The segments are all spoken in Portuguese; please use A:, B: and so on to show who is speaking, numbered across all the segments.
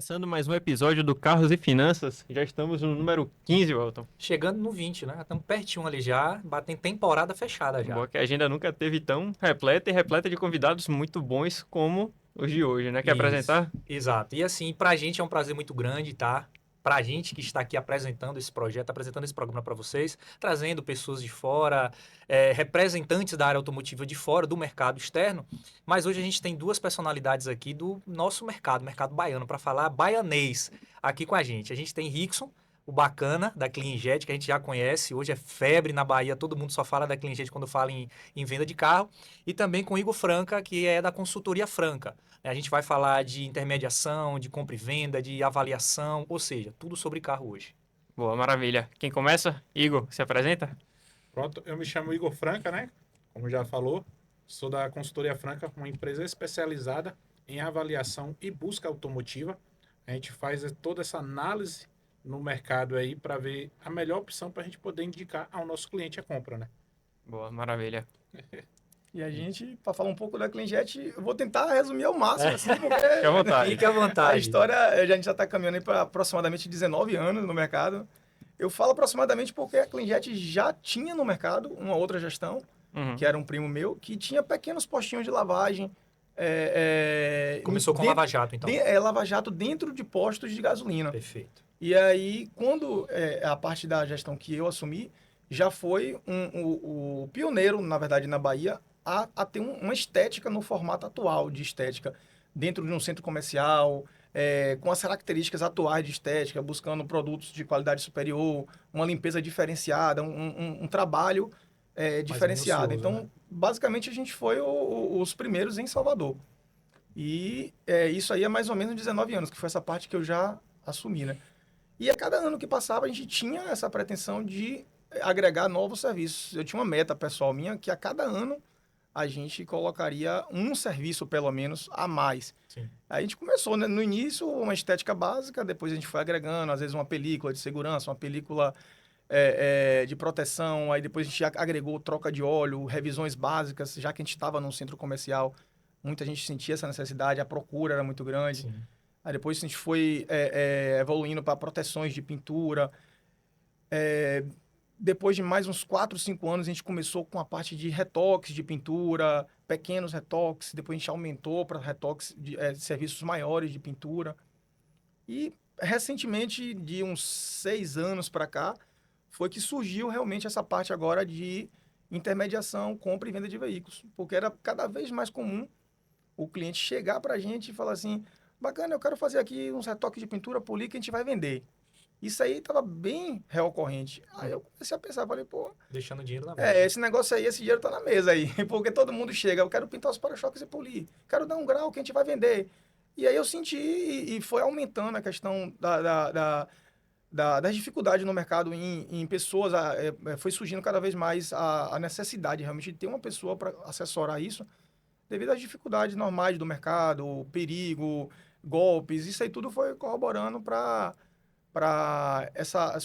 A: Começando mais um episódio do Carros e Finanças. Já estamos no número 15, Walton.
B: Chegando no 20, né? Estamos pertinho ali já, batendo temporada fechada já.
A: Boa que a agenda nunca teve tão repleta e repleta de convidados muito bons como os de hoje, né? Quer
B: Isso,
A: apresentar?
B: exato. E assim, pra gente é um prazer muito grande, tá? Pra gente que está aqui apresentando esse projeto, apresentando esse programa para vocês, trazendo pessoas de fora, representantes da área automotiva de fora, do mercado externo. Mas hoje a gente tem duas personalidades aqui do nosso mercado, mercado baiano, para falar baianês aqui com a gente. A gente tem Rickson, o bacana da CleanJet, que a gente já conhece, hoje é febre na Bahia, todo mundo só fala da CleanJet quando fala em venda de carro. E também com Igor Franca, que é da consultoria Franca. A gente vai falar de intermediação, de compra e venda, de avaliação, ou seja, tudo sobre carro hoje.
A: Boa, maravilha. Quem começa? Igor, se apresenta?
C: Pronto, eu me chamo Igor Franca, né? Como já falou, sou da Consultoria Franca, uma empresa especializada em avaliação e busca automotiva. A gente faz toda essa análise no mercado aí para ver a melhor opção para a gente poder indicar ao nosso cliente a compra, né?
A: Boa, maravilha.
D: E a gente, para falar um pouco da CleanJet, eu vou tentar resumir ao máximo, assim,
A: Fique à
D: porque
A: vontade.
B: Fique à
D: a
B: vontade.
D: história, a gente já está caminhando aí para aproximadamente 19 anos no mercado. Eu falo aproximadamente porque a CleanJet já tinha no mercado uma outra gestão,
A: Uhum.
D: que era um primo meu, que tinha pequenos postinhos de lavagem.
B: Começou com
D: dentro-
B: Lava Jato, então.
D: Lava Jato dentro de postos de gasolina.
B: Perfeito.
D: E aí, quando a parte da gestão que eu assumi, já foi o pioneiro, na verdade, na Bahia, a ter uma estética no formato atual de estética, dentro de um centro comercial, com as características atuais de estética, buscando produtos de qualidade superior, uma limpeza diferenciada, um trabalho diferenciado.
B: minucioso,
D: Então,
B: né?
D: basicamente, a gente foi os primeiros em Salvador. E isso aí é mais ou menos 19 anos, que foi essa parte que eu já assumi, né? E a cada ano que passava, a gente tinha essa pretensão de agregar novos serviços. Eu tinha uma meta pessoal minha que a cada ano a gente colocaria um serviço, pelo menos, a mais.
B: Sim.
D: Aí a gente começou, né, no início, uma estética básica, depois a gente foi agregando, às vezes, uma película de segurança, uma película de proteção, aí depois a gente agregou troca de óleo, revisões básicas, já que a gente estava num centro comercial, muita gente sentia essa necessidade, a procura era muito grande.
B: Sim.
D: Aí depois a gente foi evoluindo para proteções de pintura. Depois de mais uns 4, 5 anos, a gente começou com a parte de retoques de pintura, pequenos retoques. Depois a gente aumentou para retoques de serviços maiores de pintura. E recentemente, de uns 6 anos para cá, foi que surgiu realmente essa parte agora de intermediação, compra e venda de veículos. Porque era cada vez mais comum o cliente chegar para a gente e falar assim: bacana, eu quero fazer aqui uns retoques de pintura, polir que a gente vai vender. Isso aí estava bem recorrente. Aí eu comecei a pensar, falei, pô,
B: Deixando o dinheiro na mesa.
D: esse negócio aí, esse dinheiro tá na mesa aí. Porque todo mundo chega, eu quero pintar os para-choques e polir, quero dar um grau que a gente vai vender. E aí eu senti e foi aumentando a questão das dificuldades no mercado em pessoas, foi surgindo cada vez mais a necessidade realmente de ter uma pessoa para assessorar isso, devido às dificuldades normais do mercado, perigo, golpes, isso aí tudo foi corroborando para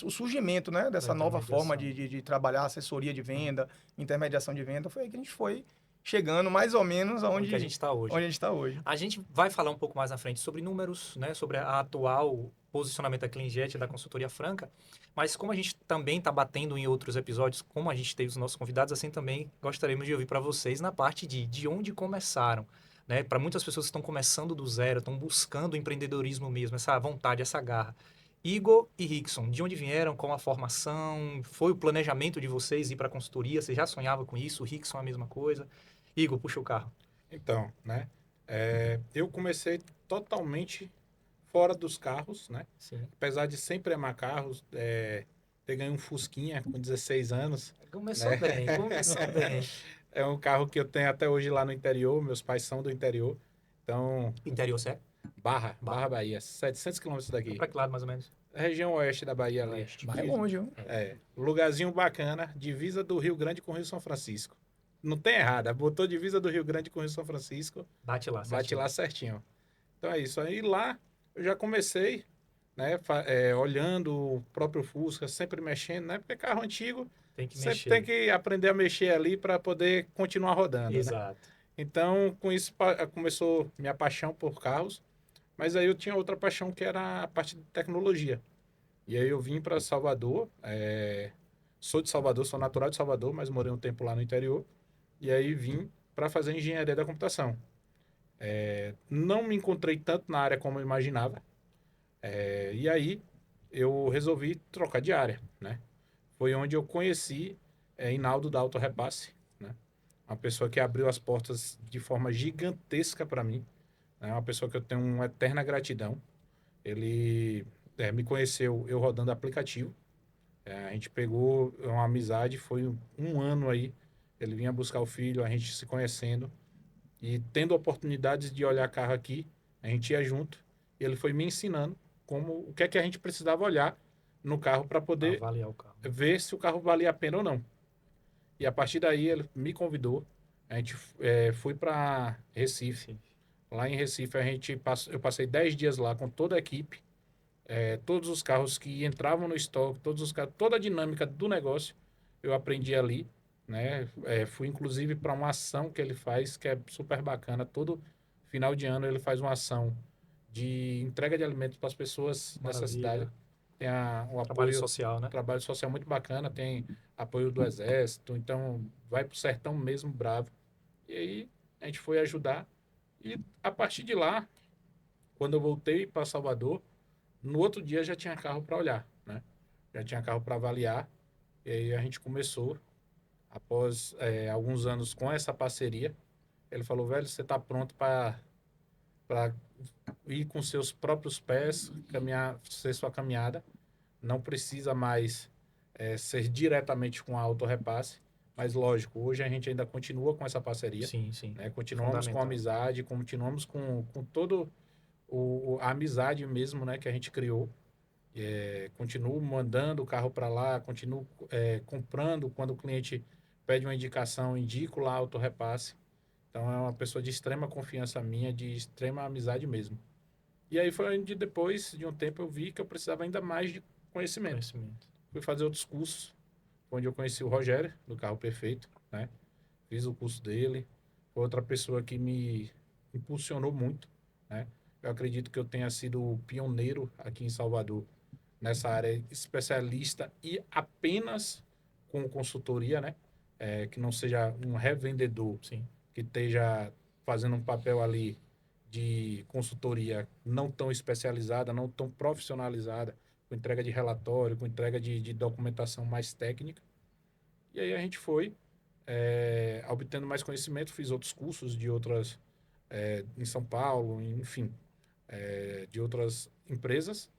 D: o surgimento, né, dessa nova forma de trabalhar assessoria de venda, intermediação de venda. Foi aí que a gente foi chegando mais ou menos
B: Onde que a gente está hoje.
D: onde a gente está hoje.
B: A gente vai falar um pouco mais na frente sobre números, né, sobre a atual posicionamento da CleanJet, da consultoria Franca, mas como a gente também está batendo em outros episódios, como a gente teve os nossos convidados, assim também gostaríamos de ouvir para vocês na parte de onde começaram. Né? Para muitas pessoas que estão começando do zero, estão buscando o empreendedorismo mesmo, essa vontade, essa garra. Igor e Rickson, de onde vieram, qual a formação, foi o planejamento de vocês ir para a consultoria, você já sonhava com isso, o Rickson a mesma coisa? Igor, puxa o carro.
C: Então, né? Eu comecei totalmente fora dos carros, né?
B: Sim.
C: Apesar de sempre amar carros, ter ganho um Fusquinha com 16 anos.
B: Começou
C: Né?
B: bem, começou bem.
C: É um carro que eu tenho até hoje lá no interior, meus pais são do interior. Então,
B: Interior, certo?
C: Barra Bahia, 700 quilômetros daqui.
B: Para que lado, mais ou menos?
C: Região oeste da Bahia ali.
B: Oeste.
D: Mas é longe, viu?
C: Lugarzinho bacana, divisa do Rio Grande com o Rio São Francisco. Não tem errada, botou divisa do Rio Grande com o Rio São Francisco,
B: Bate lá,
C: bate
B: certinho.
C: lá certinho. Então é isso. Aí lá eu já comecei, né, olhando o próprio Fusca, sempre mexendo, né? Porque carro antigo
B: Tem que
C: sempre
B: mexer.
C: tem que aprender a mexer ali para poder continuar rodando, né?
B: Exato.
C: Então, com isso começou minha paixão por carros. Mas aí eu tinha outra paixão que era a parte de tecnologia. E aí eu vim para Salvador, sou de Salvador, sou natural de Salvador, mas morei um tempo lá no interior. E aí vim para fazer engenharia da computação. Não me encontrei tanto na área como eu imaginava. E aí eu resolvi trocar de área, né? Foi onde eu conheci Inaldo da Auto Repasse, né? Uma pessoa que abriu as portas de forma gigantesca para mim, né? Uma pessoa que eu tenho uma eterna gratidão. Ele me conheceu eu rodando aplicativo. A gente pegou uma amizade, foi um ano aí. Ele vinha buscar o filho, a gente se conhecendo e tendo oportunidades de olhar carro aqui, a gente ia junto. E ele foi me ensinando o que é que a gente precisava olhar no carro para
B: Pra
C: poder
B: avaliar o carro.
C: ver se o carro valia a pena ou não. E a partir daí ele me convidou, a gente foi para Recife.
B: Sim.
C: Lá em Recife eu passei 10 dias lá com toda a equipe, todos os carros que entravam no estoque, todos os carros, toda a dinâmica do negócio eu aprendi ali, né? Fui inclusive para uma ação que ele faz que é super bacana. Todo final de ano ele faz uma ação de entrega de alimentos para as pessoas nessa cidade.
B: Maravilha.
C: Tem o
B: Trabalho
C: apoio,
B: social, né?
C: trabalho social muito bacana, tem apoio do Exército, então vai pro sertão mesmo, bravo. E aí a gente foi ajudar. E a partir de lá, quando eu voltei para Salvador, no outro dia já tinha carro para olhar, né? Já tinha carro para avaliar. E aí a gente começou, após alguns anos com essa parceria. Ele falou, velho, você está pronto para ir com seus próprios pés, caminhar, ser sua caminhada. Não precisa mais ser diretamente com a autorrepasse, mas lógico, hoje a gente ainda continua com essa parceria,
B: Sim, sim.
C: né? Continuamos com a
B: Fundamental.
C: amizade, continuamos com todo a amizade mesmo, né, que a gente criou. Continuo mandando o carro para lá, continuo comprando quando o cliente pede uma indicação, indico lá a autorrepasse. Então é uma pessoa de extrema confiança minha, de extrema amizade mesmo. E aí foi onde depois de um tempo eu vi que eu precisava ainda mais de conhecimento. Fui fazer outros cursos, onde eu conheci o Rogério, do Carro Perfeito, né? Fiz o curso dele. Foi outra pessoa que me impulsionou muito, né? Eu acredito que eu tenha sido o pioneiro aqui em Salvador nessa área especialista e apenas com consultoria, né? Que não seja um revendedor,
B: Sim.
C: que esteja fazendo um papel ali de consultoria não tão especializada, não tão profissionalizada, com entrega de relatório, com entrega de documentação mais técnica. E aí a gente foi obtendo mais conhecimento, fiz outros cursos de outras, em São Paulo, enfim, de outras empresas.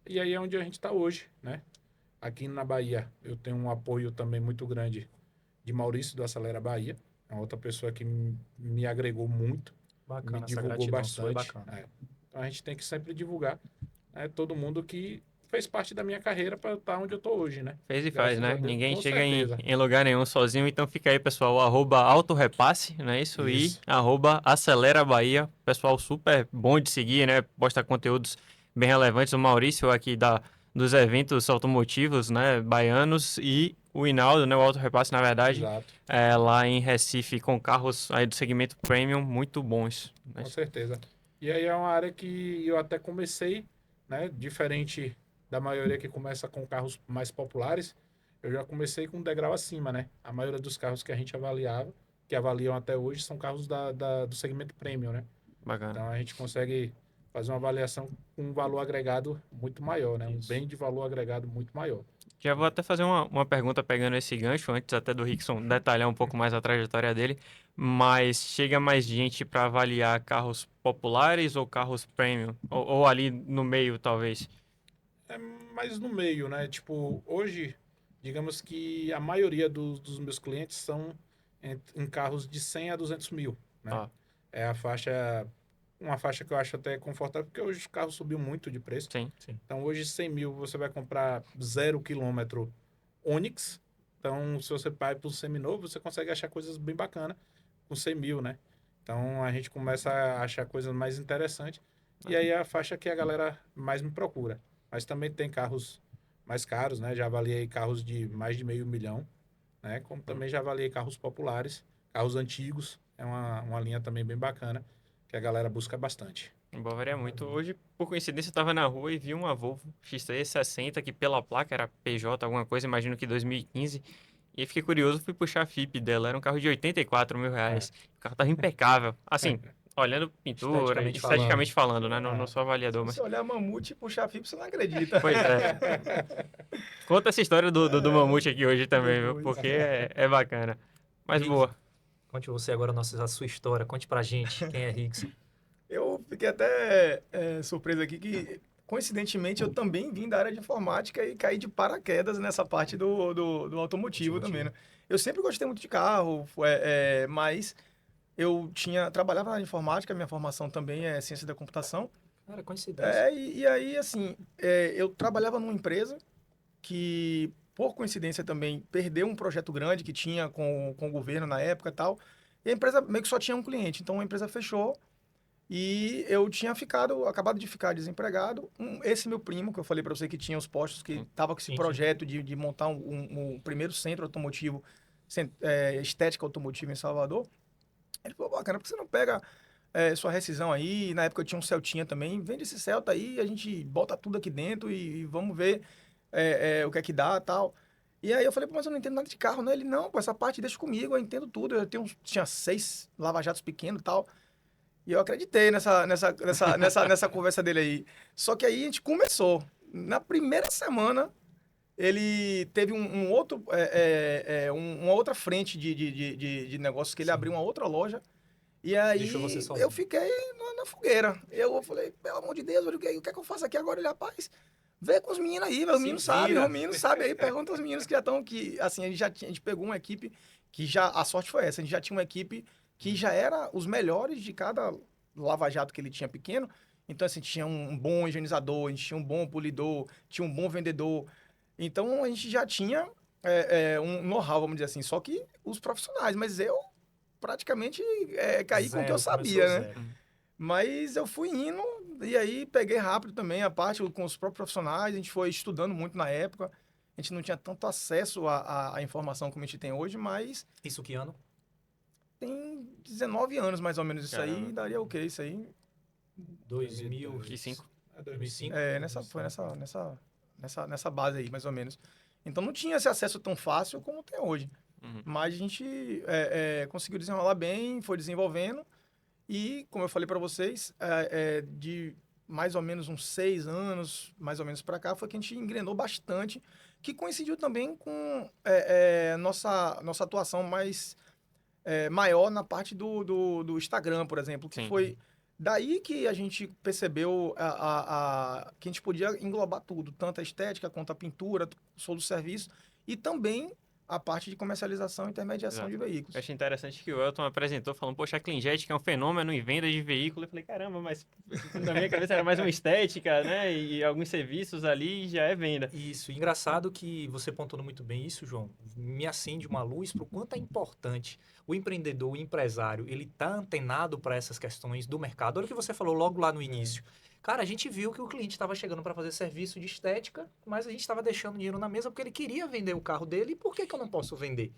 C: E aí é onde a gente está hoje, né? Aqui na Bahia, eu tenho um apoio também muito grande de Maurício do Acelera Bahia, é uma outra pessoa que me agregou muito, me
B: Bacana, essa
C: divulgou
B: gratidão sua é
C: bastante.
B: bacana.
C: Então a gente tem que sempre divulgar, né, todo mundo que fez parte da minha carreira para estar onde eu estou hoje, né?
A: Fez e
C: Graças
A: faz,
C: a
A: né?
C: Deus,
A: Ninguém
C: com
A: chega em,
C: certeza.
A: em lugar nenhum sozinho, então fica aí, pessoal, @autorepasse, não é isso?
C: Isso.
A: E @acelera Bahia. Pessoal super bom de seguir, né? Posta conteúdos bem relevantes. O Maurício aqui dos eventos automotivos, né? Baianos e o Hinaldo, né? O Autorepasse, na verdade,
C: Exato,
A: lá em Recife, com carros aí do segmento premium muito bons, né?
C: com certeza. E aí é uma área que eu até comecei, né? Diferente da maioria que começa com carros mais populares, eu já comecei com um degrau acima, né? A maioria dos carros que a gente avaliava, que avaliam até hoje, são carros do segmento premium, né?
A: Bacana.
C: Então a gente consegue fazer uma avaliação com um valor agregado muito maior, né? Um
B: Isso.
C: bem de valor agregado muito maior.
A: Já vou até fazer uma pergunta pegando esse gancho, antes até do Rickson detalhar um pouco mais a trajetória dele, mas chega mais gente para avaliar carros populares ou carros premium? Ou ali no meio, talvez?
C: É mais no meio, né? Tipo, hoje, digamos que a maioria dos meus clientes são em carros de 100 a 200 mil, né?
A: Ah,
C: É uma faixa que eu acho até confortável, porque hoje o carro subiu muito de preço.
A: sim.
B: Sim.
C: Então, hoje, 100 mil, você vai comprar 0 km Onix. Então, se você vai para o seminovo, você consegue achar coisas bem bacanas com 100 mil, né? Então, a gente começa a achar coisas mais interessantes. E aí é a faixa que a galera mais me procura. Mas também tem carros mais caros, né? Já avaliei carros de mais de meio milhão, né? Como também já avaliei carros populares, carros antigos. É uma linha também bem bacana. que a galera busca bastante.
A: Embora varia muito. Hoje, por coincidência, eu tava na rua e vi uma Volvo XT60 que pela placa era PJ, alguma coisa, imagino que 2015. E aí fiquei curioso, fui puxar a FIP dela. Era um carro de 84 mil reais. O carro tava impecável. Assim, olhando pintura,
B: Esteticamente
A: esteticamente falando, né? Não,
C: Ah.
A: não sou avaliador,
D: Se
A: mas...
D: você olhar Mamute e puxar FIP, você não acredita.
A: Pois é. Conta essa história do Mamute aqui hoje também, viu?
D: Depois.
A: Porque é bacana. Mas
B: Riggs,
A: boa.
B: conte você agora a sua história. Conte pra gente quem é Riggs.
D: Eu fiquei até surpreso aqui que, coincidentemente, eu também vim da área de informática e caí de paraquedas nessa parte do automotivo também, né? Eu sempre gostei muito de carro, mas eu trabalhava na área de informática, minha formação também é ciência da computação.
B: Cara, coincidência.
D: E aí, assim, eu trabalhava numa empresa que, por coincidência também, perdeu um projeto grande que tinha com o governo na época e tal. E a empresa meio que só tinha um cliente. Então a empresa fechou e eu tinha acabado de ficar desempregado. Esse meu primo, que eu falei para você que tinha os postos, que estava com esse
B: Sim, sim.
D: projeto de montar um primeiro centro automotivo, estética automotiva em Salvador. Ele falou, bacana, por que você não pega sua rescisão aí? Na época eu tinha um Celtinha também. Vende esse Celta aí, a gente bota tudo aqui dentro e vamos ver o que é que dá tal. E aí eu falei, pô, mas eu não entendo nada de carro, né? Ele, não, pô, essa parte deixa comigo, eu entendo tudo. Tinha 6 lava-jatos pequenos e tal. E eu acreditei nessa conversa dele aí. Só que aí a gente começou. Na primeira semana, ele teve um outro, uma outra frente de negócios, que ele
B: Sim.
D: abriu uma outra loja. E aí
B: Deixou você sozinho.
D: eu fiquei na fogueira. Eu falei, pelo amor de Deus, o que é que eu faço aqui agora? Ele, rapaz, vê com os meninos aí, velho. Os
B: Se
D: meninos sabem,
B: vira.
D: os meninos sabem aí. Pergunta aos meninos que já estão, que assim, a gente pegou uma equipe que já, a sorte foi essa, a gente já tinha uma equipe que já era os melhores de cada lava-jato que ele tinha pequeno. Então, assim, tinha um bom higienizador, a gente tinha um bom polidor, tinha um bom vendedor. Então, a gente já tinha um know-how, vamos dizer assim, só que os profissionais. Mas eu praticamente caí com o que eu
B: Zero, começou
D: sabia, né?
B: zero.
D: Mas eu fui indo e aí peguei rápido também a parte com os próprios profissionais. A gente foi estudando muito na época. A gente não tinha tanto acesso à informação como a gente tem hoje, mas
B: Isso que ano?
D: tem 19 anos mais ou menos isso aí.
A: Caramba.
D: Daria o quê isso aí?
B: 2005.
C: 2005.
D: Foi nessa base aí, mais ou menos. Então não tinha esse acesso tão fácil como tem hoje.
A: Uhum.
D: Mas a gente conseguiu desenrolar bem, foi desenvolvendo. E, como eu falei para vocês, de mais ou menos uns 6 anos, mais ou menos para cá, foi que a gente engrenou bastante, que coincidiu também com nossa atuação maior na parte do Instagram, por exemplo, que
A: Sim.
D: foi daí que a gente percebeu que a gente podia englobar tudo, tanto a estética quanto a pintura, todo o serviço, e também a parte de comercialização e intermediação
A: Exato.
D: de veículos.
A: Eu achei interessante que o Elton apresentou falando, poxa, a CleanJet que é um fenômeno em venda de veículo. Eu falei, caramba, mas na minha cabeça era mais uma estética, né? E alguns serviços ali já é venda.
B: Isso, engraçado que você pontuando muito bem isso, João, me acende uma luz para o quanto é importante o empreendedor, o empresário, ele tá antenado para essas questões do mercado. Olha o que você falou logo lá no início. Cara, a gente viu que o cliente estava chegando para fazer serviço de estética, mas a gente estava deixando dinheiro na mesa porque ele queria vender o carro dele, e por que eu não posso vender?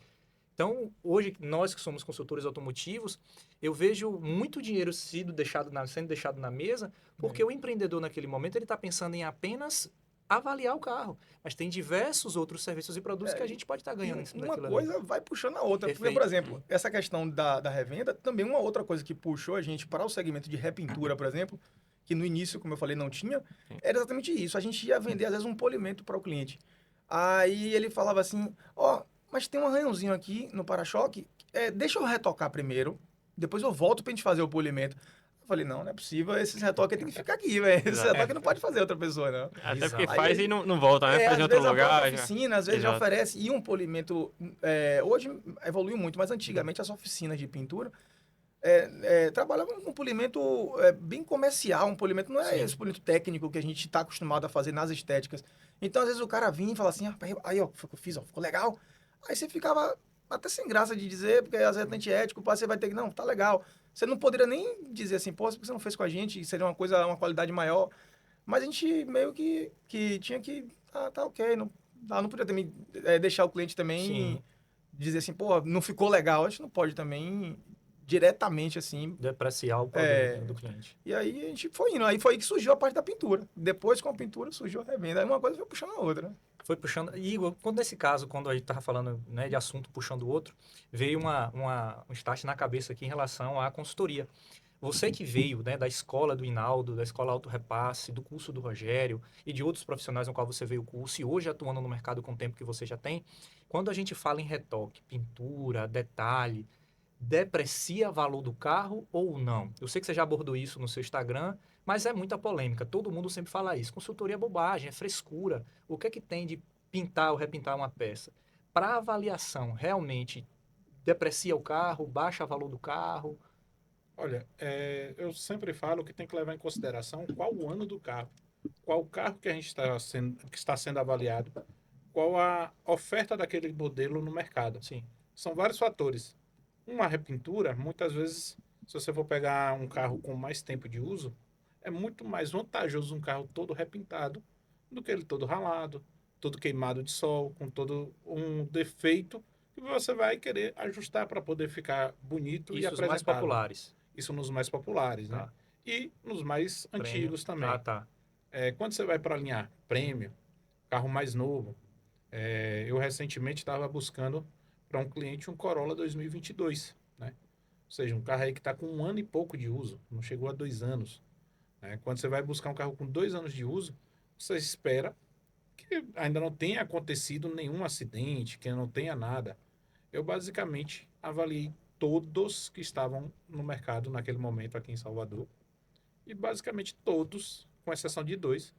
B: Então, hoje, nós que somos consultores automotivos, eu vejo muito dinheiro sendo deixado na mesa, porque o empreendedor, naquele momento, ele está pensando em apenas avaliar o carro. Mas tem diversos outros serviços e produtos que a gente pode estar ganhando em cima
D: Uma
B: daquilo
D: coisa
B: ali.
D: vai puxando a outra. Porque,
B: Perfeito.
D: por exemplo, essa questão da revenda, também uma outra coisa que puxou a gente para o segmento de repintura, por exemplo, que no início, como eu falei, não tinha, era exatamente isso. A gente ia vender, às vezes, um polimento para o cliente. Aí ele falava assim, mas tem um arranhãozinho aqui no para-choque, deixa eu retocar primeiro, depois eu volto pra gente fazer o polimento. Eu falei, não é possível, esses retoques tem que ficar aqui, velho. Esse
A: Exato.
D: retoque não pode fazer outra pessoa, não.
A: Até
B: Exato.
A: porque
D: Aí
A: faz
D: ele-
A: e não volta, né? Faz
D: às
A: em outro
D: vezes a própria
A: lugar. Já.
D: oficina, às vezes já
A: Exato.
D: oferece, e um polimento, hoje evoluiu muito, mas antigamente as oficinas de pintura trabalhavam com um polimento bem comercial, um polimento, não é
B: Sim.
D: esse polimento técnico que a gente está acostumado a fazer nas estéticas. Então, às vezes o cara vinha e falava assim, aí ó, foi o que eu fiz, ó, ficou legal. Aí você ficava até sem graça de dizer, porque às vezes é antiético, você vai ter que, não, tá legal. Você não poderia nem dizer assim, pô, por que você não fez com a gente, seria uma qualidade maior. Mas a gente meio que tinha que, tá ok, não podia também deixar o cliente também
B: Sim.
D: dizer assim, pô, não ficou legal. A gente não pode também diretamente, assim.
B: Depreciar o produto do cliente.
D: E aí a gente foi indo. Aí foi aí que surgiu a parte da pintura. Depois, com a pintura, surgiu a revenda. Aí uma coisa foi puxando a outra, né?
B: Foi puxando. E Igor, quando nesse caso, quando a gente estava falando, né, de assunto puxando o outro, veio um start na cabeça aqui em relação à consultoria. Você que veio, né, da escola do Hinaldo, da escola Auto Repasse, do curso do Rogério e de outros profissionais no qual você veio o curso e hoje atuando no mercado com o tempo que você já tem, quando a gente fala em retoque, pintura, detalhe, deprecia valor do carro ou não? Eu sei que você já abordou isso no seu Instagram, mas é muita polêmica. Todo mundo sempre fala isso. Consultoria é bobagem, é frescura. O que é que tem de pintar ou repintar uma peça? Para avaliação, realmente deprecia o carro, baixa o valor do carro?
C: Olha, eu sempre falo que tem que levar em consideração qual o ano do carro, qual o carro que a gente que está sendo avaliado, qual a oferta daquele modelo no mercado.
B: Sim,
C: São vários fatores. Uma repintura, muitas vezes, se você for pegar um carro com mais tempo de uso, é muito mais vantajoso um carro todo repintado do que ele todo ralado, todo queimado de sol, com todo um defeito que você vai querer ajustar para poder ficar bonito e
B: isso os mais
C: apresentável.
B: populares.
C: Isso nos mais populares, né?
B: Tá.
C: E nos mais
B: Prêmio.
C: antigos também.
B: Ah, tá.
C: Quando você vai para a linha Premium, carro mais novo, eu recentemente estava buscando para um cliente um Corolla 2022, né? Ou seja, um carro aí que está com 1 ano e pouco de uso, não chegou a 2 anos, né? Quando você vai buscar um carro com 2 anos de uso, você espera que ainda não tenha acontecido nenhum acidente, que não tenha nada. Eu basicamente avaliei todos que estavam no mercado naquele momento aqui em Salvador e basicamente todos, com exceção de 2,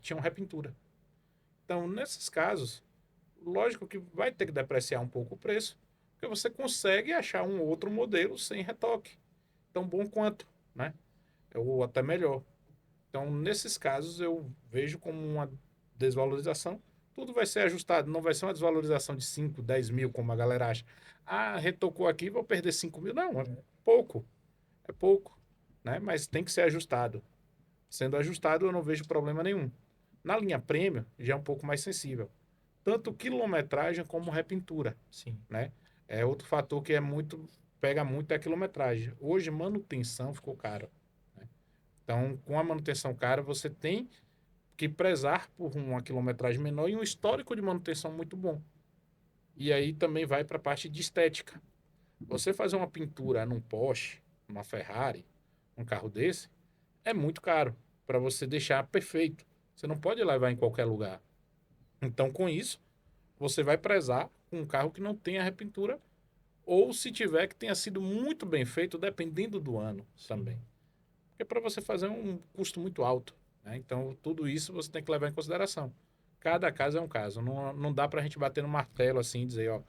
C: tinham repintura. Então, nesses casos, lógico que vai ter que depreciar um pouco o preço, porque você consegue achar um outro modelo sem retoque, tão bom quanto, né? Ou até melhor. Então, nesses casos, eu vejo como uma desvalorização. Tudo vai ser ajustado, não vai ser uma desvalorização de 5, 10 mil, como a galera acha. Ah, retocou aqui, vou perder 5 mil. Não, é pouco, né? Mas tem que ser ajustado. Sendo ajustado, eu não vejo problema nenhum. Na linha Premium, já é um pouco mais sensível. Tanto quilometragem como repintura,
B: Sim.
C: né? É outro fator que pega muito é a quilometragem. Hoje, manutenção ficou caro, né? Então, com a manutenção cara, você tem que prezar por uma quilometragem menor e um histórico de manutenção muito bom. E aí também vai para a parte de estética. Você fazer uma pintura num Porsche, numa Ferrari, um carro desse, é muito caro para você deixar perfeito. Você não pode levar em qualquer lugar. Então, com isso, você vai prezar um carro que não tenha repintura ou se tiver que tenha sido muito bem feito, dependendo do ano também. Porque para você fazer um custo muito alto, né? Então, tudo isso você tem que levar em consideração. Cada caso é um caso. Não dá para a gente bater no martelo assim e dizer, ó,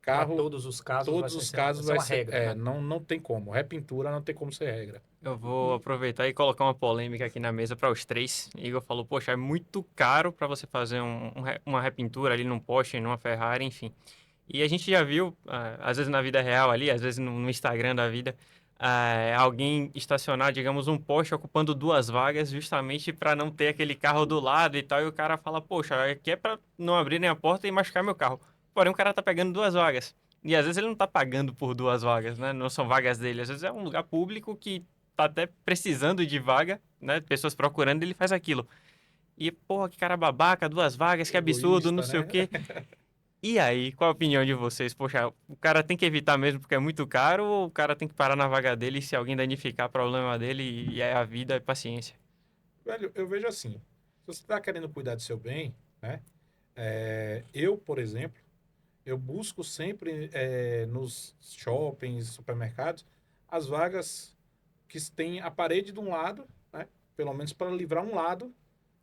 B: Para
C: carro,
B: todos os casos
C: todos os casos
B: vai
C: vai
B: ser uma
C: ser.
B: regra, né?
C: Não tem como. Repintura não tem como ser regra.
A: Eu vou aproveitar e colocar uma polêmica aqui na mesa para os três. Igor falou, poxa, é muito caro para você fazer uma repintura ali num Porsche, numa Ferrari, enfim. E a gente já viu, às vezes na vida real ali, às vezes no Instagram da vida, alguém estacionar, digamos, um Porsche ocupando 2 vagas justamente para não ter aquele carro do lado e tal. E o cara fala, poxa, aqui é para não abrirem a porta e machucar meu carro. Porém, o cara tá pegando 2 vagas. E às vezes ele não tá pagando por 2 vagas, né? Não são vagas dele. Às vezes é um lugar público que tá até precisando de vaga, né? Pessoas procurando, ele faz aquilo. E, porra, que cara babaca, 2 vagas, que absurdo, não
C: Egoísta,
A: sei o
C: né?
A: quê. E aí, qual a opinião de vocês? Poxa, o cara tem que evitar mesmo porque é muito caro ou o cara tem que parar na vaga dele e se alguém danificar, problema dele e é a vida e paciência?
C: Velho, eu vejo assim. Se você está querendo cuidar do seu bem, né? Eu, por exemplo, eu busco sempre nos shoppings, supermercados, as vagas que têm a parede de um lado, né? Pelo menos para livrar um lado,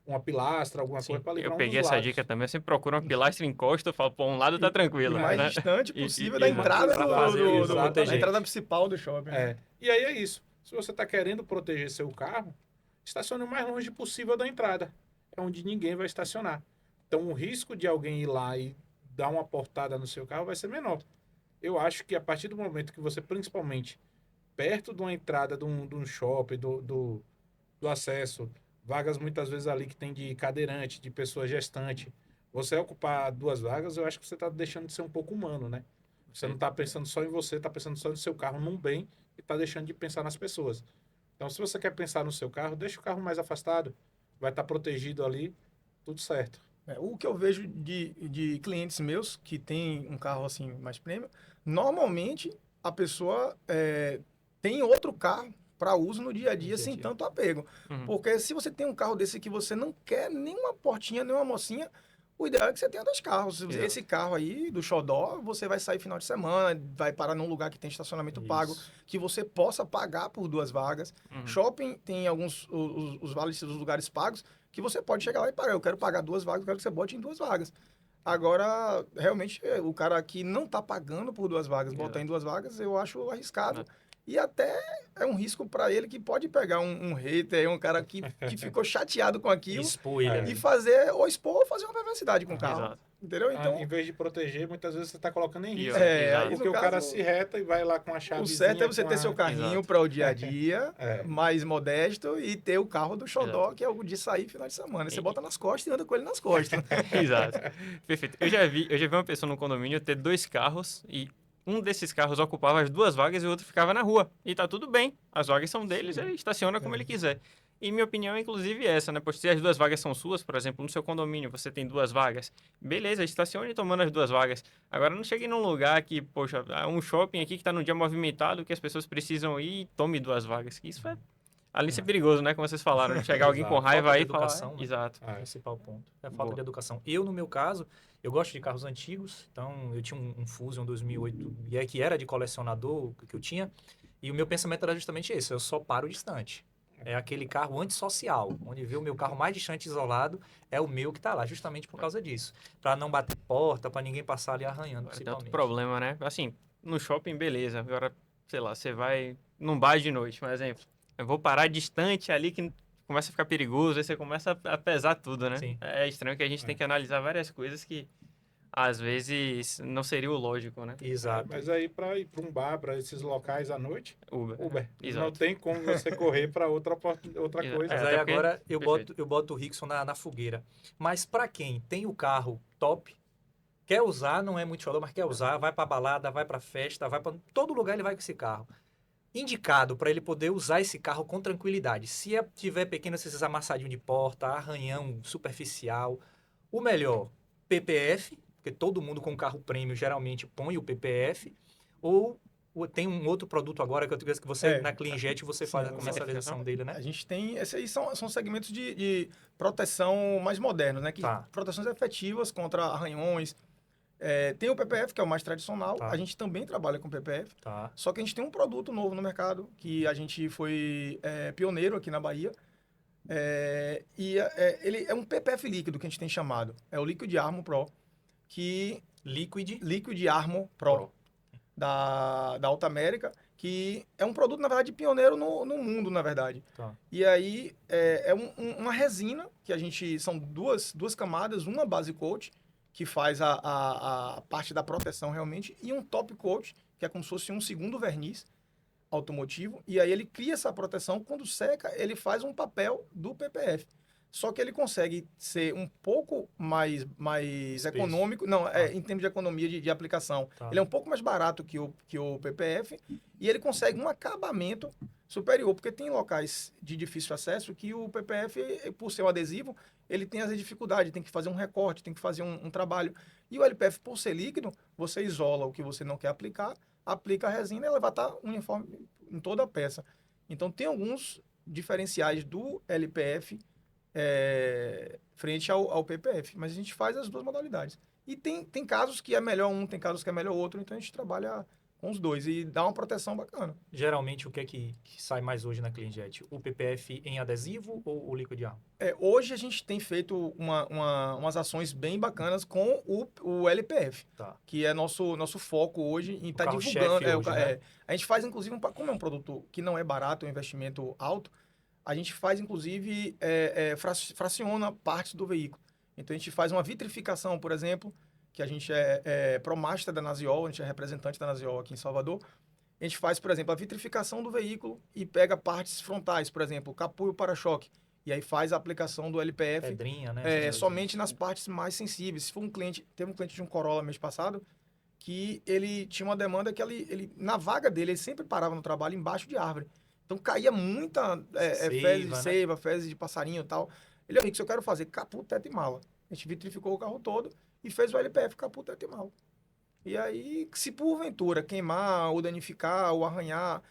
C: uma pilastra, alguma
B: Sim,
C: coisa para
A: Eu
C: livrar um dos
A: peguei essa
C: lados.
A: dica também. Eu sempre procuro uma pilastra, encosto, eu falo, pô, um lado tá
D: E
A: tranquilo,
D: mais
A: né?
D: distante possível
A: E
D: da
A: o-
D: entrada
B: pra fazer isso,
D: da
B: proteger.
D: entrada principal do shopping. Né?
C: E aí é isso. Se você está querendo proteger seu carro, estacione o mais longe possível da entrada. É onde ninguém vai estacionar. Então o risco de alguém ir lá e dar uma portada no seu carro vai ser menor. Eu acho que a partir do momento que você, principalmente, perto de uma entrada de um shopping, do acesso, vagas muitas vezes ali que tem de cadeirante, de pessoa gestante, você ocupar 2 vagas, eu acho que você está deixando de ser um pouco humano, né? Você não está pensando só em você, está pensando só no seu carro, num bem, e está deixando de pensar nas pessoas. Então, se você quer pensar no seu carro, deixa o carro mais afastado, vai estar protegido ali, tudo certo.
D: O que eu vejo de clientes meus que tem um carro assim mais premium, normalmente a pessoa tem outro carro para uso no dia a dia sem tanto apego.
A: Uhum.
D: Porque se você tem um carro desse que você não quer nenhuma portinha, nenhuma mocinha, o ideal é que você tenha dois carros.
A: Exato.
D: Esse carro aí, do Xodó, você vai sair final de semana, vai parar num lugar que tem estacionamento pago,
B: Isso.
D: que você possa pagar por 2 vagas.
A: Uhum.
D: Shopping tem alguns, os vales dos lugares pagos, que você pode chegar lá e pagar. Eu quero pagar 2 vagas, eu quero que você bote em 2 vagas. Agora, realmente, o cara que não está pagando por 2 vagas, botar em 2 vagas, eu acho arriscado. E até é um risco para ele que pode pegar um hater, um cara que ficou chateado com aquilo
B: Expor ele
C: É.
B: ali.
D: e fazer, ou expor, ou fazer uma perversidade com o carro.
A: Exato.
D: Entendeu? Então,
C: Em vez de proteger, muitas vezes você está colocando em risco.
A: Exato.
C: Porque
D: no
C: o cara
D: caso,
C: se reta e vai lá com a chave.
D: o certo é você ter seu carrinho
A: Exato.
D: para o dia a dia,
C: É.
D: mais modesto, e ter o carro do Xodó,
A: Exato.
D: que é o de sair final de semana. Você
A: E-
D: bota nas costas e anda com ele nas costas.
A: Exato. Perfeito. Eu já vi uma pessoa no condomínio ter 2 carros e um desses carros ocupava as 2 vagas e o outro ficava na rua. E tá tudo bem. As vagas são deles, ele estaciona como ele quiser. E minha opinião é inclusive essa, né? Pois se as 2 vagas são suas, por exemplo, no seu condomínio você tem 2 vagas, beleza, estacione tomando as 2 vagas. Agora não chegue num lugar que, poxa, um shopping aqui que tá num dia movimentado, que as pessoas precisam ir e tome 2 vagas. Que isso é além de ser perigoso, né? Como vocês falaram, de chegar alguém com
C: Exato.
A: raiva
B: Falta
A: aí
B: de
A: e falar.
B: educação, né?
A: Exato.
C: Ah,
B: Principal ponto. É a falta
A: Boa.
B: de educação. Eu, no meu caso, eu gosto de carros antigos. Então, eu tinha um Fusion 2008, que era de colecionador, que eu tinha. E o meu pensamento era justamente esse. Eu só paro distante. É aquele carro antissocial. Onde vê o meu carro mais distante e isolado, é o meu que tá lá. Justamente por causa disso. Pra não bater porta, pra ninguém passar ali arranhando,
A: Agora tem outro
B: principalmente.
A: problema, né? Assim, no shopping, beleza. Agora, sei lá, você vai num bar de noite, por exemplo. Eu vou parar distante ali que começa a ficar perigoso, aí você começa a pesar tudo, né?
B: Sim.
A: É estranho que a gente tem que analisar várias coisas que às vezes não seria o lógico, né?
B: Exato.
C: Mas aí, para ir para um bar, para esses locais à noite,
A: Uber.
C: Uber.
A: Exato.
C: Não tem como você correr para outra
A: Exato.
C: coisa.
B: Mas
A: É,
B: aí
A: até porque-
B: agora eu
A: Perfeito.
B: boto o Rickson na fogueira. Mas pra quem tem o carro top, quer usar, não é muito xodó, mas quer usar, vai pra balada, vai pra festa, vai pra todo lugar ele vai com esse carro. Indicado para ele poder usar esse carro com tranquilidade. Se tiver pequenos esses amassadinhos de porta, arranhão superficial, o melhor, PPF, porque todo mundo com carro premium geralmente põe o PPF, ou tem um outro produto agora que eu tenho que você, na CleanJet, você
D: Sim,
B: faz a
D: a
B: comercialização dele, né?
D: A gente tem. Esses aí são segmentos de proteção mais modernos, né? Que
B: Tá.
D: proteções efetivas contra arranhões. Tem o PPF, que é o mais tradicional.
B: Tá.
D: A gente também trabalha com PPF.
B: Tá.
D: Só que a gente tem um produto novo no mercado, que a gente foi pioneiro aqui na Bahia. Ele é um PPF líquido que a gente tem chamado. É o Liquid Armor Pro. Liquid Armor Pro. Da Alta América, que é um produto, na verdade, pioneiro no mundo, na verdade.
B: Tá.
D: E aí, é uma resina, que a gente... São duas camadas, uma base coat, que faz a parte da proteção realmente, e um top coat, que é como se fosse um segundo verniz automotivo, e aí ele cria essa proteção, quando seca, ele faz um papel do PPF. Só que ele consegue ser um pouco mais
B: Espesso.
D: econômico, não, em termos de economia de aplicação.
B: Tá.
D: Ele é um pouco mais barato que o PPF, e ele consegue um acabamento superior, porque tem locais de difícil acesso que o PPF, por ser um adesivo, ele tem as dificuldades, tem que fazer um recorte, tem que fazer um trabalho. E o LPF, por ser líquido, você isola o que você não quer aplicar, aplica a resina e ela vai estar uniforme em toda a peça. Então, tem alguns diferenciais do LPF frente ao PPF, mas a gente faz as duas modalidades. E tem casos que é melhor um, tem casos que é melhor outro, então a gente trabalha com os dois e dá uma proteção bacana.
B: Geralmente, o que é que sai mais hoje na CleanJet? O PPF em adesivo ou o Liquid Armor?
D: Hoje a gente tem feito umas ações bem bacanas com o LPF,
B: Tá.
D: que é nosso foco hoje em estar
B: carro-chefe
D: divulgando.
B: hoje, né?
D: A gente faz, inclusive, como é um produto que não é barato, é um investimento alto, a gente faz, inclusive, fraciona partes do veículo. Então, a gente faz uma vitrificação, por exemplo, que a gente é Promaster da Naziol, a gente é representante da Naziol aqui em Salvador. A gente faz, por exemplo, a vitrificação do veículo e pega partes frontais, por exemplo, o capô e o para-choque. E aí faz a aplicação do LPF
B: Pedrinha, né? Essas
D: somente
B: coisas.
D: nas partes mais sensíveis. Se for teve um cliente de um Corolla mês passado, que ele tinha uma demanda que ele na vaga dele, ele sempre parava no trabalho embaixo de árvore. Então caía muita
B: Seiva, né?
D: seiva, fezes de passarinho e tal. Ele, Henrique, se eu quero fazer capô, teto e mala. A gente vitrificou o carro todo e fez o LPF capô, teto e mala. E aí, se porventura queimar ou danificar ou arranhar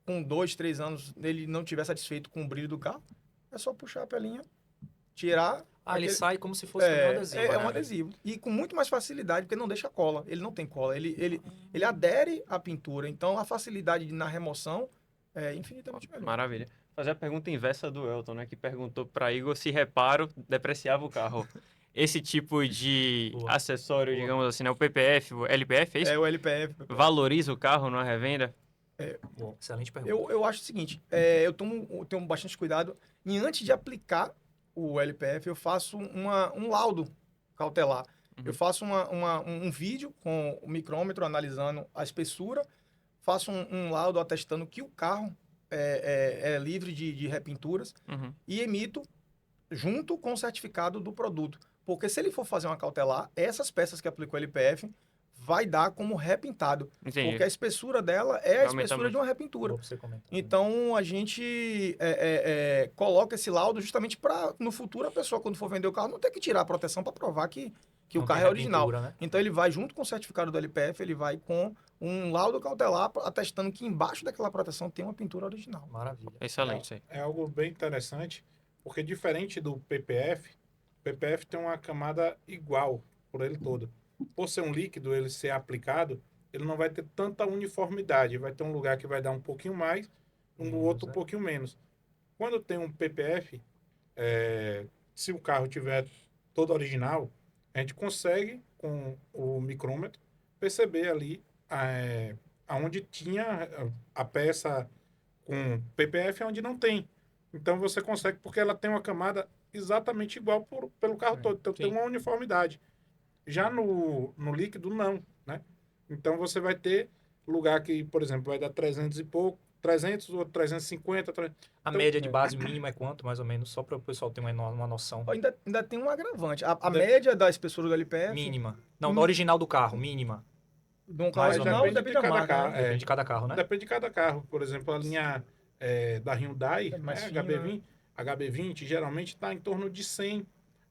D: com 2, 3 anos, ele não tiver satisfeito com o brilho do carro, é só puxar a pelinha, tirar.
B: Ele
D: aquele-
B: sai como se fosse um adesivo.
D: é um
B: né?
D: adesivo. E com muito mais facilidade, porque não deixa cola. Ele não tem cola. Ele adere à pintura. Então, a facilidade na remoção é infinitamente melhor.
A: Maravilha. Fazer a pergunta inversa do Elton, né? Que perguntou para Igor se reparo depreciava o carro. Esse tipo de
B: Boa.
A: acessório,
B: Boa.
A: digamos assim, né? O PPF, o LPF, é isso?
D: É o LPF.
A: Valoriza o carro numa revenda?
B: Excelente pergunta.
D: Eu acho o seguinte, eu tenho bastante cuidado e antes de aplicar o LPF, eu faço um laudo cautelar.
A: Uhum.
D: Eu faço um vídeo com o micrômetro analisando a espessura, faço um laudo atestando que o carro é livre de repinturas
A: Uhum.
D: e emito junto com o certificado do produto. Porque se ele for fazer uma cautelar, essas peças que aplicou o LPF vai dar como repintado.
A: Entendi.
D: Porque a espessura dela é a
A: Vai aumentar
D: espessura de uma repintura.
B: Boa pra você comentar.
D: Então, a gente coloca esse laudo justamente para, no futuro, a pessoa, quando for vender o carro, não ter que tirar a proteção para provar que o
B: Não
D: carro
B: tem
D: é original.
B: repintura, né?
D: Então, ele vai, junto com o certificado do LPF, ele vai com um laudo cautelar atestando que embaixo daquela proteção tem uma pintura original.
B: Maravilha.
A: Excelente isso aí.
C: É algo bem interessante, porque diferente do PPF, o PPF tem uma camada igual por ele todo. Por ser um líquido, ele ser aplicado, ele não vai ter tanta uniformidade. Vai ter um lugar que vai dar um pouquinho mais, outro um
B: né?
C: pouquinho menos. Quando tem um PPF, se o carro tiver todo original, a gente consegue, com o micrômetro, perceber ali aonde tinha a peça com PPF e onde não tem. Então você consegue, porque ela tem uma camada exatamente igual pelo carro todo. Então tem
B: sim.
C: uma uniformidade. Já no líquido, não, né? Então você vai ter lugar que, por exemplo, vai dar 300 e pouco, 300, outro 350.
B: A
C: Então,
B: média de base mínima é quanto, mais ou menos? Só para o pessoal ter uma noção.
D: Ainda tem um agravante. A média da espessura do LPF...
B: Mínima. Não, no original do carro, mínima.
D: De um
B: Mais
D: carro
B: ou
D: original,
B: menos.
D: depende da
C: Depende de
D: marca.
C: cada
D: né?
C: carro.
B: Depende de cada carro, né?
C: Depende de cada carro. Por exemplo, a linha da Hyundai,
D: É mais
C: né,
D: fina,
C: HB20, geralmente está em torno de 100,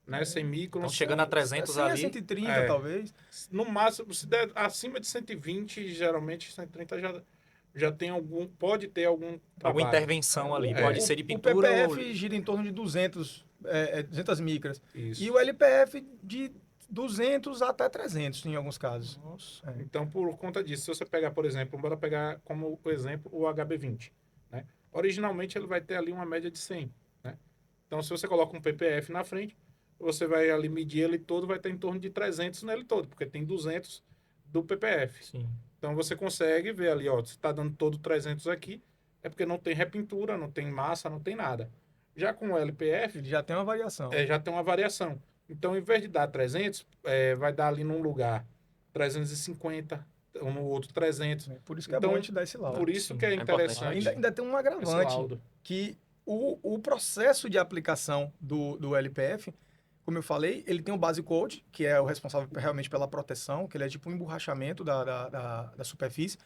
C: né, 100 microns.
B: Então, chegando a 300
D: Assim,
B: ali,
D: 130, talvez.
C: No máximo, se der acima de 120, geralmente 130 já tem pode ter algum
B: alguma
C: trabalho.
B: intervenção ali.
C: É.
B: Pode ser de
D: O
B: pintura ou...
D: PPF gira em torno de 200 micras.
C: Isso.
D: E o LPF de 200 até 300 em alguns casos.
B: Nossa.
C: Então, por conta disso, se você pegar, por exemplo, bora pegar como exemplo o HB20, né? Originalmente ele vai ter ali uma média de 100, né? Então, se você coloca um PPF na frente, você vai ali medir ele todo, vai ter em torno de 300 nele todo, porque tem 200 do PPF.
B: Sim.
C: Então, você consegue ver ali, ó, se está dando todo 300 aqui, é porque não tem repintura, não tem massa, não tem nada. Já com o LPF,
D: Ele já tem uma variação.
C: já tem uma variação. Então, em vez de dar 300, vai dar ali num lugar 350, ou no outro 300.
D: Por isso que
C: Então,
D: é bom a gente dar esse laudo.
C: Por isso
B: Sim,
C: que é
A: é importante.
C: interessante
D: Ainda tem um
C: esse
D: agravante,
C: laudo.
D: que o processo de aplicação do LPF, como eu falei, ele tem o base coat, que é o responsável realmente pela proteção, que ele é tipo um emborrachamento da superfície.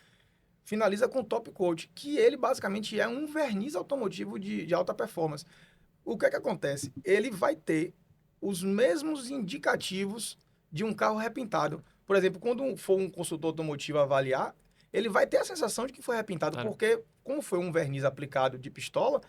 D: Finaliza com o top coat, que ele basicamente é um verniz automotivo de alta performance. O que é que acontece? Ele vai ter os mesmos indicativos de um carro repintado. Por exemplo, quando for um consultor automotivo avaliar, ele vai ter a sensação de que foi repintado,
A: Claro.
D: porque como foi um verniz aplicado de pistola,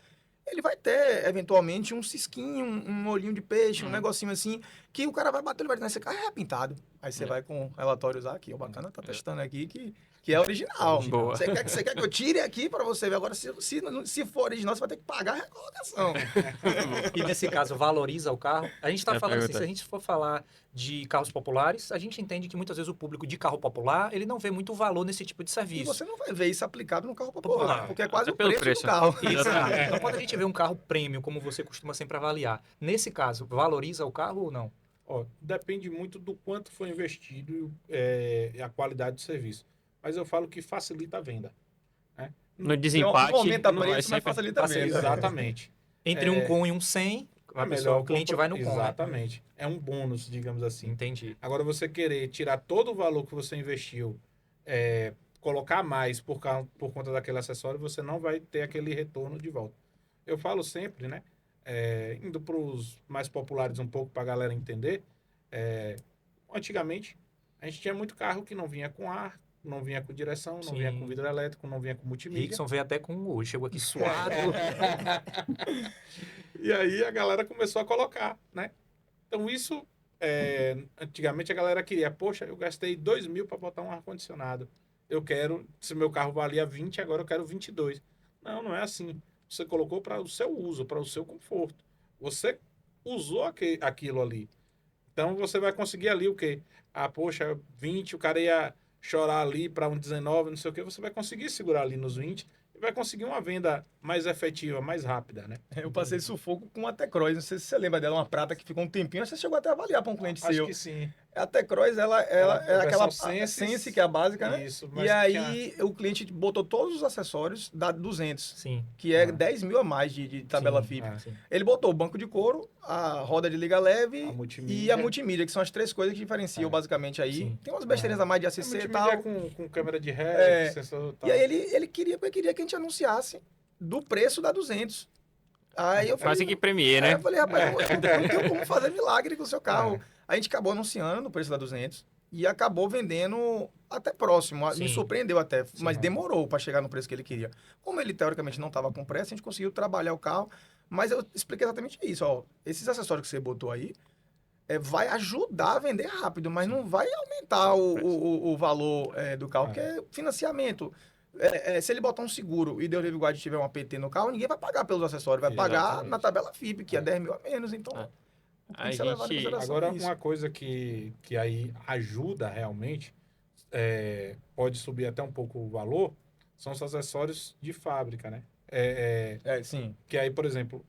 D: ele vai ter, eventualmente, um cisquinho, um olhinho de peixe, um negocinho assim, que o cara vai bater, ele vai dizer, esse carro é repintado. Aí você vai com o relatório usar aqui, o bacana tá testando aqui que é original.
A: Boa.
D: Você quer que eu tire aqui para você ver? Agora, se for original, você vai ter que pagar a recolocação.
B: E nesse caso, valoriza o carro? A gente está
A: É a
B: falando assim,
A: pergunta.
B: se a gente for falar de carros populares, a gente entende que muitas vezes o público de carro popular, ele não vê muito valor nesse tipo de
D: E
B: serviço.
D: você não vai ver isso aplicado no carro popular,
B: Popular.
D: porque é quase
A: Até
D: o
A: pelo
D: preço
A: preço.
D: do carro.
B: Exato. Então, quando a gente vê um carro premium, como você costuma sempre avaliar, nesse caso, valoriza o carro ou não?
C: Ó, depende muito do quanto foi investido e a qualidade do serviço. Mas eu falo que facilita a venda. Né?
A: No desempate,
D: aumenta
A: não vai
D: preço, mas
A: sempre...
D: facilita a venda.
C: Exatamente.
B: Entre um com e um sem, A
C: é
B: pessoa,
C: melhor
B: o cliente vai no com, né?
C: Exatamente. É um bônus, digamos assim.
B: Entendi.
C: Agora, você querer tirar todo o valor que você investiu, colocar mais por conta daquele acessório, você não vai ter aquele retorno de volta. Eu falo sempre, né? Indo para os mais populares um pouco para a galera entender, antigamente a gente tinha muito carro que não vinha com ar, não vinha com direção, não vinha com
B: Sim.
C: vidro elétrico, não vinha com multimídia.
B: Rickson veio até com hoje, chegou aqui suado.
C: E aí a galera começou a colocar, né? Então isso, antigamente a galera queria, poxa, eu gastei 2.000 para botar um ar-condicionado. Eu quero, se meu carro valia 20, agora eu quero 22. Não, não é assim. Você colocou para o seu uso, para o seu conforto. Você usou aquilo ali. Então você vai conseguir ali o quê? Ah, poxa, 20, o cara ia chorar ali para um 19, não sei o quê. Você vai conseguir segurar ali nos 20 e vai conseguir uma venda mais efetiva, mais rápida, né?
D: Eu passei sufoco com a Tecross, não sei se você lembra dela, uma prata que ficou um tempinho, você chegou até a avaliar para um cliente
C: Acho
D: seu.
C: que sim.
D: A Tecross, ela é
C: A
D: aquela
C: versão
D: Sense, que é a básica, né?
C: Isso,
D: E
C: mas
D: aí o cliente botou todos os acessórios da 200,
B: Sim.
D: que é
C: Ah.
D: 10 mil a mais de tabela
B: Sim,
D: FIP.
C: é.
B: sim.
D: Ele botou o banco de couro, a roda de liga leve
C: A multimídia.
D: e a multimídia, que são as três coisas que diferenciam
C: É.
D: basicamente aí.
B: Sim.
D: Tem umas besteirinhas a mais de ACC e
C: multimídia
D: tal.
C: com câmera de ré,
D: É.
C: sensor e tal.
D: E aí ele queria que a gente anunciasse do preço da 200. Aí eu
A: Quase
D: falei,
A: que Premiere,
D: aí
A: né?
D: eu falei, rapaz, eu não tenho como fazer milagre com o seu carro.
C: É.
D: A gente acabou anunciando no preço da 200 e acabou vendendo até próximo. Me
B: Sim.
D: surpreendeu até, mas
C: Sim.
D: demorou para chegar no preço que ele queria. Como ele teoricamente não estava com pressa, a gente conseguiu trabalhar o carro. Mas eu expliquei exatamente isso. Ó, esses acessórios que você botou aí vai ajudar a vender rápido, mas não vai aumentar o valor do carro, porque é financiamento. Se ele botar um seguro e Deus livre guarde tiver uma PT no carro, ninguém vai pagar pelos acessórios, vai pagar
C: Exatamente.
D: na tabela FIP, que é 10 mil a menos. Então,
A: É.
D: tem
A: A
D: que ser levado em
A: gente-
D: consideração
C: Agora,
D: isso.
C: uma coisa que aí ajuda realmente, pode subir até um pouco o valor, são os acessórios de fábrica, né?
D: Sim.
C: Que aí, por exemplo,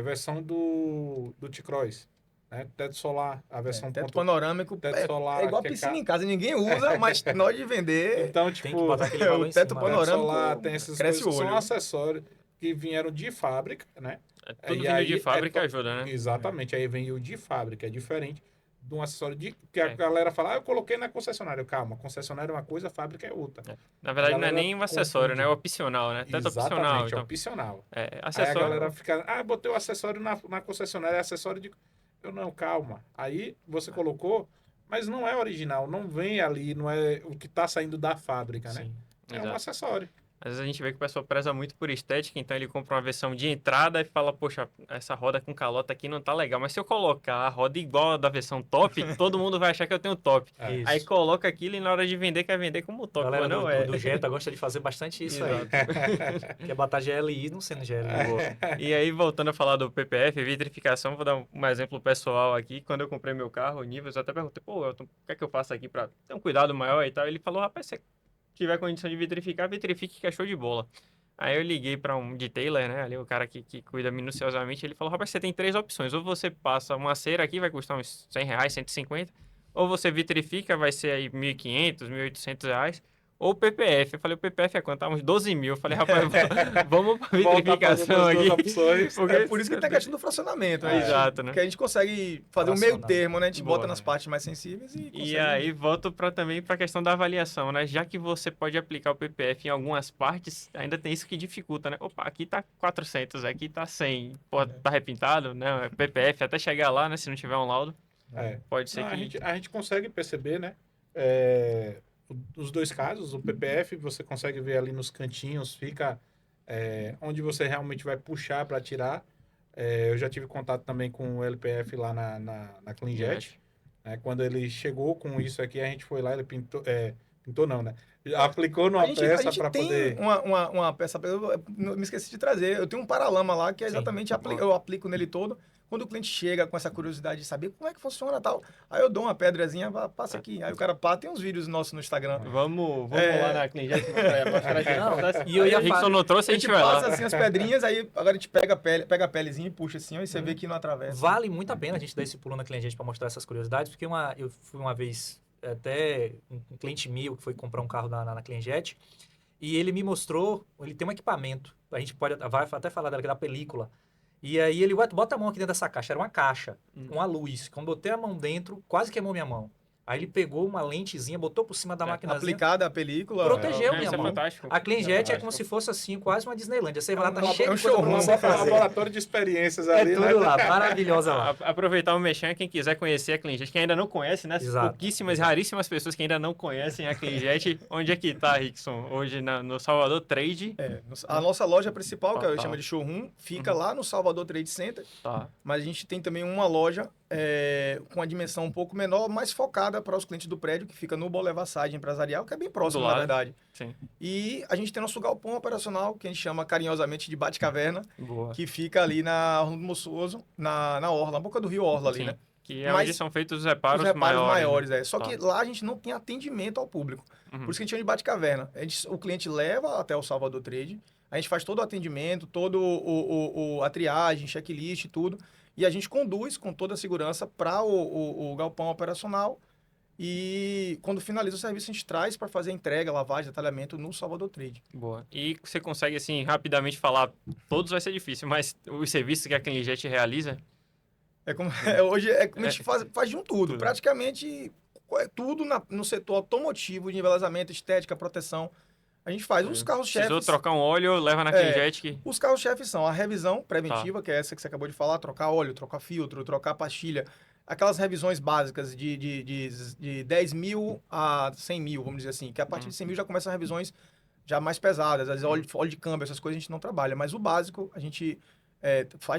C: versão do T-Cross, né? Teto solar, a versão
D: Teto
C: ponto-
D: panorâmico
C: teto solar,
D: é igual
C: que
D: piscina
C: ca-
D: em casa, ninguém usa, mas na hora de vender,
C: Então,
B: Tem
C: tipo,
B: que botar aquele
D: o
B: valor em
D: teto
B: cima.
C: teto
D: panorâmico
C: solar, tem essas
D: cresce
C: coisas que
D: o
C: são
D: olho.
C: acessórios que vieram de fábrica, né?
A: Tudo
C: E
A: vindo
C: aí
A: de fábrica
C: to-
A: ajuda, né?
C: Exatamente, aí vem o de fábrica, é diferente de um acessório que a
A: É.
C: galera fala, eu coloquei na concessionária. Calma, concessionária é uma coisa, a fábrica é outra.
A: Na verdade,
C: A
A: não é
C: galera
A: nem um acessório,
C: confunde.
A: né? É opcional, né? Teto opcional.
C: Exatamente, é
A: Então,
C: opcional. Aí a
A: acessório.
C: galera fica, botei o acessório na concessionária, é acessório de... Eu não, calma. Aí você colocou, mas não é original, não vem ali, não é o que está saindo da fábrica, né?
B: Sim.
C: É um
A: Exato.
C: acessório.
A: Às vezes a gente vê que o pessoal preza muito por estética, então ele compra uma versão de entrada e fala, poxa, essa roda com calota aqui não tá legal. Mas se eu colocar a roda igual a da versão top, todo mundo vai achar que eu tenho top.
C: É.
B: Isso.
A: Aí coloca aquilo e na hora de vender, quer vender como
B: A
A: top.
B: galera
A: Mas não é.
B: do Jetta gosta de fazer bastante isso aí. Quer botar GLI não sendo GLI.
A: E aí, voltando a falar do PPF, vitrificação, vou dar um exemplo pessoal aqui. Quando eu comprei meu carro, o Nivus, eu até perguntei, pô, Elton, o que é que eu faço aqui pra ter um cuidado maior e tal? Ele falou, rapaz, se tiver condição de vitrificar, vitrifique que é show de bola. Aí eu liguei para um detailer, né, ali o cara que cuida minuciosamente, ele falou, rapaz, você tem 3 opções, ou você passa uma cera aqui, vai custar uns R$100, 150, ou você vitrifica, vai ser aí 1.500, 1.800 reais, ou PPF. Eu falei, o PPF é quanto? Tá uns 12 mil. Eu falei, rapaz, vamos pra vitrificação aqui.
C: Porque
D: É por isso que tem a questão do fracionamento, né?
A: Exato, né?
D: Que a gente consegue fazer um meio
B: Fracionar.
D: termo, né? A gente
A: Boa,
D: bota nas
A: né?
D: partes mais sensíveis e consegue...
A: E aí volto também para a questão da avaliação, né? Já que você pode aplicar o PPF em algumas partes, ainda tem isso que dificulta, né? Opa, aqui tá 400, aqui tá 100. Pô, tá repintado, né? PPF até chegar lá, né? Se não tiver um laudo, pode ser
C: Não,
A: que...
C: a gente consegue perceber, né? Os dois casos, o PPF, você consegue ver ali nos cantinhos, fica onde você realmente vai puxar para tirar. Eu já tive contato também com o LPF lá na CleanJet. Né? Quando ele chegou com isso aqui, a gente foi lá, ele pintou não, né? Aplicou numa peça para
D: tem
C: poder...
D: uma peça, eu me esqueci de trazer, eu tenho um paralama lá que é exatamente, eu aplico nele todo, quando o cliente chega com essa curiosidade de saber como é que funciona e tal, aí eu dou uma pedrazinha, passa aqui, aí o cara passa, tem uns vídeos nossos no Instagram.
A: Vamos lá na CleanJet mostrar aqui.
B: Não, e eu ia
A: Rickson
B: falar-
A: não trouxe, a gente vai
D: passa
A: lá.
D: assim as pedrinhas, aí agora a gente pega a pelezinha e puxa assim, aí você vê que não atravessa.
B: Vale muito a pena a gente dar esse pulo na CleanJet para mostrar essas curiosidades, porque eu fui uma vez até um cliente meu que foi comprar um carro na CleanJet e ele me mostrou, ele tem um equipamento, a gente vai até falar da película, E aí ele bota a mão aqui dentro dessa caixa. Era uma caixa com a luz. Quando botei a mão dentro, quase queimou minha mão. Aí ele pegou uma lentezinha, botou por cima da maquinazinha.
D: Aplicada a película.
B: Protegeu
A: Não,
B: minha
A: isso é
B: mão.
A: fantástico.
B: A CleanJet é como
C: fantástico.
B: se fosse assim, quase uma Disneylândia. Você vai lá, tá
C: É um
B: cheio de coisa
D: showroom,
B: pra
C: Um
B: você fazer.
C: laboratório de experiências
B: É
C: ali,
B: tudo
C: né?
B: lá, maravilhosa lá.
A: Aproveitar o Mechan, quem quiser conhecer a CleanJet, quem ainda não conhece, né?
B: Exato.
A: Pouquíssimas, raríssimas pessoas que ainda não conhecem a CleanJet. Onde é que tá, Rickson? Hoje no Salvador Trade.
D: A nossa loja principal, que a gente
A: Tá.
D: chama de showroom, fica lá no Salvador Trade Center.
A: Tá.
D: Mas a gente tem também uma loja com a dimensão um pouco menor, mais focada para os clientes do prédio, que fica no Boulevard Side Empresarial, que é bem próximo,
A: Do
D: na
A: lado.
D: verdade.
A: Sim.
D: E a gente tem nosso galpão operacional, que a gente chama carinhosamente de Bate-Caverna,
A: Boa.
D: que fica ali na Rua do Mossoso, na Orla, na boca do Rio Orla ali,
A: Sim.
D: né?
A: Que é
D: Mas
A: onde são feitos os reparos,
D: Os reparos maiores,
A: né?
D: Só
A: Tá.
D: que lá a gente não tem atendimento ao público.
A: Uhum.
D: Por isso que a gente chama de Bate-Caverna. O cliente leva até o Salvador Trade, a gente faz todo o atendimento, todo a triagem, checklist e tudo, e a gente conduz com toda a segurança para o galpão operacional. E quando finaliza o serviço, a gente traz para fazer entrega, lavagem, detalhamento no Salvador Trade.
A: Boa. E você consegue, assim, rapidamente falar, todos vai ser difícil, mas os serviços que a CleanJet realiza,
D: Hoje como a gente faz de um tudo.
A: Tudo.
D: Praticamente tudo no setor automotivo, de nivelamento, estética, proteção. A gente faz. Os
A: precisou
D: carros-chefes.
A: trocar um óleo, leva na CleanJet que...
D: Os carros-chefes são a revisão preventiva, que é essa que você acabou de falar, trocar óleo, trocar filtro, trocar pastilha. Aquelas revisões básicas de 10 mil a 100 mil, vamos dizer assim. Que a partir de 100 mil já começam revisões já mais pesadas. Às vezes óleo de câmbio, essas coisas a gente não trabalha. Mas o básico, a gente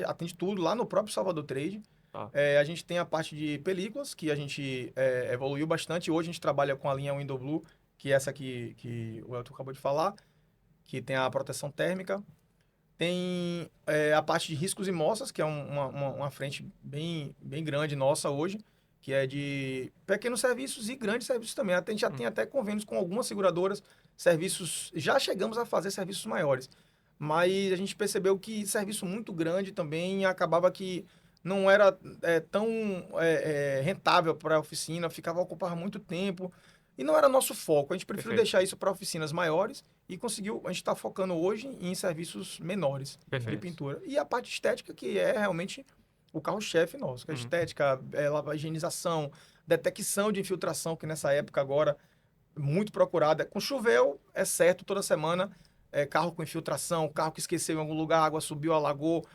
D: atende tudo lá no próprio Salvador Trade.
A: Tá.
D: A gente tem a parte de películas, que a gente evoluiu bastante. Hoje a gente trabalha com a linha Window Blue, que é essa que o Elton acabou de falar, que tem a proteção térmica. Tem a parte de riscos e moças, que é uma frente bem grande nossa hoje, que é de pequenos serviços e grandes serviços também. A gente já tem até convênios com algumas seguradoras, serviços... Já chegamos a fazer serviços maiores, mas a gente percebeu que serviço muito grande também acabava que não era tão rentável para a oficina, ocupava muito tempo, e não era nosso foco. A gente preferiu
A: Perfeito.
D: deixar isso para oficinas maiores e a gente está focando hoje em serviços menores
A: Perfeito.
D: de pintura. E a parte estética, que é realmente o carro-chefe nosso, que é estética, higienização, detecção de infiltração, que nessa época agora muito procurada. Com choveu, é certo, toda semana, carro com infiltração, carro que esqueceu em algum lugar, água subiu, alagou.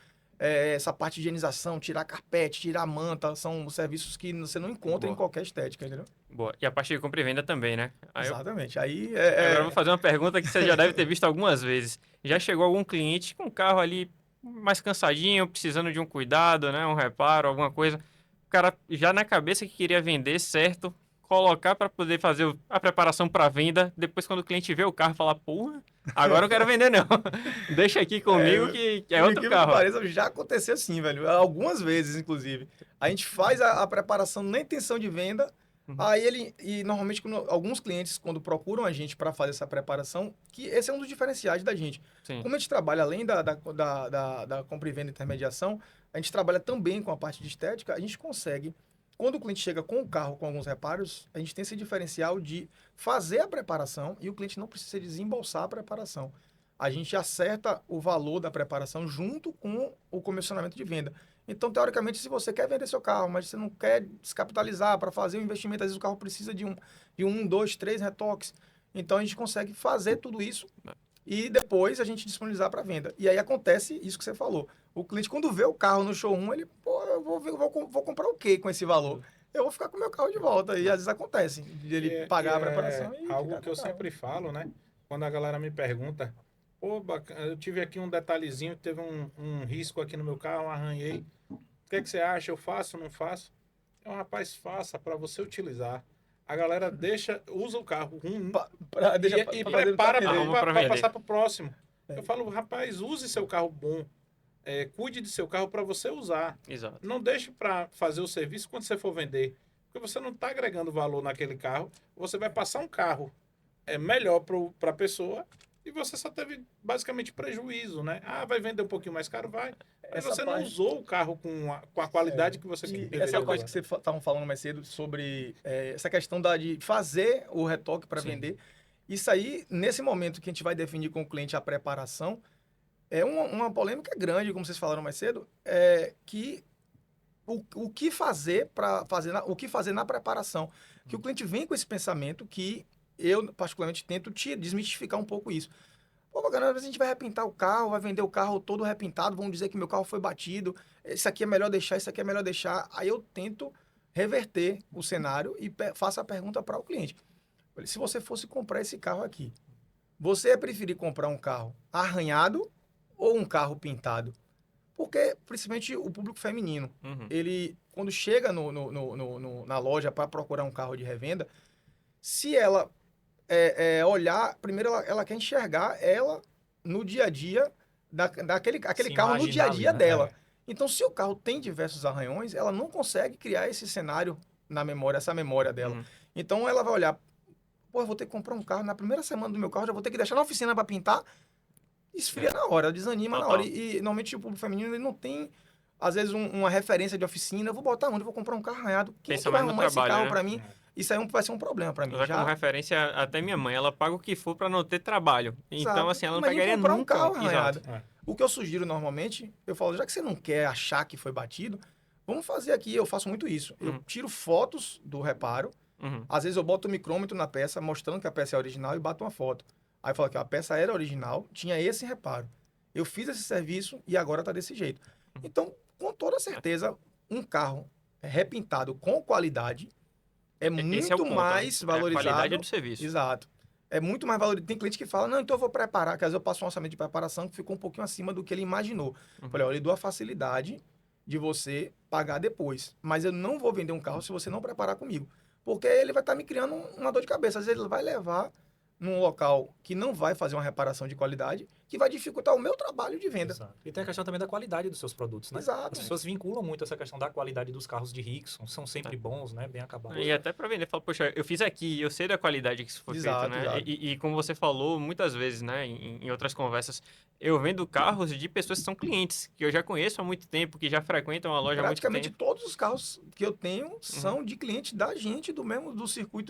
D: Essa parte de higienização, tirar carpete, tirar manta, são serviços que você não encontra
A: Boa.
D: em qualquer estética, entendeu?
A: Boa. E a parte de compra e venda também, né? Aí
D: Exatamente. Aí
A: agora eu vou fazer uma pergunta que você já deve ter visto algumas vezes. Já chegou algum cliente com um carro ali mais cansadinho, precisando de um cuidado, né? Um reparo, alguma coisa. O cara já na cabeça que queria vender, certo? Colocar para poder fazer a preparação para venda. Depois, quando o cliente vê o carro, falar, porra, agora eu quero vender não. Deixa aqui comigo que é
D: Por
A: outro
D: incrível
A: carro.
D: que pareça, já aconteceu assim, velho. Algumas vezes, inclusive. A gente faz a preparação na intenção de venda. Aí e normalmente alguns clientes, quando procuram a gente para fazer essa preparação, que esse é um dos diferenciais da gente.
A: Sim.
D: Como a gente trabalha além da compra e venda e intermediação, a gente trabalha também com a parte de estética, a gente consegue. Quando o cliente chega com o carro com alguns reparos, a gente tem esse diferencial de fazer a preparação e o cliente não precisa desembolsar a preparação. A gente acerta o valor da preparação junto com o comissionamento de venda. Então, teoricamente, se você quer vender seu carro, mas você não quer descapitalizar para fazer o investimento, às vezes o carro precisa de 2, 3 retoques. Então, a gente consegue fazer tudo isso e depois a gente disponibilizar para venda. E aí acontece isso que você falou. O cliente, quando vê o carro no showroom, ele, pô, eu vou comprar o quê com esse valor? Eu vou ficar com o meu carro de volta. E às vezes acontece de ele pagar a preparação e
C: algo
D: ficar
C: que eu
D: com o carro.
C: sempre falo, né? Quando a galera me pergunta, pô, bacana, eu tive aqui um detalhezinho, teve um risco aqui no meu carro, arranhei. O que é que você acha? Eu faço ou não faço? Rapaz, faça para você utilizar. A galera usa o carro ruim e prepara para passar para o próximo. Eu falo, rapaz, use seu carro bom. Cuide de seu carro para você usar.
A: Exato.
C: Não deixe para fazer o serviço quando você for vender. Porque você não está agregando valor naquele carro. Você vai passar um carro melhor para a pessoa e você só teve basicamente prejuízo, né? Vai vender um pouquinho mais caro? Vai. Mas você não usou o carro com a qualidade que você deveria
D: essa coisa
C: usar.
D: que vocês estavam falando mais cedo sobre essa questão de fazer o retoque para vender. Isso aí, nesse momento que a gente vai definir com o cliente a preparação, é uma polêmica grande, como vocês falaram mais cedo, que o que fazer o que fazer na preparação. Que o cliente vem com esse pensamento que eu, particularmente, tento desmistificar um pouco isso. Pô, bacana, às vezes a gente vai repintar o carro, vai vender o carro todo repintado, vão dizer que meu carro foi batido, isso aqui é melhor deixar, isso aqui é melhor deixar. Aí eu tento reverter o cenário e faço a pergunta para o cliente. Se você fosse comprar esse carro aqui, você ia preferir comprar um carro arranhado ou um carro pintado? Porque, principalmente, o público feminino,
A: Uhum.
D: ele, quando chega na loja para procurar um carro de revenda, se ela olhar, primeiro ela quer enxergar ela no dia a dia, aquele
B: Se
D: carro no dia a
B: imaginar ali,
D: dia
B: né?
D: dela. Então, se o carro tem diversos arranhões, ela não consegue criar esse cenário na memória, essa memória dela.
A: Uhum.
D: Então, ela vai olhar, pô, eu vou ter que comprar um carro, na primeira semana do meu carro, já vou ter que deixar na oficina para pintar, esfria na hora, desanima na hora.
A: Total.
D: E normalmente o público feminino ele não tem, às vezes, uma referência de oficina. Eu vou botar onde? Eu vou comprar um carro arranhado. Quem é
A: Pensa
D: que vai
A: mais no
D: arrumar esse
A: trabalho,
D: carro
A: né?
D: para mim? Isso aí vai ser um problema para mim.
A: Usar como referência até minha mãe. Ela paga o que for pra não ter trabalho. Então,
D: Exato.
A: assim, ela não
D: Imagina
A: pegaria
D: comprar um
A: nunca.
D: carro arranhado.
A: Exato.
C: É.
D: O que eu sugiro normalmente, eu falo, já que você não quer achar que foi batido, vamos fazer aqui, eu faço muito isso. Eu
A: Uhum.
D: tiro fotos do reparo,
A: Uhum.
D: às vezes eu boto o micrômetro na peça, mostrando que a peça é original e bato uma foto. Aí eu falo que a peça era original, tinha esse reparo. Eu fiz esse serviço e agora tá desse jeito. Então, com toda certeza, um carro repintado com qualidade é
A: Esse é o
D: muito
A: ponto,
D: mais
A: né? É a
D: valorizado.
A: qualidade do serviço.
D: Exato. É muito mais valorizado. Tem cliente que fala, não, então eu vou preparar, que às vezes eu passo um orçamento de preparação que ficou um pouquinho acima do que ele imaginou.
A: Uhum.
D: Falei, olha, eu dou a facilidade de você pagar depois, mas eu não vou vender um carro se você não preparar comigo. Porque ele vai estar me criando uma dor de cabeça. Às vezes ele vai levar num local que não vai fazer uma reparação de qualidade, que vai dificultar o meu trabalho de venda.
B: Exato. E tem a questão também da qualidade dos seus produtos, né?
D: Exato.
B: As pessoas vinculam muito essa questão da qualidade dos carros de Rickson, são sempre bons, né? Bem acabados.
A: E até pra vender, fala, poxa, eu fiz aqui, eu sei da qualidade que isso foi
D: Exato,
A: feito, né?
D: exato.
A: E como você falou muitas vezes, né, em outras conversas, eu vendo carros de pessoas que são clientes, que eu já conheço há muito tempo, que já frequentam a loja há muito
D: Praticamente
A: tempo.
D: todos os carros que eu tenho são de clientes da gente, do ciclo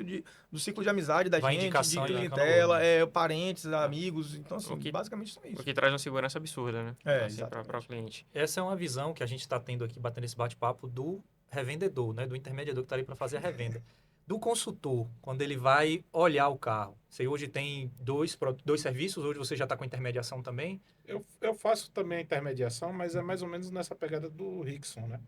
D: de amizade da
B: Vai
D: gente, de
B: indicação e
D: clientela,
B: acaba
D: parentes, amigos. Então, assim,
A: O que-
D: basicamente são
A: O
D: isso.
A: que traz uma segurança absurda, né?
D: É,
A: Assim, para o
D: exatamente.
A: cliente.
B: Essa é uma visão que a gente está tendo aqui, batendo esse bate-papo do revendedor, né? Do intermediador que está ali para fazer a revenda. Do consultor, quando ele vai olhar o carro. Você hoje tem dois serviços, hoje você já está com intermediação também.
C: Eu faço também a intermediação, mas é mais ou menos nessa pegada do Rickson, né?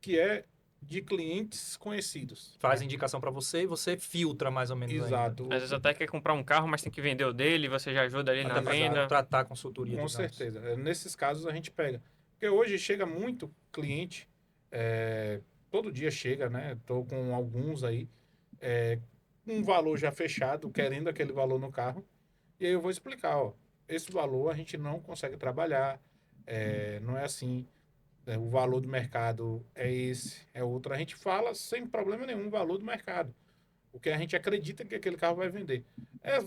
C: Que é de clientes conhecidos.
B: Faz indicação para você e você filtra mais ou menos ainda.
C: Exato.
A: Às vezes até quer comprar um carro, mas tem que vender o dele, você já ajuda ali na
B: Até para
A: venda.
B: tratar a consultoria,
C: Com
B: digamos.
C: certeza. Nesses casos a gente pega. Porque hoje chega muito cliente, todo dia chega, né? Tô com alguns aí, um valor já fechado, querendo aquele valor no carro. E aí eu vou explicar, ó, esse valor a gente não consegue trabalhar, não é assim, o valor do mercado é esse, é outro. A gente fala sem problema nenhum o valor do mercado. O que a gente acredita que aquele carro vai vender.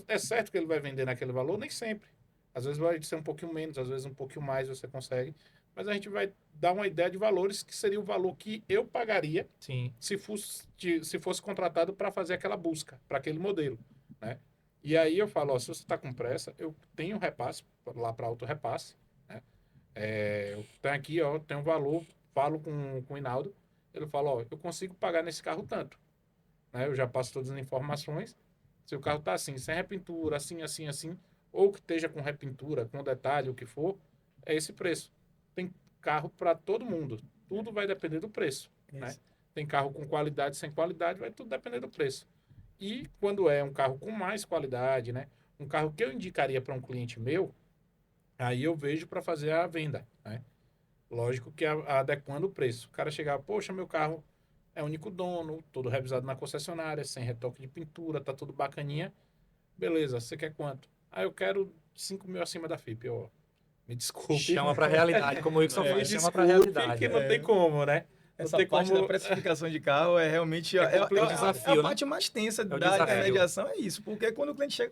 C: É certo que ele vai vender naquele valor? Nem sempre. Às vezes vai ser um pouquinho menos, às vezes um pouquinho mais você consegue. Mas a gente vai dar uma ideia de valores que seria o valor que eu pagaria
B: Sim.
C: se fosse contratado para fazer aquela busca, para aquele modelo, né? E aí eu falo, ó, se você está com pressa, eu tenho repasse lá para auto repasse, né? Eu tenho aqui, ó, tem um valor, falo com o Hinaldo, ele fala, ó, eu consigo pagar nesse carro tanto, né? Eu já passo todas as informações. Se o carro está assim, sem repintura, assim, assim, assim, ou que esteja com repintura, com detalhe, o que for, é esse preço. Tem carro para todo mundo. Tudo vai depender do preço, né? Tem carro com qualidade, sem qualidade, vai tudo depender do preço. E quando é um carro com mais qualidade, né? Um carro que eu indicaria para um cliente meu, aí eu vejo para fazer a venda, né? Lógico que adequando o preço. O cara chegar, poxa, meu carro é único dono, todo revisado na concessionária, sem retoque de pintura, tá tudo bacaninha. Beleza, você quer quanto? Ah, eu quero 5 mil acima da FIP. Ó, me desculpe.
B: Chama para a realidade, como o Rickson
C: Me
B: faz, chama para a
C: desculpe
B: realidade.
C: que não tem como, né? Não
D: Essa
C: tem
D: parte
C: como...
D: da precificação de carro é realmente
B: desafio,
D: a
B: né?
D: parte mais tensa
B: o
D: da
B: desafio.
D: intermediação, é isso. Porque quando o cliente chega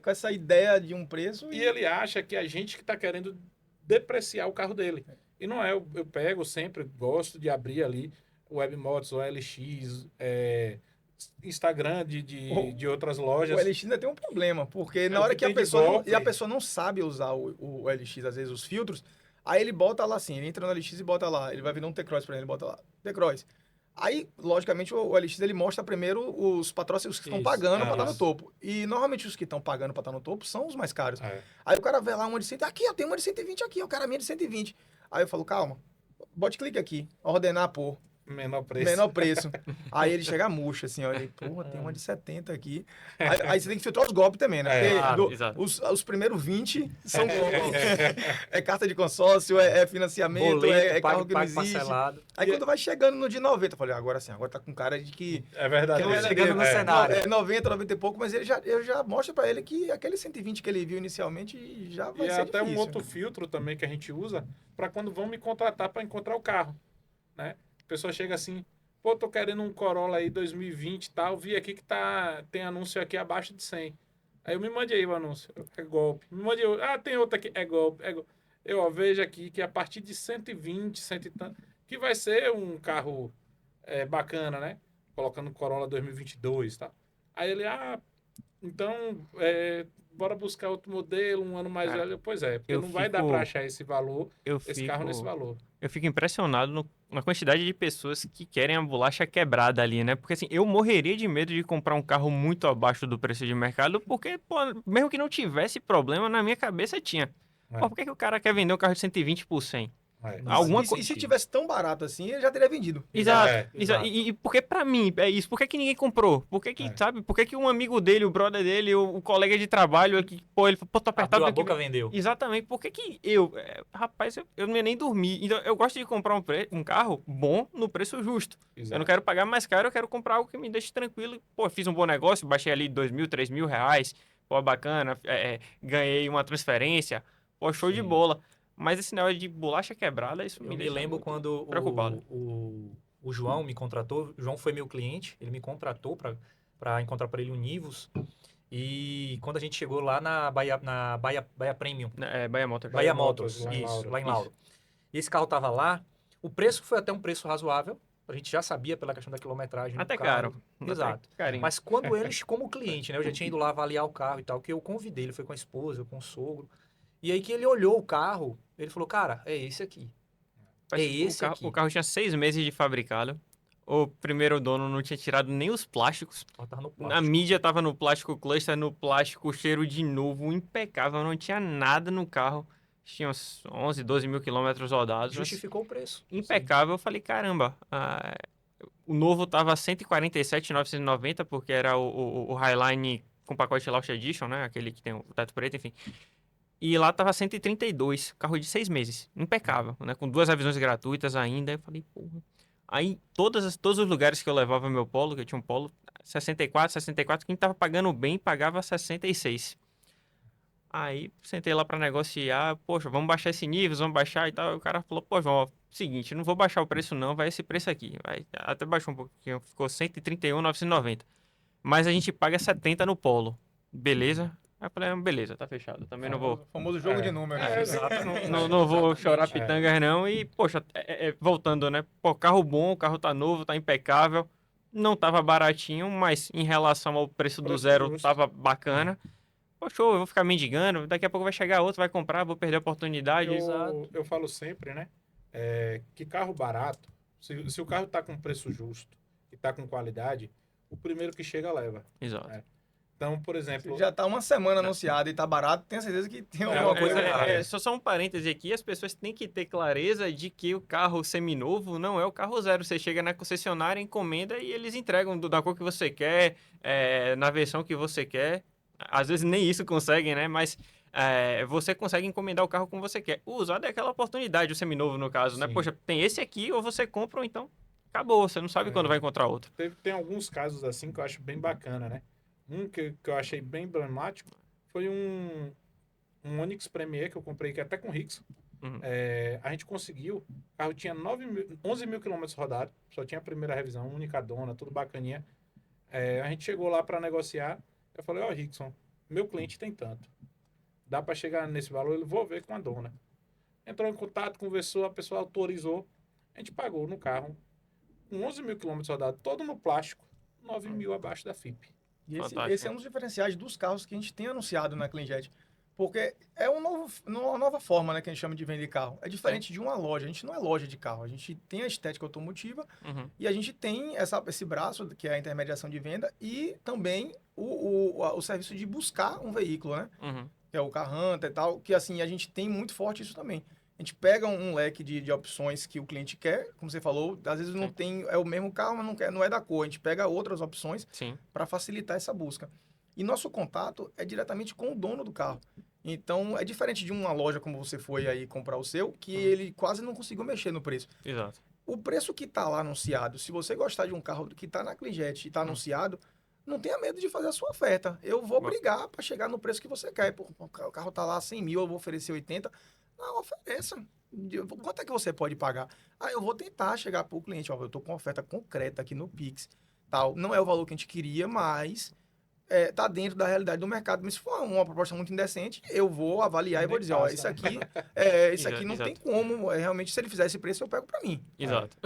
D: com essa ideia de um preço...
C: E ele acha que a gente que está querendo depreciar o carro dele. E não é, eu pego sempre, gosto de abrir ali o Webmods, o LX, Instagram de outras lojas.
D: O LX ainda tem um problema, porque na
C: o
D: hora
C: que
D: que a
C: tem de
D: pessoa não,
C: golpe.
D: e a pessoa não sabe usar o LX, às vezes os filtros, aí ele bota lá assim, ele entra no LX e bota lá, ele vai vender um T-Cross pra ele, bota lá, T-Cross. Aí, logicamente, o LX ele mostra primeiro os patrocínios que estão
B: Isso,
D: pagando pra estar no
C: isso.
D: topo. E normalmente os que estão pagando pra estar no topo são os mais caros.
C: É.
D: Aí o cara vê lá uma de 100, aqui, eu tenho uma de 120 aqui, o cara minha de 120. Aí eu falo, calma, bote clique aqui, ordenar por
C: Menor preço.
D: menor preço. Aí ele chega murcho, assim, olha, porra, tem uma de 70 aqui. Aí você tem que filtrar os golpes também, né?
C: É,
D: Porque
A: claro, exato.
D: os primeiros 20 são golpes. É carta de consórcio, é financiamento,
B: Boleto,
D: é carro
B: pague,
D: que não
B: pague
D: existe.
B: parcelado.
D: Aí quando vai chegando no de 90, eu falei, agora sim, agora tá com cara de que
C: É verdade.
D: que não é
B: chegando no
C: é.
B: cenário.
D: é 90, 90 e pouco, mas eu já mostro pra ele que aquele 120 que ele viu inicialmente já vai
C: E é
D: ser
C: até
D: difícil.
C: um outro filtro também que a gente usa para quando vão me contratar para encontrar o carro, né? A pessoa chega assim, pô, tô querendo um Corolla aí 2020 e tal, vi aqui que tem anúncio aqui abaixo de 100. Aí eu me mande aí o anúncio, é golpe. Me mande aí, tem outro aqui, é golpe, é golpe. Eu vejo aqui que a partir de 120, 100 e tanto, que vai ser um carro bacana, né? Colocando Corolla 2022, tá? Aí ele, então, bora buscar outro modelo, um ano mais
A: Cara,
C: velho. Pois é, porque
A: eu
C: não vai dar para
A: fico-
C: achar esse valor, esse carro nesse valor.
A: Eu fico impressionado na quantidade de pessoas que querem a bolacha quebrada ali, né? Porque assim, eu morreria de medo de comprar um carro muito abaixo do preço de mercado, porque, pô, mesmo que não tivesse problema, na minha cabeça tinha.
C: É.
A: Pô, por que o cara quer vender um carro de 120 por 100?
C: É.
B: Não,
A: Alguma
D: E
A: coisa.
D: se tivesse tão barato assim, ele já teria vendido.
A: Exato,
C: É,
A: exato. E porque pra mim é isso. Por que ninguém comprou? Por que
C: É.
A: sabe? Por que um amigo dele, o brother dele, o colega de trabalho aqui, pô, ele falou, pô, tô apertado.
B: Abriu a
A: tem que
B: boca, vendeu.
A: Exatamente. Por que eu... rapaz, eu não ia nem dormir. Então, eu gosto de comprar um carro bom no preço justo.
C: Exato.
A: Eu não quero pagar mais caro, eu quero comprar algo que me deixe tranquilo. Pô, fiz um bom negócio, baixei ali 2.000, 3.000 reais. Pô, bacana. Ganhei uma transferência. Pô, show de
C: Sim.
A: bola. Mas esse negócio de bolacha quebrada, isso
B: Eu
A: me
B: me
A: deixa
B: lembro
A: muito
B: quando
A: preocupado.
B: o João me contratou. O João foi meu cliente. Ele me contratou para encontrar para ele um Nivus. E quando a gente chegou lá na Bahia Premium,
A: Bahia Motors.
B: Bahia
C: Motors,
B: Motors,
C: lá em
B: isso,
C: Lauro.
B: lá em Lauro. E esse carro tava lá. O preço foi até um preço razoável. A gente já sabia pela questão da quilometragem do
A: Até
B: carro.
A: caro.
B: Exato.
A: Até carinho.
B: Mas quando eles, como cliente, né? Eu já tinha ido lá avaliar o carro e tal, que eu convidei. Ele foi com a esposa, com o sogro. E aí que ele olhou o carro, ele falou, cara, é esse aqui. É esse aqui.
A: O carro tinha 6 meses de fabricado. O primeiro dono não tinha tirado nem os plásticos.
B: Ó, tava no
A: A
B: plástico.
A: mídia tava no plástico cluster, no plástico cheiro de novo, impecável. Não tinha nada no carro. Tinha uns 11, 12 mil quilômetros rodados. Mas
B: Justificou o preço.
A: impecável. Eu falei, caramba. O novo tava 147.990, porque era o Highline com pacote Launch Edition, né? Aquele que tem o teto preto, enfim. E lá tava 132, carro de 6 meses, impecável, né? Com 2 revisões gratuitas ainda. Eu falei, porra. Aí, todos os lugares que eu levava meu Polo, que eu tinha um Polo, 64, quem tava pagando bem, pagava 66. Aí, sentei lá pra negociar, poxa, vamos baixar esse nível, vamos baixar e tal. E o cara falou, pô, João, ó, seguinte, não vou baixar o preço não, vai esse preço aqui. Vai, até baixou um pouquinho, ficou 131.990. Mas a gente paga 70 no Polo, beleza? Aí eu falei, beleza, tá fechado, também não vou...
D: Famoso jogo de números.
B: Exato.
A: Não vou chorar
B: Exatamente.
A: pitangas, não. E, poxa, voltando, né? Pô, carro bom, o carro tá novo, tá impecável. Não tava baratinho, mas em relação ao preço do
C: Preço
A: zero,
C: justo.
A: tava bacana. Pô, show, eu vou ficar mendigando. Daqui a pouco vai chegar outro, vai comprar, vou perder a oportunidade.
C: Eu falo sempre, né? Que carro barato, se o carro tá com preço justo e tá com qualidade, o primeiro que chega leva.
A: Exato.
C: Então, por exemplo,
D: Já tá uma semana anunciado e tá barato, tenho certeza que tem alguma coisa errada.
A: Só um parêntese aqui, as pessoas têm que ter clareza de que o carro seminovo não é o carro zero. Você chega na concessionária, encomenda e eles entregam da cor que você quer, na versão que você quer. Às vezes nem isso conseguem, né? Mas você consegue encomendar o carro como você quer. O usado é aquela oportunidade, o seminovo no caso, né?
B: Sim.
A: Poxa, tem esse aqui, ou você compra ou então acabou. Você não sabe quando vai encontrar outro.
C: tem alguns casos assim que eu acho bem bacana, né? Um que eu achei bem emblemático foi um Onix Premier que eu comprei que até com Rickson.
A: Uhum.
C: A gente conseguiu, o carro tinha 11 mil quilômetros rodados, só tinha a primeira revisão, única dona, tudo bacaninha. A gente chegou lá para negociar, eu falei, ó, Rickson, meu cliente tem tanto. Dá para chegar nesse valor, eu vou ver com a dona. Entrou em contato, conversou, a pessoa autorizou, a gente pagou no carro, com 11 mil quilômetros rodados, todo no plástico, 9 mil abaixo da FIP.
D: E esse
A: Fantástico.
D: é um dos diferenciais dos carros que a gente tem anunciado na CleanJet. Porque é uma nova forma, né, que a gente chama de vender carro. É diferente de uma loja. A gente não é loja de carro. A gente tem a estética automotiva
A: Uhum.
D: e a gente tem esse braço, que é a intermediação de venda, e também o serviço de buscar um veículo, né?
A: Uhum.
D: Que é o Car Hunter e tal, que assim, a gente tem muito forte isso também. A gente pega um leque de opções que o cliente quer, como você falou, às vezes não
A: Sim.
D: tem, é o mesmo carro, mas não é da cor. A gente pega outras opções
A: Sim.
D: para facilitar essa busca. E nosso contato é diretamente com o dono do carro. Então, é diferente de uma loja como você foi aí comprar o seu, que ele quase não conseguiu mexer no preço.
A: Exato.
D: O preço que está lá anunciado, se você gostar de um carro que está na CleanJet e está anunciado, não tenha medo de fazer a sua oferta. Eu vou brigar para chegar no preço que você quer. Pô, o carro está lá 100 mil, eu vou oferecer 80. Não, ofereça. Quanto é que você pode pagar? Ah, eu vou tentar chegar para o cliente. Ó, eu estou com uma oferta concreta aqui no Pix. Tal. Não é o valor que a gente queria, mas tá dentro da realidade do mercado. Mas se for uma proposta muito indecente, eu vou avaliar e vou dizer, ó,
C: passa,
D: isso
C: né?
D: aqui, isso aqui não tem
A: Exato.
D: como. Realmente, se ele fizer esse preço, eu pego para mim.
A: Exato.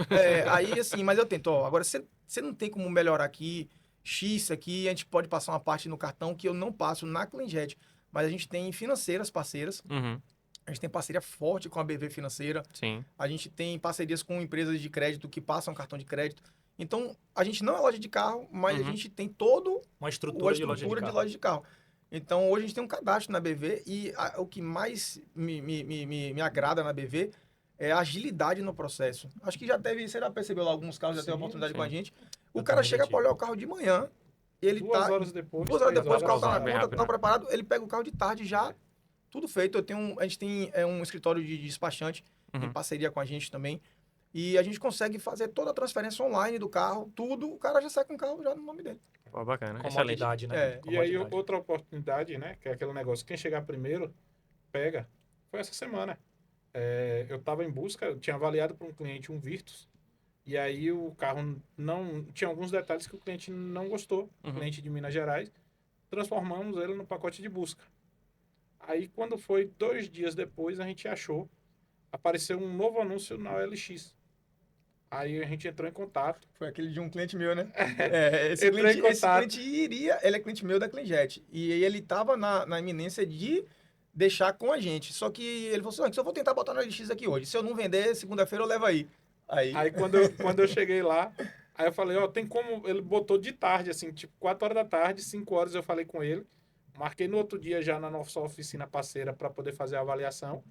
D: Aí, assim, mas eu tento, ó, agora você não tem como melhorar aqui, X aqui, a gente pode passar uma parte no cartão que eu não passo na CleanJet, mas a gente tem financeiras parceiras,
A: Uhum.
D: a gente tem parceria forte com a BV Financeira,
A: Sim.
D: a gente tem parcerias com empresas de crédito que passam cartão de crédito. Então, a gente não é loja de carro, mas a
A: Uhum.
D: gente tem todo
B: Uma
D: a
B: estrutura de
D: estrutura
B: loja de
D: de
B: carro.
D: loja de carro. Então, hoje a gente tem um cadastro na BV e o que mais me agrada na BV é a agilidade no processo. Acho que você já percebeu lá alguns carros, já teve
C: Sim,
D: oportunidade
A: sim.
D: com a gente. O
B: Eu
D: cara
B: também já
D: chega para
B: tive.
D: olhar o carro de manhã, ele
C: 2
D: tá...
C: horas depois,
D: 2 horas
C: 3
D: depois o carro tá na
A: bem
D: conta,
A: rápido,
D: tá
A: né?
D: preparado, ele pega o carro de tarde já, tudo feito. A gente tem um escritório de despachante em
A: Uhum.
D: parceria com a gente também. E a gente consegue fazer toda a transferência online do carro, tudo, o cara já sai com o carro já no nome dele.
A: Pô, bacana. Excelente.
B: Comodidade, né?
D: É.
C: E aí,
B: Comodidade.
C: outra oportunidade, né? Que é aquele negócio, quem chegar primeiro, pega. Foi essa semana. Eu estava em busca, eu tinha avaliado para um cliente um Virtus, e aí o carro não... Tinha alguns detalhes que o cliente não gostou,
A: Uhum.
C: cliente de Minas Gerais. Transformamos ele no pacote de busca. Aí, quando foi 2 dias depois, a gente achou, apareceu um novo anúncio na OLX. Aí a gente entrou em contato.
D: Foi aquele de um cliente meu, né? Esse
C: Entrei em
D: cliente
C: contato.
D: ele é cliente meu da CleanJet. E ele tava na iminência de deixar com a gente. Só que ele falou assim, "Ó, eu vou tentar botar no LX aqui hoje. Se eu não vender, segunda-feira eu levo aí.
C: Aí quando eu cheguei lá, aí eu falei, ó, tem como... Ele botou de tarde, assim, tipo 4 horas da tarde, 5 horas eu falei com ele. Marquei no outro dia já na nossa oficina parceira para poder fazer a avaliação.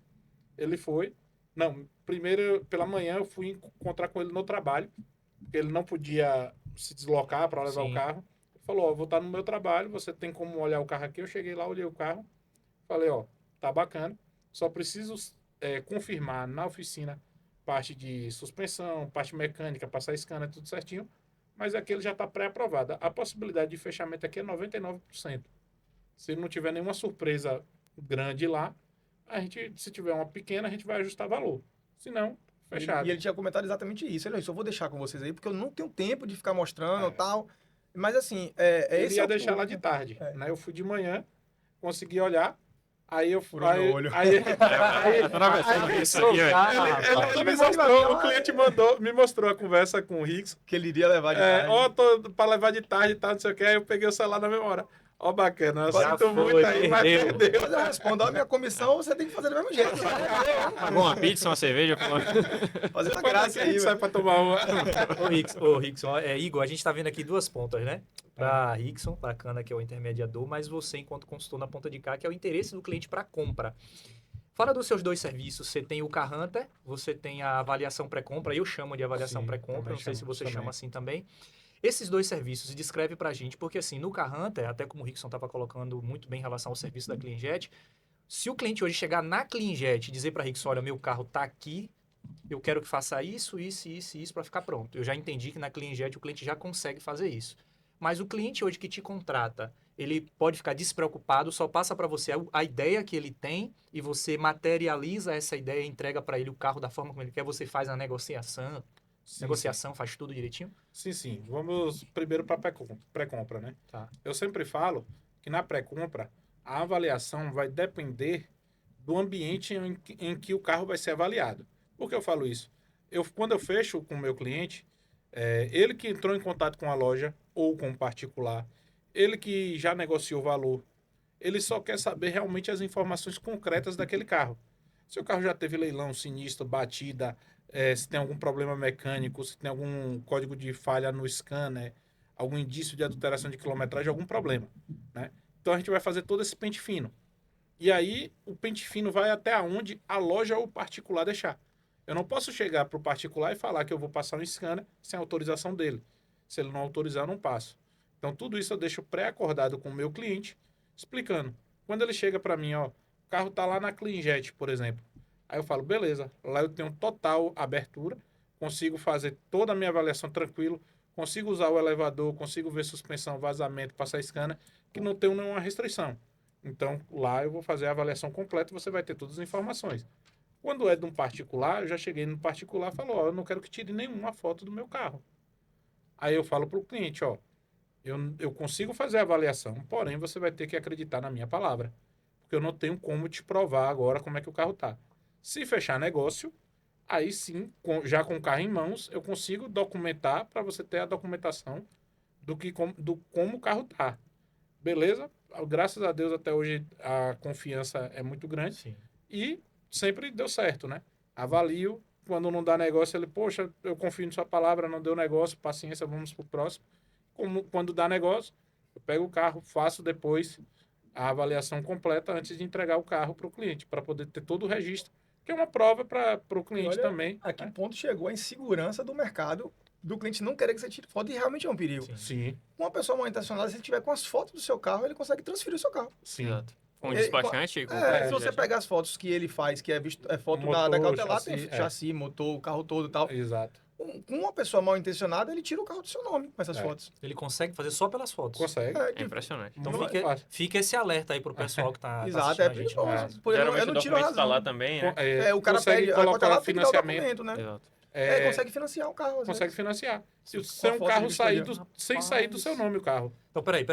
C: Ele foi. Não, primeiro, pela manhã, eu fui encontrar com ele no trabalho, porque ele não podia se deslocar para levar o
B: Sim.
C: carro. Ele falou, ó, vou estar no meu trabalho, você tem como olhar o carro aqui? Eu cheguei lá, olhei o carro, falei, ó, tá bacana, só preciso confirmar na oficina parte de suspensão, parte mecânica, passar scanner, tudo certinho, mas aquele já está pré-aprovado. A possibilidade de fechamento aqui é 99%. Se não tiver nenhuma surpresa grande lá, a gente, se tiver uma pequena, a gente vai ajustar valor. Se não, fechado.
D: E ele tinha comentado exatamente isso. Ele disse, eu vou deixar com vocês aí, porque eu não tenho tempo de ficar mostrando e tal. Mas assim,
C: Ele
D: esse
C: ia
D: é o
C: deixar lá
D: público.
C: de tarde. Né? Eu fui de manhã, consegui olhar, aí eu
D: Furou meu olho.
A: Atravessando isso aqui, velho.
C: ele me mostrou, o cliente me mostrou a conversa com o Rix.
D: Que ele iria levar de tarde.
C: Ó, tô pra levar de tarde e tal, não sei o que. Aí eu peguei o celular na mesma hora. Ó, bacana, eu
B: Já
C: sinto
B: foi,
C: muito aí, mas
B: perdeu.
C: perdeu.
D: Mas eu respondo, a minha comissão você tem que fazer do mesmo jeito.
A: Pagou uma pizza, uma cerveja.
D: Fazer uma
C: Depois
D: graça
C: daqui a
D: aí,
C: gente sai
D: velho.
C: pra tomar uma.
B: Ô, Rickson, Igor, a gente tá vendo aqui duas pontas, né? Para Rickson, bacana, que é o intermediador, mas você, enquanto consultor na ponta de cá, que é o interesse do cliente para compra. Fala dos seus dois serviços. Você tem o Car Hunter, você tem a avaliação pré-compra, eu chamo de avaliação
C: Sim,
B: pré-compra,
C: também
B: não sei se
C: chamo,
B: você
C: também.
B: chama assim também. Esses dois serviços, descreve pra gente, porque assim, no Car Hunter, até como o Rickson estava colocando muito bem em relação ao serviço da CleanJet, se o cliente hoje chegar na CleanJet e dizer para Rickson, olha, meu carro tá aqui, eu quero que faça isso para ficar pronto. Eu já entendi que na CleanJet o cliente já consegue fazer isso. Mas o cliente hoje que te contrata, ele pode ficar despreocupado, só passa para você a ideia que ele tem e você materializa essa ideia e entrega para ele o carro da forma como ele quer, você faz a negociação, faz tudo direitinho?
C: Sim. Vamos primeiro para pré-compra, né?
B: Tá.
C: Eu sempre falo que na pré-compra a avaliação vai depender do ambiente em que o carro vai ser avaliado. Por que eu falo isso? Quando eu fecho com o meu cliente, ele que entrou em contato com a loja, ou com o particular, ele que já negociou o valor, ele só quer saber realmente as informações concretas daquele carro. Se o carro já teve leilão, sinistro, batida, se tem algum problema mecânico, se tem algum código de falha no scanner, algum indício de adulteração de quilometragem, algum problema, né? Então a gente vai fazer todo esse pente fino. E aí o pente fino vai até onde a loja ou o particular deixar. Eu não posso chegar para o particular e falar que eu vou passar um scanner sem autorização dele. Se ele não autorizar, eu não passo. Então tudo isso eu deixo pré-acordado com o meu cliente, explicando. Quando ele chega para mim, ó, o carro tá lá na CleanJet, por exemplo. Aí eu falo, beleza, lá eu tenho total abertura, consigo fazer toda a minha avaliação tranquilo, consigo usar o elevador, consigo ver suspensão, vazamento, passar scanner, que não tenho nenhuma restrição. Então lá eu vou fazer a avaliação completa e você vai ter todas as informações. Quando é de um particular, eu já cheguei no particular e falo, ó, eu não quero que tire nenhuma foto do meu carro. Aí eu falo para o cliente, ó, eu consigo fazer a avaliação, porém você vai ter que acreditar na minha palavra, porque eu não tenho como te provar agora como é que o carro tá. Se fechar negócio, aí sim, já com o carro em mãos, eu consigo documentar para você ter a documentação do como o carro tá. Beleza? Graças a Deus até hoje a confiança é muito grande.
B: Sim.
C: E sempre deu certo, né? Avalio, quando não dá negócio, ele, poxa, eu confio em sua palavra, não deu negócio, paciência, vamos pro próximo. Quando dá negócio, eu pego o carro, faço depois a avaliação completa antes de entregar o carro para o cliente, para poder ter todo o registro, que é uma prova para o cliente
D: Olha,
C: também.
D: A que
C: Né?
D: ponto chegou a insegurança do mercado, do cliente não querer que você tire foto, e realmente é um perigo.
B: Sim.
C: Sim,
D: Uma pessoa mal intencionada, se ele tiver com as fotos do seu carro, ele consegue transferir o seu carro.
C: sim.
A: Exato. Com o
D: Ele-
A: despachante?
D: Se você pegar as fotos que ele faz, que é, é foto
C: Motor,
D: da cautelar,
C: chassi,
D: tem chassi, motor, o carro todo e tal.
C: Exato.
D: Com uma pessoa mal intencionada, ele tira o carro do seu nome com essas
C: É.
D: fotos.
B: Ele consegue fazer só pelas fotos.
C: Consegue.
A: É impressionante.
B: Então
C: Muito
B: fica,
C: fácil.
B: fica esse alerta aí pro pessoal que tá
D: Exato, é
B: assistindo a gente.
D: perigoso.
C: É.
D: Por exemplo, eu
A: Geralmente
D: não
A: o
D: tiro a
A: documento tá lá
D: razão.
A: também, né?
D: O cara
C: consegue
D: pede, a
C: colocar
D: cautelar tem que dar o
C: financiamento.
D: documento, né?
A: Exato.
D: Consegue financiar o carro. às
C: Consegue
D: vezes.
C: financiar. Se
D: Com
C: tem
D: a
C: um
D: foto de
C: carro
D: vistoria.
C: sem sair do seu nome o carro.
B: Então, peraí.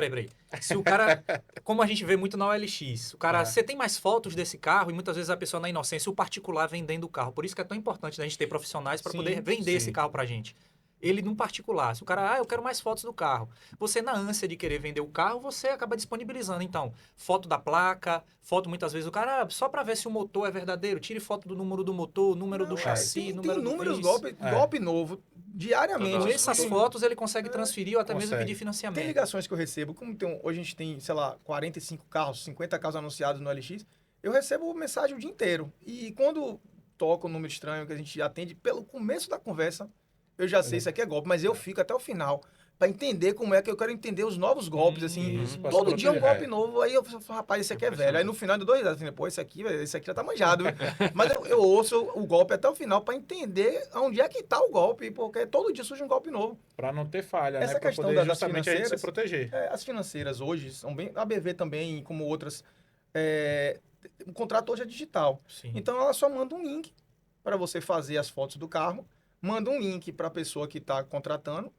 B: Se o cara, como a gente vê muito na OLX, o cara,
C: É.
B: você tem mais fotos desse carro e muitas vezes a pessoa na inocência, o particular vendendo o carro. Por isso que é tão importante a gente ter profissionais para
D: Sim,
B: poder vender
C: sim.
B: esse carro pra gente. Ele num particular. Se o cara, eu quero mais fotos do carro. Você, na ânsia de querer vender o carro, você acaba disponibilizando. Então, foto da placa, foto muitas vezes o cara, só para ver se o motor é verdadeiro, tire foto do número do motor, número do
D: Não,
B: chassi,
D: tem
B: número do
D: inúmeros
B: vis.
D: golpe novo, diariamente.
A: Toda
B: Com
A: hora.
B: essas fotos ele consegue transferir ou até mesmo
C: Consegue.
B: pedir financiamento.
D: Tem ligações que eu recebo, como hoje a gente tem, sei lá, 45 carros, 50 carros anunciados no LX, eu recebo mensagem o dia inteiro. E quando toca um número estranho que a gente atende, pelo começo da conversa, eu já sei isso aqui é golpe, mas eu fico até o final para entender como é que eu quero entender os novos golpes, assim.
C: Isso, pra se
D: Todo dia um
C: proteger.
D: golpe novo, aí eu falo, rapaz, esse aqui é velho. Aí no final de 2 anos, assim, pô, esse aqui já tá manjado. Mas eu ouço o golpe até o final para entender onde é que tá o golpe, porque todo dia surge um golpe novo.
C: Para não ter falha,
D: Essa
C: né? Para
D: questão
C: poder
D: das
C: justamente a gente se
D: financeiras-
C: proteger.
D: As financeiras hoje são bem. A BV também, como outras. O contrato hoje é digital.
B: Sim.
D: Então ela só manda um link para você fazer as fotos do carro, manda um link para a pessoa que está contratando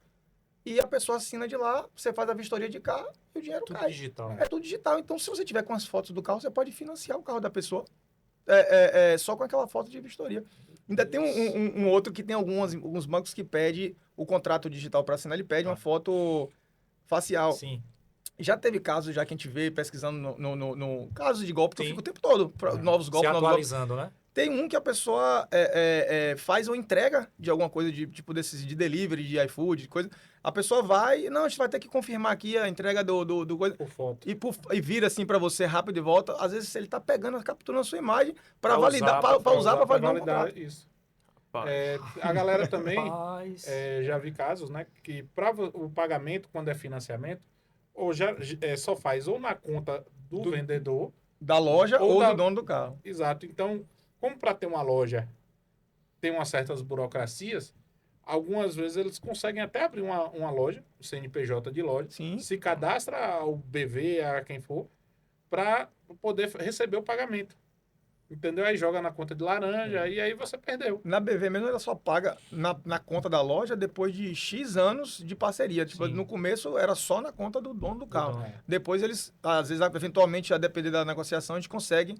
D: e a pessoa assina de lá, você faz a vistoria de carro e o dinheiro
B: Tudo
D: cai.
B: digital.
D: É tudo digital. Então, se você tiver com as fotos do carro, você pode financiar o carro da pessoa só com aquela foto de vistoria. Ainda tem um outro que tem alguns bancos que pede o contrato digital para assinar, ele pede uma foto facial.
B: Sim.
D: Já teve casos já que a gente vê pesquisando no casos de golpe, que eu
B: Sim.
D: fico o tempo todo. Novos
B: Se
D: golpes, novos golpes.
B: atualizando, né?
D: Tem um que a pessoa faz uma entrega de alguma coisa, tipo desses de delivery, de iFood, de coisa. A pessoa vai, não, a gente vai ter que confirmar aqui a entrega do coisa.
C: Por foto.
D: E vira assim pra você rápido de volta. Às vezes ele tá pegando, capturando a sua imagem pra
B: Pra
D: validar,
B: usar,
D: pra usar, pra validar um
C: validar
D: contrato.
C: isso.
A: Rapaz.
C: A galera também,
B: Rapaz.
C: já vi casos, né? Que para o pagamento, quando é financiamento, ou só faz ou na conta do vendedor.
D: Da loja
C: Ou
D: ou
C: da-
D: do dono do carro.
C: Exato. Então, como para ter uma loja tem umas certas burocracias, algumas vezes eles conseguem até abrir uma loja, o CNPJ de loja,
D: Sim.
C: se cadastra ao BV, a quem for, para poder receber o pagamento. Entendeu? Aí joga na conta de laranja e aí você perdeu.
D: Na BV mesmo, ela só paga na conta da loja depois de X anos de parceria. Tipo,
B: Sim.
D: no começo era só na conta do dono do carro.
B: dono.
D: Depois eles, às vezes, eventualmente, a depender da negociação, a gente consegue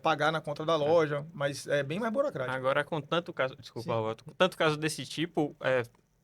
D: pagar na conta da loja, mas é bem mais burocrático.
A: Agora, com tanto caso. Desculpa,
D: Sim.
A: Roberto. Com tanto caso desse tipo,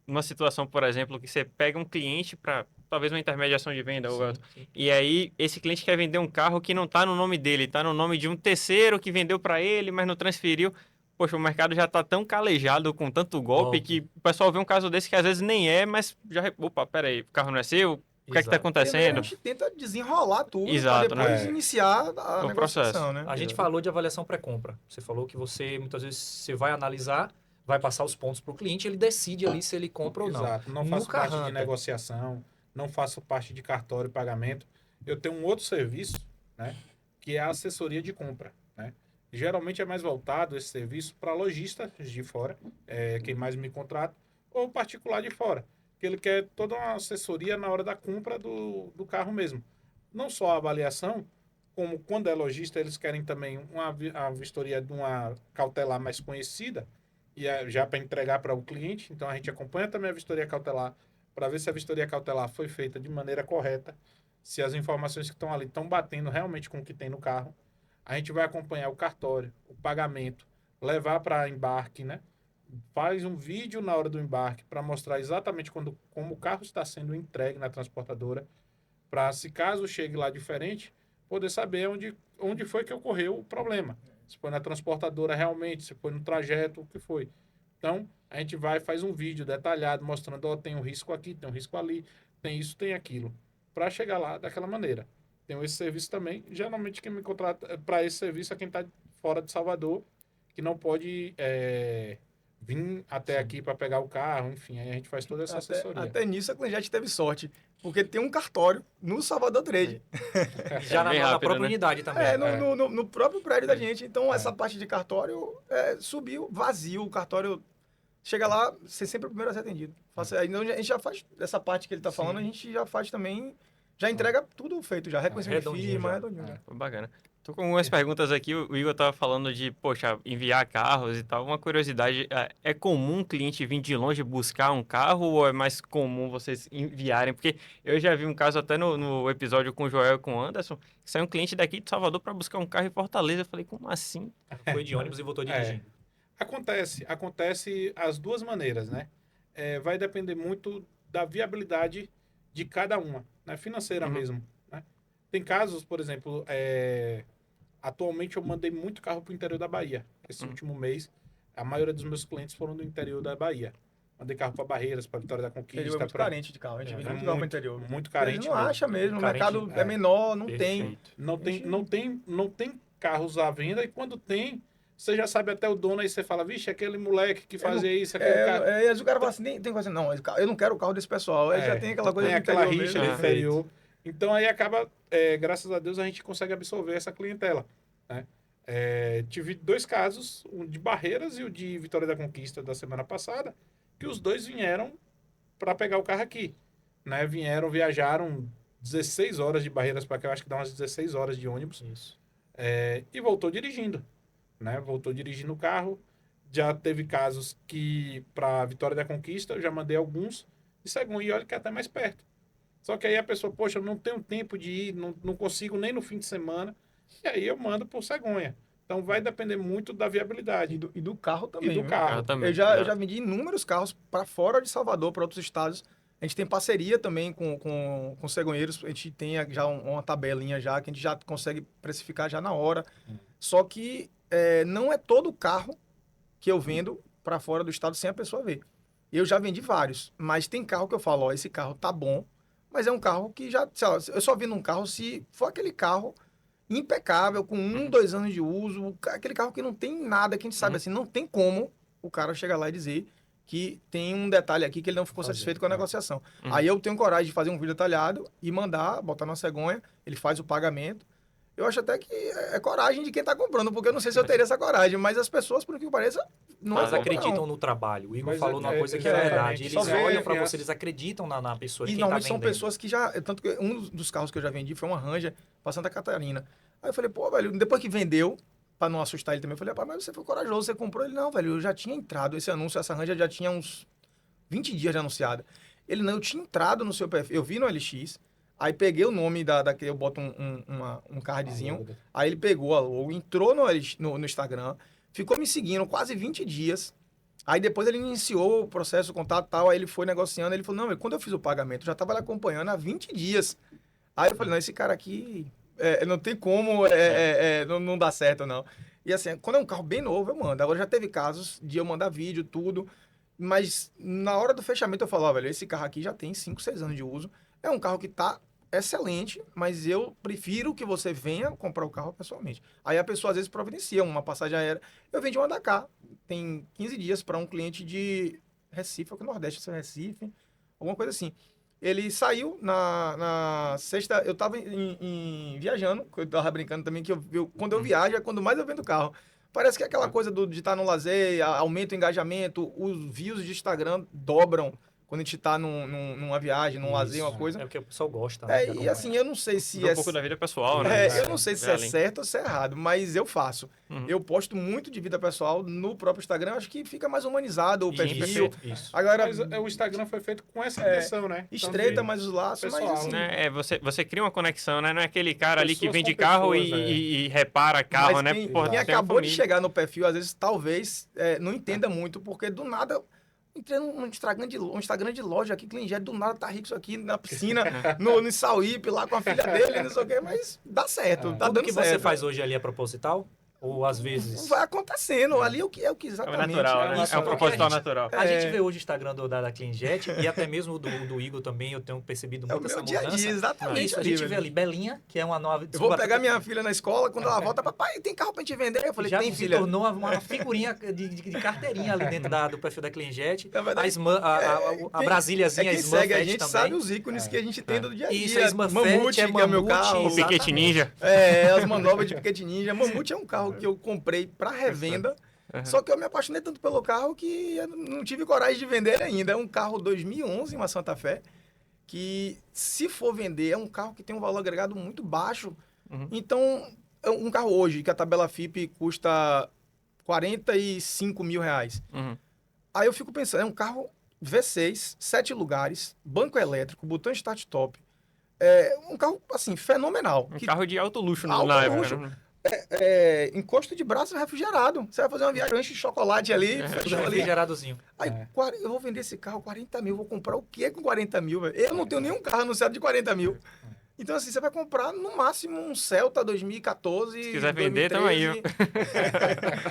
A: numa situação, por exemplo, que você pega um cliente para talvez uma intermediação de venda, ou
B: Sim.
A: e aí esse cliente quer vender um carro que não está no nome dele, está no nome de um terceiro que vendeu para ele, mas não transferiu. Poxa, o mercado já está tão calejado com tanto golpe que o pessoal vê um caso desse que às vezes nem é, mas já... Opa, peraí, o carro não é seu? O que é que está
B: Exato.
D: E aí a
A: acontecendo?
D: gente tenta desenrolar tudo para
A: Exato,
D: depois
C: né?
D: iniciar a
A: O
D: negociação,
A: processo.
D: né?
B: A gente falou de avaliação pré-compra. Você falou que você, muitas vezes, você vai analisar, vai passar os pontos para o cliente, ele decide ali se ele compra ou não.
C: Exato. Não
B: No
C: faço parte de
B: Carranca.
C: negociação, não faço parte de cartório e pagamento. Eu tenho um outro serviço, né? Que é a assessoria de compra, né? Geralmente é mais voltado esse serviço para lojistas de fora, quem mais me contrata, ou particular de fora, que ele quer toda uma assessoria na hora da compra do carro mesmo. Não só a avaliação, como quando é lojista, eles querem também a vistoria de uma cautelar mais conhecida, e já para entregar para o cliente. Então a gente acompanha também a vistoria cautelar para ver se a vistoria cautelar foi feita de maneira correta, se as informações que estão ali estão batendo realmente com o que tem no carro. A gente vai acompanhar o cartório, o pagamento, levar para embarque, né? Faz um vídeo na hora do embarque para mostrar exatamente como o carro está sendo entregue na transportadora, para, se caso chegue lá diferente, poder saber onde foi que ocorreu o problema. Se foi na transportadora realmente, se foi no trajeto, o que foi. Então, a gente vai e faz um vídeo detalhado, mostrando, ó, tem um risco aqui, tem um risco ali, tem isso, tem aquilo, para chegar lá daquela maneira. Tenho esse serviço também. Geralmente, quem me contrata para esse serviço é quem está fora de Salvador, que não pode vir até aqui para pegar o carro, enfim, aí a gente faz toda essa assessoria.
D: Até nisso a Clenjet teve sorte, porque tem um cartório no Salvador Trade.
B: Já na
A: Bem
B: na
A: rápido,
B: própria
A: né?
B: unidade também.
D: No próprio prédio da gente. Então, essa parte de cartório subiu vazio. O cartório chega lá, você sempre é o primeiro a ser atendido. Então, a gente já faz essa parte que ele está falando, a gente já faz também, já entrega tudo feito, já reconhecimento de
B: redondinho
D: firma,
B: já.
D: redondinho. Já.
A: Foi bacana. Tô com algumas perguntas aqui. O Igor tava falando de, poxa, enviar carros e tal. Uma curiosidade, é comum um cliente vir de longe buscar um carro ou é mais comum vocês enviarem? Porque eu já vi um caso até no episódio com o Joel e com o Anderson, que saiu um cliente daqui de Salvador para buscar um carro em Fortaleza. Eu falei, como assim?
B: Foi de ônibus e voltou dirigindo.
C: Acontece as duas maneiras, né? Vai depender muito da viabilidade de cada uma, né? Financeira mesmo, né? Tem casos, por exemplo, atualmente eu mandei muito carro para o interior da Bahia. Esse último mês, a maioria dos meus clientes foram do interior da Bahia. Mandei carro para Barreiras, para Vitória da
D: Ele é
C: Conquista.
D: muito carente de carro, a gente vende muito carro pro interior.
C: Muito
D: Eles
C: carente
D: não
C: mesmo.
D: acha mesmo, o
B: Carente,
D: mercado é menor, não tem.
B: Perfeito.
C: Não tem carros à venda, e quando tem, você já sabe até o dono, aí você fala, vixe, aquele moleque que fazia isso, aquele cara.
D: E aí o cara fala assim, tem coisa assim, não, eu não quero o carro desse pessoal. Aí já tem aquela coisa
C: Tem
D: do
C: aquela
D: interior
C: rixa
D: mesmo.
C: do interior. Então aí acaba, graças a Deus, a gente consegue absorver essa clientela, né? Tive dois casos, um de Barreiras e o de Vitória da Conquista da semana passada, que os dois vieram para pegar o carro aqui, né? Viajaram 16 horas de Barreiras para cá, eu acho que dá umas 16 horas de ônibus.
B: Isso.
C: E voltou dirigindo, né? Voltou dirigindo o carro. Já teve casos que, para Vitória da Conquista, eu já mandei alguns de Cegonha, e olha que é até mais perto. Só que aí a pessoa, poxa, eu não tenho tempo de ir, não consigo nem no fim de semana, e aí eu mando por Cegonha. Então vai depender muito da viabilidade.
D: E do carro também.
C: E do
D: viu?
C: carro.
A: também.
D: Eu já vendi inúmeros carros para fora de Salvador, para outros estados. A gente tem parceria também com cegonheiros. A gente tem já uma tabelinha já que a gente já consegue precificar já na hora. Só que não é todo carro que eu vendo para fora do estado sem a pessoa ver. Eu já vendi vários, mas tem carro que eu falo, ó, esse carro tá bom, mas é um carro que já, sei lá, eu só vendo um carro se for aquele carro impecável, com 2 anos de uso, aquele carro que não tem nada, que a gente sabe assim, não tem como o cara chegar lá e dizer que tem um detalhe aqui que ele não ficou satisfeito com a negociação. Aí eu tenho coragem de fazer um vídeo detalhado e mandar, botar na cegonha, ele faz o pagamento. Eu acho até que é coragem de quem tá comprando, porque eu não sei se eu teria essa coragem, mas as pessoas, por que pareça, não
B: Elas
D: compram,
B: acreditam
D: não.
B: no trabalho. O Igor
C: Mas
B: falou numa coisa que é
C: exatamente.
B: verdade. Eles
C: Só vê
B: olham para
C: que
B: você, eles acreditam na pessoa,
D: E
B: quem tá
D: normalmente são
B: vendendo.
D: pessoas que já... Tanto que um dos carros que eu já vendi foi uma Ranger para Santa Catarina. Aí eu falei, pô, velho, depois que vendeu, para não assustar ele também, eu falei, rapaz, mas você foi corajoso, você comprou? Ele, não, velho, eu já tinha entrado, esse anúncio, essa Ranger já tinha uns 20 dias de anunciada. Ele, não, eu tinha entrado no seu perfil, eu vi no LX, aí peguei o nome que eu boto um cardzinho, aí ele pegou a logo, entrou no Instagram, ficou me seguindo quase 20 dias, Aí depois ele iniciou o processo, o contato e tal, aí ele foi negociando, ele falou, não, quando eu fiz o pagamento, eu já tava lhe acompanhando há 20 dias. Aí eu falei, não, esse cara aqui não tem como, não dá certo, não. E assim, quando é um carro bem novo, eu mando. Agora já teve casos de eu mandar vídeo, tudo, mas na hora do fechamento eu falo, ó, velho, esse carro aqui já tem 5, 6 anos de uso, é um carro que tá excelente, mas eu prefiro que você venha comprar o carro pessoalmente. Aí a pessoa às vezes providencia uma passagem aérea. Eu vendi uma da cá, tem 15 dias para um cliente de Recife, ou que Nordeste, se é Recife, alguma coisa assim. Ele saiu na sexta, eu tava viajando, eu tava brincando também que quando eu viajo é quando mais eu vendo carro. Parece que é aquela coisa de estar no lazer, aumenta o engajamento, os views de Instagram dobram quando a gente tá numa viagem, num lazer, uma coisa.
B: É porque o pessoal gosta, né? de
D: E
B: acompanhar.
D: assim, eu não sei se
A: Um pouco da vida pessoal, né?
D: eu não sei se é
A: Além.
D: certo ou se é errado, mas eu faço.
A: Uhum.
D: Eu posto muito de vida pessoal no próprio Instagram, acho que fica mais humanizado o
A: Sim,
D: perfil.
A: perfeito.
B: Isso.
D: Agora,
C: Mas o Instagram foi feito com essa intenção, né? Então,
D: estreita
C: de-
D: mais os laços, mas
C: pessoal,
D: assim...
A: Né? Você cria uma conexão, né? Não é aquele cara ali que
C: Pessoas
A: vende
C: com
A: carro
C: pessoas,
A: e repara carro,
D: Mas
A: né?
D: quem,
A: Porra,
D: quem
A: tem uma
D: acabou de
A: família.
D: chegar no perfil, às vezes, talvez, não entenda muito, porque do nada... Entrei num Instagram de loja aqui, Cleanjet, do nada tá rico isso aqui na piscina, no Sauípe, lá com a filha dele, não sei o quê, mas dá certo, tá
B: Tudo
D: dando
B: que
D: certo.
B: você faz hoje ali é proposital? Ou às vezes...
D: Vai acontecendo, ali é o que
A: É
D: exatamente.
A: natural, né?
B: Isso,
A: É um
B: porque
A: proposital
B: a gente-
A: natural.
B: A gente vê hoje o Instagram da CleanJet e até mesmo do Igor também, eu tenho percebido
D: É o
B: muito essa
D: meu dia a
B: mudança.
D: dia, exatamente.
B: Isso, a
D: ali,
B: gente
D: velho.
B: vê ali Belinha, que é uma nova...
D: Eu vou pegar minha filha na escola, quando ela volta, papai, tem carro pra gente vender? Eu falei,
B: já
D: tem,
B: se
D: filha.
B: tornou uma figurinha de carteirinha ali dentro do perfil da CleanJet.
D: Na verdade,
B: A Brasiliazinha,
D: quem
B: Smurfette
D: segue a gente
B: também.
D: sabe os ícones que a gente tem do dia a dia.
B: Isso, a Smurfette,
D: Mamute, que é meu
B: Mamute,
D: carro.
A: O Piquete Ninja.
D: As manobras de Piquete Ninja. Mamute é um carro que eu comprei pra revenda.
A: Uhum.
D: Só que eu me apaixonei tanto pelo carro que eu não tive coragem de vender ele ainda. É um carro 2011, uma Santa Fé, que se for vender, é um carro que tem um valor agregado muito baixo.
A: Uhum.
D: Então, é um carro hoje, que a tabela FIP custa 45 mil reais.
A: Uhum.
D: Aí eu fico pensando, é um carro V6, 7 lugares, banco elétrico, botão start-top. É um carro, assim, fenomenal.
A: Um
D: Que,
A: carro de alto luxo
D: Alto
A: na época.
D: luxo.
A: Né?
D: encosto de braço refrigerado. Você vai fazer uma viagem, enche de chocolate ali,
B: Tudo
D: fechou ali.
B: refrigeradozinho.
D: Aí, eu vou vender esse carro 40 mil, vou comprar o quê com 40 mil, velho? Eu não tenho nenhum carro anunciado de 40 mil. Então, assim, você vai comprar no máximo um Celta 2014.
A: Se quiser vender, tamo aí, ó.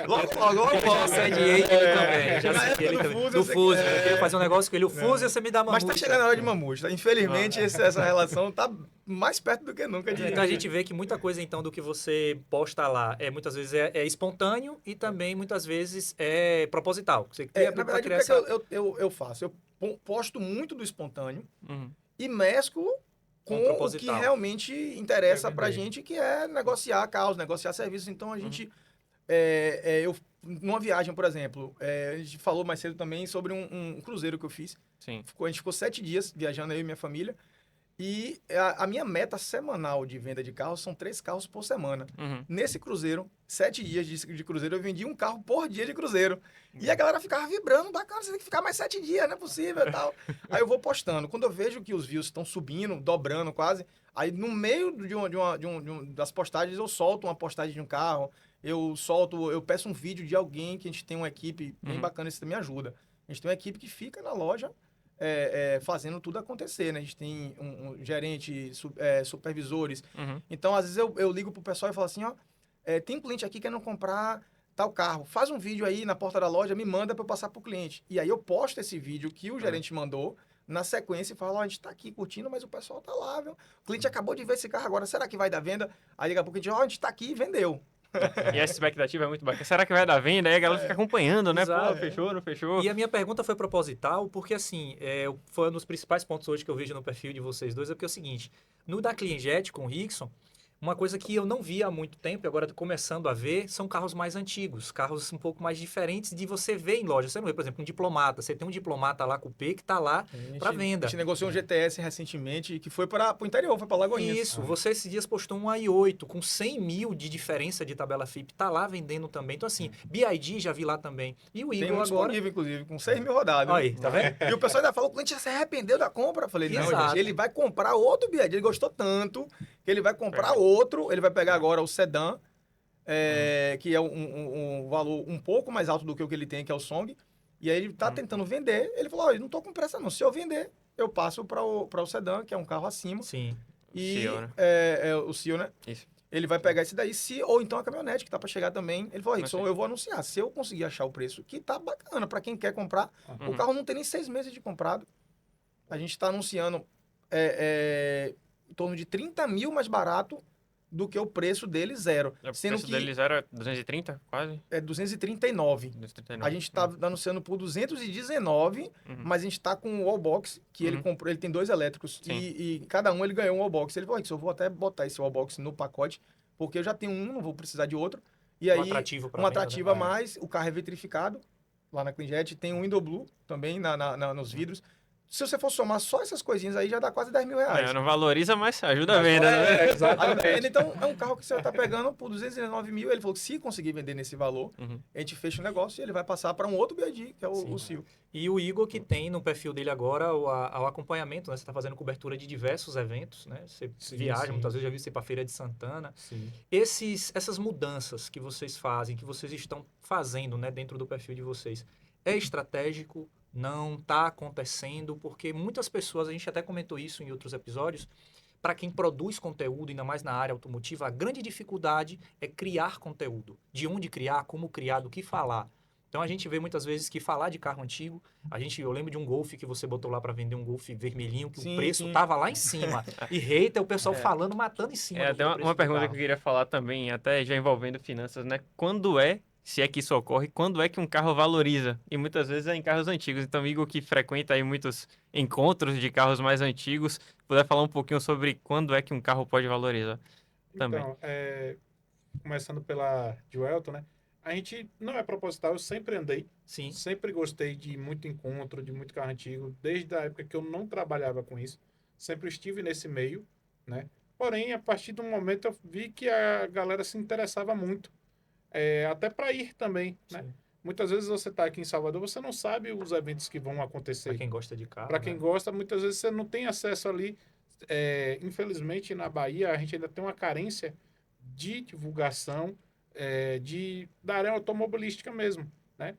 D: logo.
B: Já sediei ele também. Já
D: Na
B: sediei
D: época
B: ele
D: do
B: também.
D: Fuso,
B: Do
D: eu sei
B: Fuso.
D: que-
B: Eu queria fazer um negócio com ele. O Fuso ia você me dar uma
D: Mas tá chegando a hora de mamute. Tá? Infelizmente, essa relação tá mais perto do que nunca.
B: Então a gente vê que muita coisa então do que você posta lá muitas vezes é espontâneo e também muitas vezes é proposital. Você cria
D: Na
B: pra
D: verdade,
B: criar
D: o que
B: essa...
D: eu faço? Eu posto muito do espontâneo
A: Uhum.
D: e mesclo
B: Com
D: com o que
B: proposital.
D: realmente interessa
C: Quer
D: pra
C: vender.
D: gente, que é negociar causas, negociar serviços. Então, a gente... eu, numa viagem, por exemplo, a gente falou mais cedo também sobre um cruzeiro que eu fiz.
A: Sim.
D: A gente ficou 7 dias viajando, eu e minha família. E a minha meta semanal de venda de carros são 3 carros por semana.
A: Uhum.
D: Nesse cruzeiro, 7 dias de cruzeiro, eu vendi um carro por dia de cruzeiro. E a galera ficava vibrando, bacana, você tem que ficar mais 7 dias, não é possível e tal. Aí eu vou postando. Quando eu vejo que os views estão subindo, dobrando quase, aí no meio das postagens eu solto uma postagem de um carro, eu peço um vídeo de alguém que a gente tem uma equipe bem
A: Uhum.
D: bacana, isso também ajuda. A gente tem uma equipe que fica na loja fazendo tudo acontecer, né? A gente tem um gerente, supervisores.
A: Uhum.
D: Então, às vezes, eu ligo pro pessoal e falo assim, ó, tem um cliente aqui querendo comprar tal carro. Faz um vídeo aí na porta da loja, me manda para eu passar pro cliente. E aí eu posto esse vídeo que o gerente mandou, na sequência, e falo, ó, a gente tá aqui curtindo, mas o pessoal tá lá, viu? O cliente acabou de ver esse carro agora, será que vai dar venda? Aí daqui a pouco a gente, ó, a gente tá aqui e vendeu.
A: E essa expectativa é muito bacana. Será que vai dar venda? Aí a galera fica acompanhando, né?
B: Exato.
A: Pô, fechou, não fechou?
B: E a minha pergunta foi proposital, porque assim, foi um dos principais pontos hoje que eu vejo no perfil de vocês dois, é porque é o seguinte, no da CleanJet com o Rickson, uma coisa que eu não via há muito tempo, e agora tô começando a ver, são carros mais antigos, carros um pouco mais diferentes de você ver em loja. Você não vê, por exemplo, um Diplomata. Você tem um Diplomata lá Coupé que tá lá para venda.
D: A gente negociou um GTS recentemente, que foi para o interior, foi para Lagoinhas.
B: Isso, você esses dias postou um i8 com 100 mil de diferença de tabela FIP, tá lá vendendo também. Então assim, BID já vi lá também. E o
D: Tem
B: Igor
D: um
B: agora...
D: disponível, inclusive, com 6 mil rodados.
B: Olha aí, tá vendo?
D: E o pessoal ainda falou, o cliente já se arrependeu da compra. Eu falei, não,
B: Exato.
D: gente, ele vai comprar outro BID. Ele gostou tanto que ele vai comprar outro. Ele vai pegar agora o sedã, que é um valor um pouco mais alto do que o que ele tem, que é o Song. E aí ele tá tentando vender, ele falou, olha, não tô com pressa não, se eu vender, eu passo para o sedã, que é um carro acima,
B: Sim.
D: e
A: Seal, né?
D: o Seal, né?
A: Isso.
D: Ele vai pegar esse daí, ou então a caminhonete que tá para chegar também. Ele falou,
A: Mas
D: Rickson, eu vou anunciar, se eu conseguir achar o preço que tá bacana para quem quer comprar, o
A: Uhum.
D: carro não tem nem 6 meses de comprado. A gente está anunciando em torno de 30 mil mais barato do que o preço dele zero.
A: O
D: Sendo
A: preço
D: que
A: deles era 230, quase?
D: é 239.
A: 239.
D: A gente está anunciando por 219,
A: Uhum.
D: mas a gente está com o wallbox, que ele
A: Uhum.
D: comprou, ele tem 2 elétricos,
A: Sim.
D: e cada um ele ganhou um wallbox. Ele falou, eu vou até botar esse wallbox no pacote, porque eu já tenho um, não vou precisar de outro. E aí,
B: Atrativo pra
D: um
B: venda,
D: atrativo a
B: né?
D: mais, o carro é vitrificado, lá na CleanJet, tem um window blue também nos vidros. Se você for somar só essas coisinhas aí, já dá quase 10 mil reais.
A: Não valoriza, mas ajuda a venda, né?
C: Exatamente.
D: Então, é um carro que você tá pegando por 209 mil. Ele falou que se conseguir vender nesse valor,
A: Uhum.
D: a gente fecha o negócio e ele vai passar para um outro BID, que é
B: Sim.
D: o Seal.
B: E o Igor que tem no perfil dele agora o acompanhamento, né? Você está fazendo cobertura de diversos eventos, né? Você
C: Sim,
B: viaja,
C: sim.
B: muitas vezes já viu você ir para a Feira de Santana.
C: Sim.
B: Essas mudanças que vocês fazem, que vocês estão fazendo, né, dentro do perfil de vocês, é estratégico? Não está acontecendo? Porque muitas pessoas, a gente até comentou isso em outros episódios, para quem produz conteúdo, ainda mais na área automotiva, a grande dificuldade é criar conteúdo. De onde criar, como criar, do que falar. Então a gente vê muitas vezes que falar de carro antigo, eu lembro de um Golf que você botou lá para vender um Golf vermelhinho, que
D: Sim,
B: o preço
D: sim.
B: tava lá em cima. E hater, o pessoal falando, matando em cima do
A: Até
B: preço
A: uma
B: do
A: pergunta
B: carro.
A: que eu queria falar também, até já envolvendo finanças, né? Quando se é que isso ocorre, quando é que um carro valoriza? E muitas vezes é em carros antigos. Então, Igor, que frequenta aí muitos encontros de carros mais antigos, puder falar um pouquinho sobre quando é que um carro pode valorizar também.
C: Então, começando pela de Welton, né? A gente não é proposital, eu sempre andei,
B: Sim,
C: sempre gostei de muito encontro, de muito carro antigo, desde a época que eu não trabalhava com isso, sempre estive nesse meio, né? Porém, a partir do momento eu vi que a galera se interessava muito, até para ir também, né?
B: sim.
C: Muitas vezes você está aqui em Salvador, você não sabe os eventos que vão
B: Para
C: acontecer.
B: quem gosta de carro,
C: Para quem
B: né?
C: gosta, muitas vezes você não tem acesso ali. Infelizmente, na Bahia, a gente ainda tem uma carência de divulgação da área automobilística mesmo, né?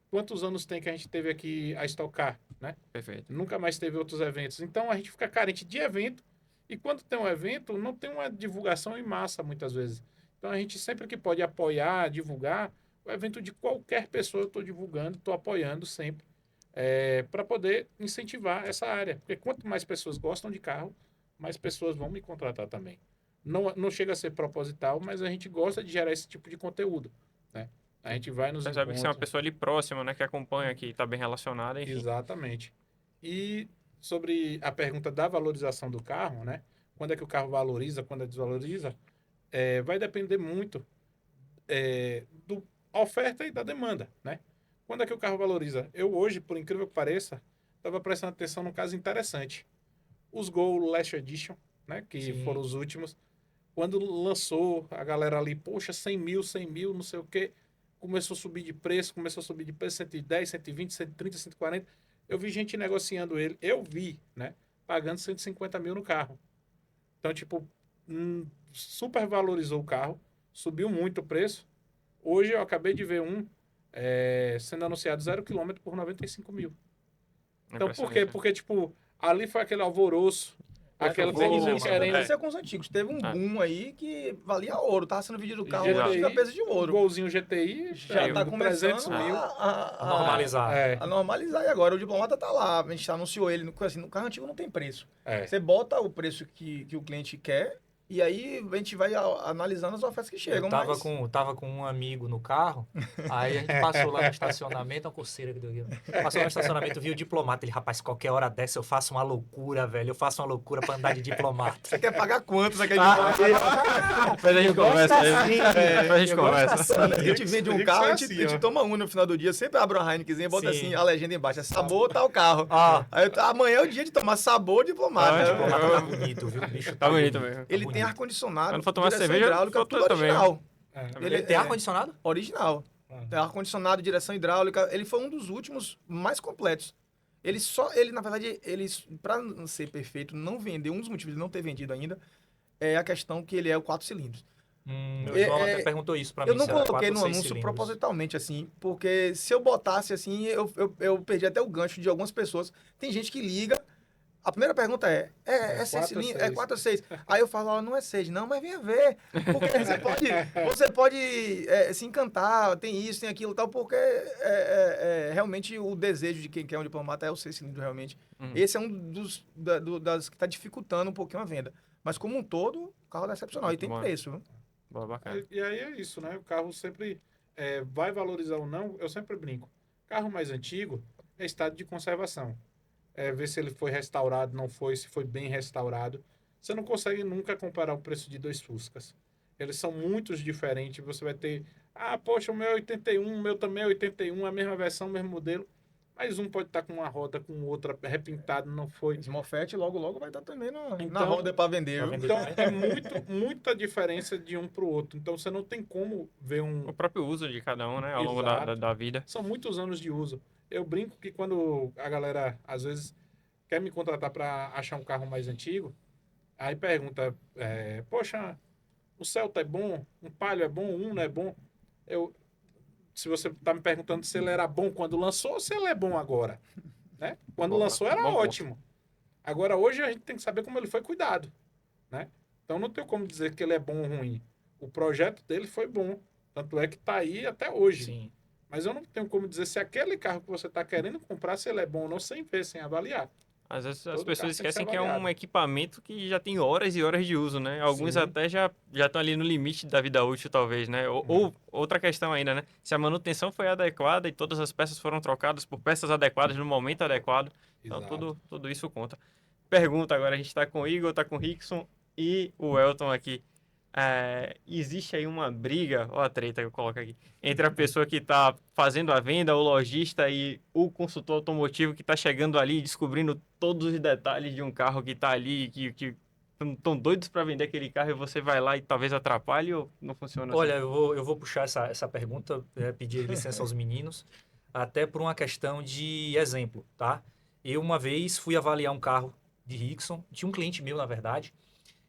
C: Quantos anos tem que a gente teve aqui a Stock Car, né?
A: Perfeito.
C: Nunca mais teve outros eventos. Então, a gente fica carente de evento e quando tem um evento, não tem uma divulgação em massa, muitas vezes. Então, a gente sempre que pode apoiar, divulgar, o evento de qualquer pessoa eu estou divulgando, estou apoiando sempre para poder incentivar essa área. Porque quanto mais pessoas gostam de carro, mais pessoas vão me contratar também. Não chega a ser proposital, mas a gente gosta de gerar esse tipo de conteúdo, né? A gente vai nos
A: Percebe que você é uma
C: encontros.
A: pessoa ali próxima, né? Que acompanha, que tá bem relacionada, enfim.
C: Exatamente. E sobre a pergunta da valorização do carro, né? Quando é que o carro valoriza, quando é desvaloriza, vai depender muito da oferta e da demanda, né? Quando é que o carro valoriza? Eu hoje, por incrível que pareça, estava prestando atenção num caso interessante. Os Gol Last Edition, né? Que
B: Sim.
C: foram os últimos. Quando lançou, a galera ali, poxa, 100 mil, não sei o quê. Começou a subir de preço, 110, 120, 130, 140. Eu vi gente negociando ele. Eu vi, né? Pagando 150 mil no carro. Então, tipo, super valorizou o carro. Subiu muito o preço. Hoje eu acabei de ver sendo anunciado 0 km por 95 mil. Então, por quê?
A: Impressionante.
C: Porque, tipo, ali foi aquele alvoroço. Aquela
A: vou-
C: todo mundo
D: Isso
C: querendo.
D: aconteceu com os antigos. Teve um boom aí que valia ouro. Tava sendo vendido o carro,
A: Exato.
D: hoje fica peso de
C: um
D: ouro.
C: golzinho GTI,
D: Já tá
C: por
D: começando
C: 300 mil.
B: A normalizar.
C: É,
D: a normalizar. E agora o Diplomata tá lá. A gente anunciou ele. No carro antigo não tem preço.
C: é.
D: Você bota o preço que o cliente quer e aí a gente vai analisando as ofertas que chegam.
B: Eu tava,
D: mas...
B: tava com um amigo no carro, aí a gente passou lá no estacionamento, uma coceira que deu aqui. Passou no estacionamento, viu o Diplomata. Ele, rapaz, qualquer hora dessa eu faço uma loucura, velho. Eu faço uma loucura pra andar de Diplomata.
D: Você quer pagar quanto? Você quer
A: Mas a gente conversa aí. Depois a gente
B: eu gosto
A: conversa.
B: assim.
D: A gente vende um
C: Rico
D: carro,
C: é
D: a gente,
C: assim,
D: a gente
C: ó.
D: toma um no final do dia, sempre abre uma Heinekenzinha e bota
B: Sim.
D: assim a legenda embaixo. É sabor tal carro.
B: Ah,
D: Aí amanhã é o dia de tomar sabor Diplomata.
A: Ah,
B: o
A: Diplomata.
B: Diplomata tá bonito, viu? O bicho
A: Tá bonito mesmo.
D: Ele tem ar-condicionado,
A: Quando for tomar
D: direção
A: cerveja,
D: hidráulica,
A: for
D: tudo
A: também.
D: original.
C: É.
D: Ele
B: Tem
D: é
B: ar-condicionado?
D: original.
C: Ah.
D: Tem ar-condicionado, direção hidráulica. Ele foi um dos últimos mais completos. Na verdade, para ser perfeito, não vendeu. Um dos motivos de não ter vendido ainda é a questão que ele é o 4 cilindros.
B: O
D: É,
B: João
D: é,
B: até perguntou isso pra
D: Eu
B: mim,
D: não
B: se era
D: coloquei
B: 4
D: no
B: ou 6
D: anúncio
B: cilindros.
D: propositalmente, assim, porque se eu botasse assim, eu perdi até o gancho de algumas pessoas. Tem gente que liga. A primeira pergunta é 6
C: 4 ou
D: cilindros? É
C: 6?
D: 4 ou 6? Aí eu falo, ó, não é 6, não, mas venha ver. Porque você pode se encantar, tem isso, tem aquilo e tal, porque realmente o desejo de quem quer um diplomata é o 6 cilindros, realmente.
A: Uhum.
D: Esse é um das que está dificultando um pouquinho a venda. Mas como um todo, o carro é excepcional e
A: Muito
D: tem
A: bom.
D: preço, viu?
A: Boa, bacana.
C: E aí é isso, né? O carro sempre vai valorizar ou não, eu sempre brinco. Carro mais antigo é estado de conservação. Ver se ele foi restaurado, não foi, se foi bem restaurado. Você não consegue nunca comparar o preço de dois Fuscas. Eles são muito diferentes. Você vai ter, poxa, o meu é 81, o meu também é 81, a mesma versão, o mesmo modelo. Mas um pode estar com uma roda, com outra repintada, não foi.
D: Esse Mofete logo vai estar também na
C: Então,
D: roda para vender,
B: Pra
D: viu?
B: vender
C: então
B: também.
C: é muita diferença de um para o outro. Então você não tem como ver
A: O próprio uso de cada um, né? Ao longo
C: exato.
A: da vida.
C: São muitos anos de uso. Eu brinco que quando a galera, às vezes, quer me contratar para achar um carro mais antigo, aí pergunta, poxa, o Celta é bom? Um Palio é bom? Um não é bom? Eu, se você está me perguntando se ele era bom quando lançou ou se ele é bom agora, né? Quando
A: Boa,
C: lançou era
A: bom ponto.
C: ótimo. Agora, hoje, a gente tem que saber como ele foi cuidado, né? Então, não tem como dizer que ele é bom ou ruim. O projeto dele foi bom. Tanto é que está aí até hoje.
B: Sim.
C: Mas eu não tenho como dizer se aquele carro que você está querendo comprar, se ele é bom ou não, sem ver, sem avaliar.
A: Às vezes as
C: Todo
A: pessoas
C: carro tem que ser
A: esquecem que é um
C: avaliado.
A: equipamento que já tem horas e horas de uso, né? Alguns
C: Sim.
A: até já estão ali no limite da vida útil, talvez, né? Ou outra questão ainda, né? Se a manutenção foi adequada e todas as peças foram trocadas por peças adequadas no momento adequado. Então
C: Exato.
A: tudo isso conta. Pergunta agora, a gente tá com o Igor, tá com o Rickson e o Elton aqui. Existe aí uma briga, ó a treta que eu coloco aqui, entre a pessoa que está fazendo a venda, o lojista e o consultor automotivo que está chegando ali e descobrindo todos os detalhes de um carro que está ali, que estão doidos para vender aquele carro e você vai lá e talvez atrapalhe ou não funciona assim?
B: Olha, eu vou puxar essa pergunta, pedir licença aos meninos, até por uma questão de exemplo, tá? Eu uma vez fui avaliar um carro de Rickson, tinha um cliente meu, na verdade,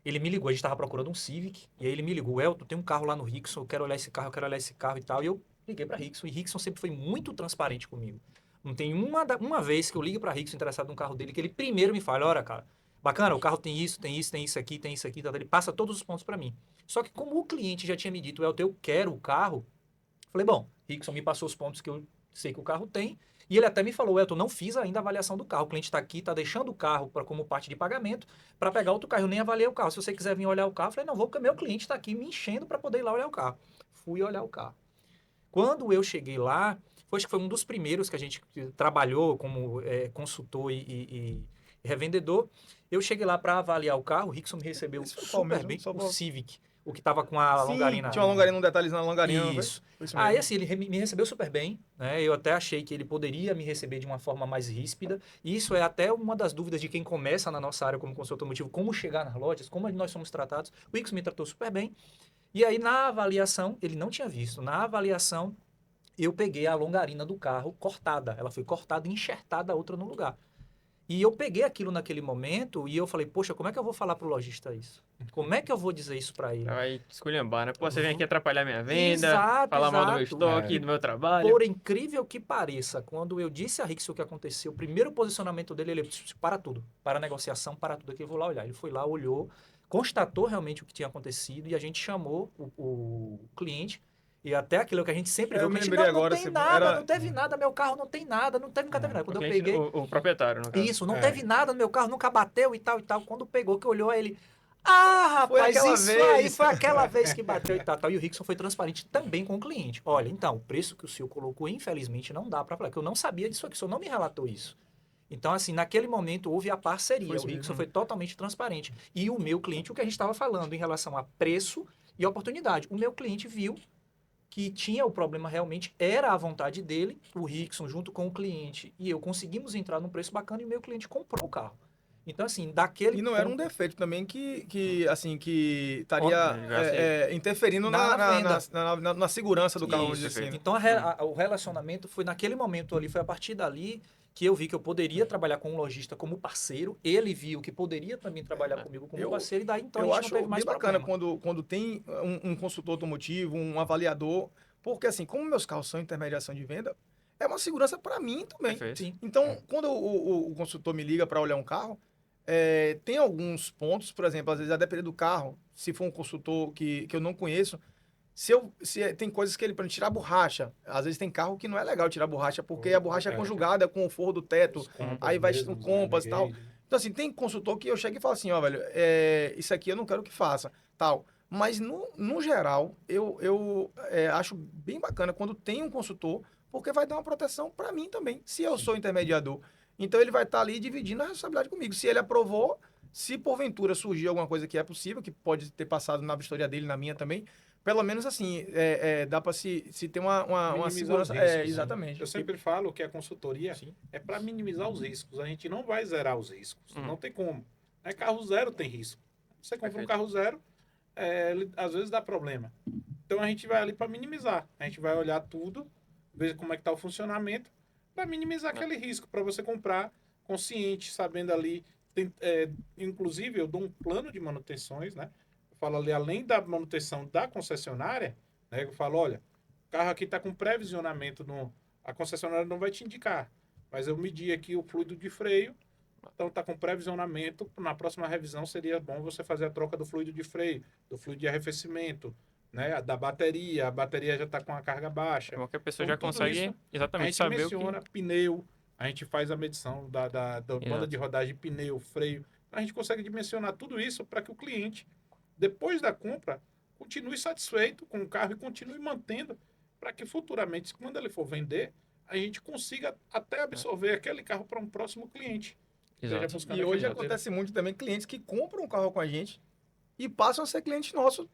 B: ele me ligou, a gente estava procurando um Civic, e aí ele me ligou, Elton, tem um carro lá no Rickson, eu quero olhar esse carro, eu quero olhar esse carro e tal, e eu liguei para Rickson, e Rickson sempre foi muito transparente comigo. Não tem uma vez que eu ligo para Rickson interessado no carro dele, que ele primeiro me fala, olha, cara, bacana, o carro tem isso, tem isso, tem isso aqui, tem isso aqui, tá, ele passa todos os pontos para mim. Só que como o cliente já tinha me dito, Elton, eu quero o carro, falei, bom, Rickson me passou os pontos que eu sei que o carro tem, e ele até me falou, Elton, não fiz ainda a avaliação do carro, o cliente está aqui, está deixando o carro como parte de pagamento para pegar outro carro, eu nem avaliei o carro, se você quiser vir olhar o carro, eu falei, não vou, porque meu cliente está aqui me enchendo para poder ir lá olhar o carro. Fui olhar o carro. Quando eu cheguei lá, acho que foi um dos primeiros que a gente trabalhou como consultor e revendedor, eu cheguei lá para avaliar o carro, o Rickson me recebeu
D: Esse foi qual
B: super
D: mesmo?
B: bem,
D: Só
B: o
D: pra-
B: Civic, o que estava com a
D: Sim,
B: longarina.
D: tinha uma longarina, um detalhezinho na longarina, não foi?
B: Isso.
D: Foi isso
B: Aí,
D: mesmo.
B: assim, ele me recebeu super bem, né? Eu até achei que ele poderia me receber de uma forma mais ríspida. E isso é até uma das dúvidas de quem começa na nossa área como consultor automotivo, como chegar nas lojas, como nós somos tratados. O Ix me tratou super bem. E aí, na avaliação, ele não tinha visto. Na avaliação, eu peguei a longarina do carro cortada. Ela foi cortada e enxertada a outra no lugar. E eu peguei aquilo naquele momento e eu falei, poxa, como é que eu vou falar pro lojista isso? Como é que eu vou dizer isso para ele?
A: Vai esculhambar, né? Pô, você vem aqui atrapalhar minha venda,
B: Exato,
A: falar mal do meu
B: exato.
A: estoque,
C: É.
A: do meu trabalho.
B: Por incrível que pareça, quando eu disse a Rickson o que aconteceu, o primeiro posicionamento dele, ele disse, para tudo, para a negociação, para tudo, aqui eu vou lá olhar. Ele foi lá, olhou, constatou realmente o que tinha acontecido e a gente chamou o cliente. E até aquilo que a gente sempre vê,
D: Eu
B: o
D: me
B: cliente,
D: lembrei
B: não
D: agora,
B: tem
D: você-
B: nada,
D: era-
B: não teve nada, meu carro não tem nada, nunca teve nada.
A: O
B: Quando eu
A: cliente,
B: peguei,
A: o proprietário, no caso.
B: isso, não
C: É.
B: teve nada no meu carro, nunca bateu e tal e tal. Quando pegou, que olhou, aí ele... Ah,
D: Foi
B: rapaz,
D: aquela
B: isso
D: vez.
B: aí foi aquela vez que bateu e tal. E o Rickson foi transparente também com o cliente. Olha, então, o preço que o senhor colocou, infelizmente, não dá para falar, que eu não sabia disso aqui, o senhor não me relatou isso. Então, assim, naquele momento houve a parceria.
D: Foi isso
B: O Rickson
D: mesmo.
B: foi totalmente transparente. E o meu cliente, o que a gente estava falando em relação a preço e oportunidade. O meu cliente viu que tinha o problema realmente, era a vontade dele, o Rickson junto com o cliente, e eu conseguimos entrar num preço bacana e o meu cliente comprou o carro. Então, assim, daquele
D: E não era um
B: ponto,
D: defeito também que estaria
A: Já sei.
D: interferindo
B: Na venda.
D: na segurança do carro, vamos
B: Isso.
D: dizer assim, né?
B: Então, o relacionamento foi naquele momento ali, foi a partir dali que eu vi que eu poderia trabalhar com um lojista como parceiro, ele viu que poderia também trabalhar comigo como
D: Eu-
B: parceiro, e daí então a
D: Eu
B: gente
D: acho
B: não teve mais
D: bem bacana
B: problema.
D: quando tem um consultor automotivo, um avaliador, porque assim, como meus carros são intermediação de venda, é uma segurança para mim também.
A: Perfeito.
B: Sim.
D: Então, quando o consultor me liga para olhar um carro, tem alguns pontos, por exemplo, às vezes a depender do carro, se for um consultor que eu não conheço, tem coisas que ele para tirar borracha. Às vezes tem carro que não é legal tirar borracha, porque a borracha é conjugada com o forro do teto,
C: Os compas
D: aí vai
C: mesmo,
D: no
C: os
D: compas e tal.
C: Renegade, né?
D: Então, assim, tem consultor que eu chego e falo assim, ó, velho, isso aqui eu não quero que faça, tal. Mas, no geral, eu acho bem bacana quando tem um consultor, porque vai dar uma proteção para mim também, se eu sou intermediador. Então, ele vai estar ali dividindo a responsabilidade comigo. Se ele aprovou, se porventura surgir alguma coisa que é possível, que pode ter passado na vistoria dele, na minha também, pelo menos assim, dá para se ter uma
C: Minimizar
D: segurança.
C: os riscos, né?
D: Exatamente.
C: Eu sempre falo que a consultoria
B: Sim.
C: é para minimizar os riscos. A gente não vai zerar os riscos.
A: Uhum.
C: Não tem como. Carro zero tem risco. Você compra um
A: Perfeito.
C: carro zero, às vezes dá problema. Então a gente vai ali para minimizar. A gente vai olhar tudo, ver como é que está o funcionamento, para minimizar aquele risco, para você comprar consciente, sabendo ali. Inclusive, eu dou um plano de manutenções, né? Eu falo ali, além da manutenção da concessionária, né? Eu falo, olha, o carro aqui está com pré-visionamento, a concessionária não vai te indicar, mas eu medi aqui o fluido de freio, então está com pré-visionamento, na próxima revisão seria bom você fazer a troca do fluido de freio, do fluido de arrefecimento, né? Da bateria, a bateria já está com a carga baixa.
A: Qualquer pessoa
C: Então,
A: já
C: tudo
A: consegue
C: isso, a
A: exatamente
C: gente
A: saber o que...
C: menciona pneu, a gente faz a medição da banda
A: Exato.
C: de rodagem, pneu, freio. A gente consegue dimensionar tudo isso para que o cliente, depois da compra, continue satisfeito com o carro e continue mantendo, para que futuramente, quando ele for vender, a gente consiga até absorver aquele carro para um próximo cliente. Esteja
A: Exato.
C: buscando
D: E
C: aquele
D: hoje
C: modelo.
D: acontece muito também clientes que compram um carro com a gente e passam a ser clientes nossos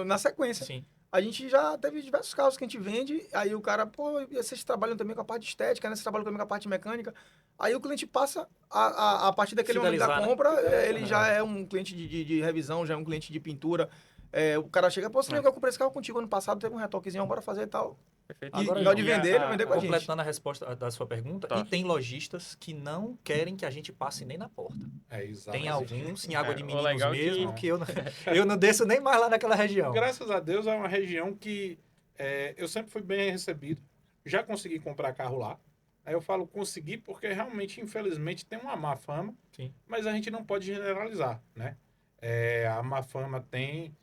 D: na sequência.
B: Sim.
D: A gente já teve diversos carros que a gente vende, aí o cara, pô, vocês trabalham também com a parte estética, né? Vocês trabalham também com a parte mecânica. Aí o cliente passa, a partir daquele momento da
B: Fidelizar, né?
D: compra, ele já é um cliente de revisão, já é um cliente de pintura. O cara chega, pô, você lembra que eu comprei esse carro contigo ano passado, teve um retoquezinho, bora fazer e tal.
A: Perfeito.
D: E
B: Agora,
D: na hora de
C: João,
D: vender, ele vai vender com a gente.
B: Completando a resposta da sua pergunta,
A: Tá.
B: e tem lojistas que não querem que a gente passe nem na porta.
C: Exato.
B: Tem alguns em Água de
A: o
B: Meninos
A: legal é que-
B: mesmo, que eu não desço nem mais lá naquela região.
C: Graças a Deus é uma região que eu sempre fui bem recebido. Já consegui comprar carro lá. Aí eu falo consegui porque realmente, infelizmente, tem uma má fama.
B: Sim.
C: Mas a gente não pode generalizar, né? A má fama tem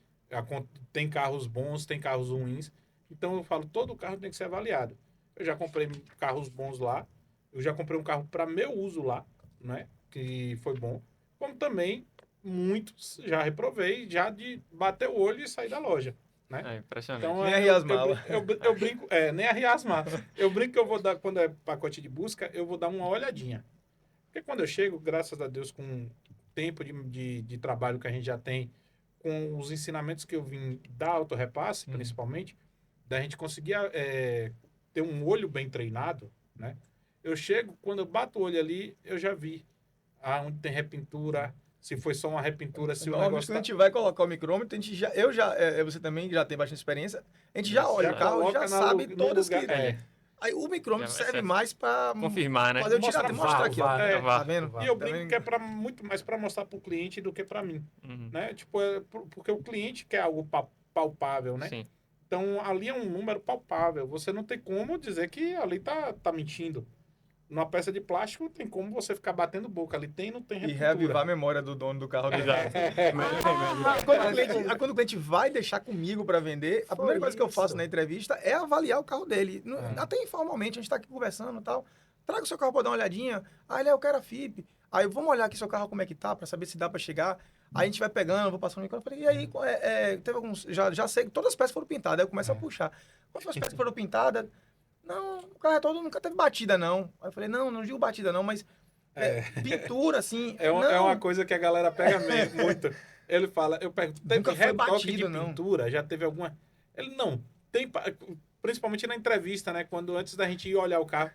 C: carros bons, tem carros ruins. Então eu falo, todo carro tem que ser avaliado. Eu já comprei carros bons lá. Eu já comprei um carro para meu uso lá, né? Que foi bom. Como também muitos já reprovei, já de bater o olho e sair da loja, né?
A: É impressionante.
C: Então,
D: Nem arriar as malas.
C: eu brinco, nem arriar as malas. Eu brinco que eu vou dar, quando é pacote de busca, eu vou dar uma olhadinha. Porque quando eu chego, graças a Deus, com o tempo de trabalho que a gente já tem, com os ensinamentos que eu vim da autorrepasse, principalmente, da gente conseguir ter um olho bem treinado, né? Eu chego, quando eu bato o olho ali, eu já vi onde tem repintura, se foi só uma repintura, se o
D: Normalmente,
C: negócio
D: quando a gente vai colocar o micrômetro, a gente você também já tem bastante experiência, a gente já olha
C: já
D: o carro,
C: coloca
D: já sabe
C: no
D: todas
C: lugar,
D: que... Aí o micrômetro
A: Já
D: serve
A: serve.
D: mais para
A: Confirmar, né?
D: fazer o
C: Mostrar
D: tirar, mostrar aqui, ó.
B: VAR,
D: Tá vendo?
C: E eu
D: Tá
C: brinco
D: vendo?
C: que é muito mais para mostrar para o cliente do que para mim,
A: Uhum.
C: né? Tipo, porque o cliente quer algo palpável, né?
A: Sim.
C: Então, ali é um número palpável. Você não tem como dizer que ali tá mentindo. Numa peça de plástico, tem como você ficar batendo boca. Ali tem, não tem
D: E
C: repintura.
D: reavivar a memória do dono do carro dele.
A: Exato.
D: Quando o cliente vai deixar comigo para vender, a primeira coisa que eu faço
B: isso.
D: na entrevista é avaliar o carro dele.
C: É.
D: Até informalmente, a gente tá aqui conversando e tal. Traga o seu carro para dar uma olhadinha. Aí eu quero a FIP. Aí vamos olhar aqui seu carro como é que tá, para saber se dá para chegar. Aí a gente vai pegando, eu vou passando o microfone. Eu falei, e aí, teve alguns. Já sei que todas as peças foram pintadas. Aí eu começo a puxar. Quantas as peças foram pintadas? Não, o carro é todo, nunca teve batida, não. Aí eu falei, não digo batida, não, mas pintura, assim.
C: É
D: não.
C: uma coisa que a galera pega muito. Ele fala, eu pergunto, teve
D: Nunca foi
C: retoque
D: batido,
C: de
D: não.
C: pintura? Já teve alguma? Ele, não. Tem, principalmente na entrevista, né? Antes da gente ir olhar o carro.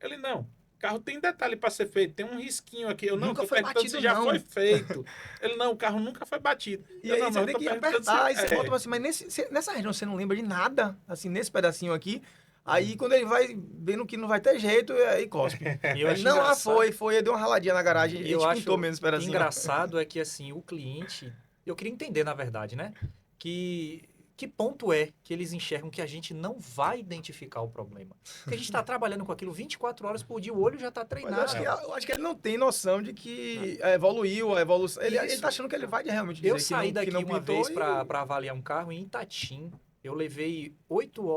C: Ele, não. carro tem detalhe para ser feito, tem um risquinho aqui. Eu não
D: Nunca
C: tô
D: foi
C: perguntando se
D: batido,
C: já
D: não.
C: foi feito. Ele, não, o carro nunca foi batido.
D: E
C: Eu,
D: aí
C: não,
D: você
C: mas eu
D: tem
C: tô
D: que
C: perguntando se...
D: apertar, e você
C: é.
D: bota assim, mas nessa região você não lembra de nada, assim, nesse pedacinho aqui. Aí quando ele vai vendo que não vai ter jeito, aí cospe.
B: E eu
D: Aí,
B: acho
D: não,
B: engraçado.
D: foi, eu dei uma raladinha na garagem,
B: E
D: a
B: eu
D: gente
B: acho
D: pintou mesmo esse pedacinho.
B: engraçado é que assim, o cliente, eu queria entender na verdade, né? Que ponto é que eles enxergam que a gente não vai identificar o problema? Porque a gente está trabalhando com aquilo 24 horas por dia, o olho já está
D: Mas
B: treinado.
D: eu acho que ele não tem noção de que evoluiu, a evolução. Ele
B: Isso.
D: tá achando que ele vai realmente
B: Eu
D: dizer
B: saí
D: que
B: daqui
D: não
B: uma
D: pintou
B: vez
D: e...
B: para avaliar um carro em Itatim. Eu levei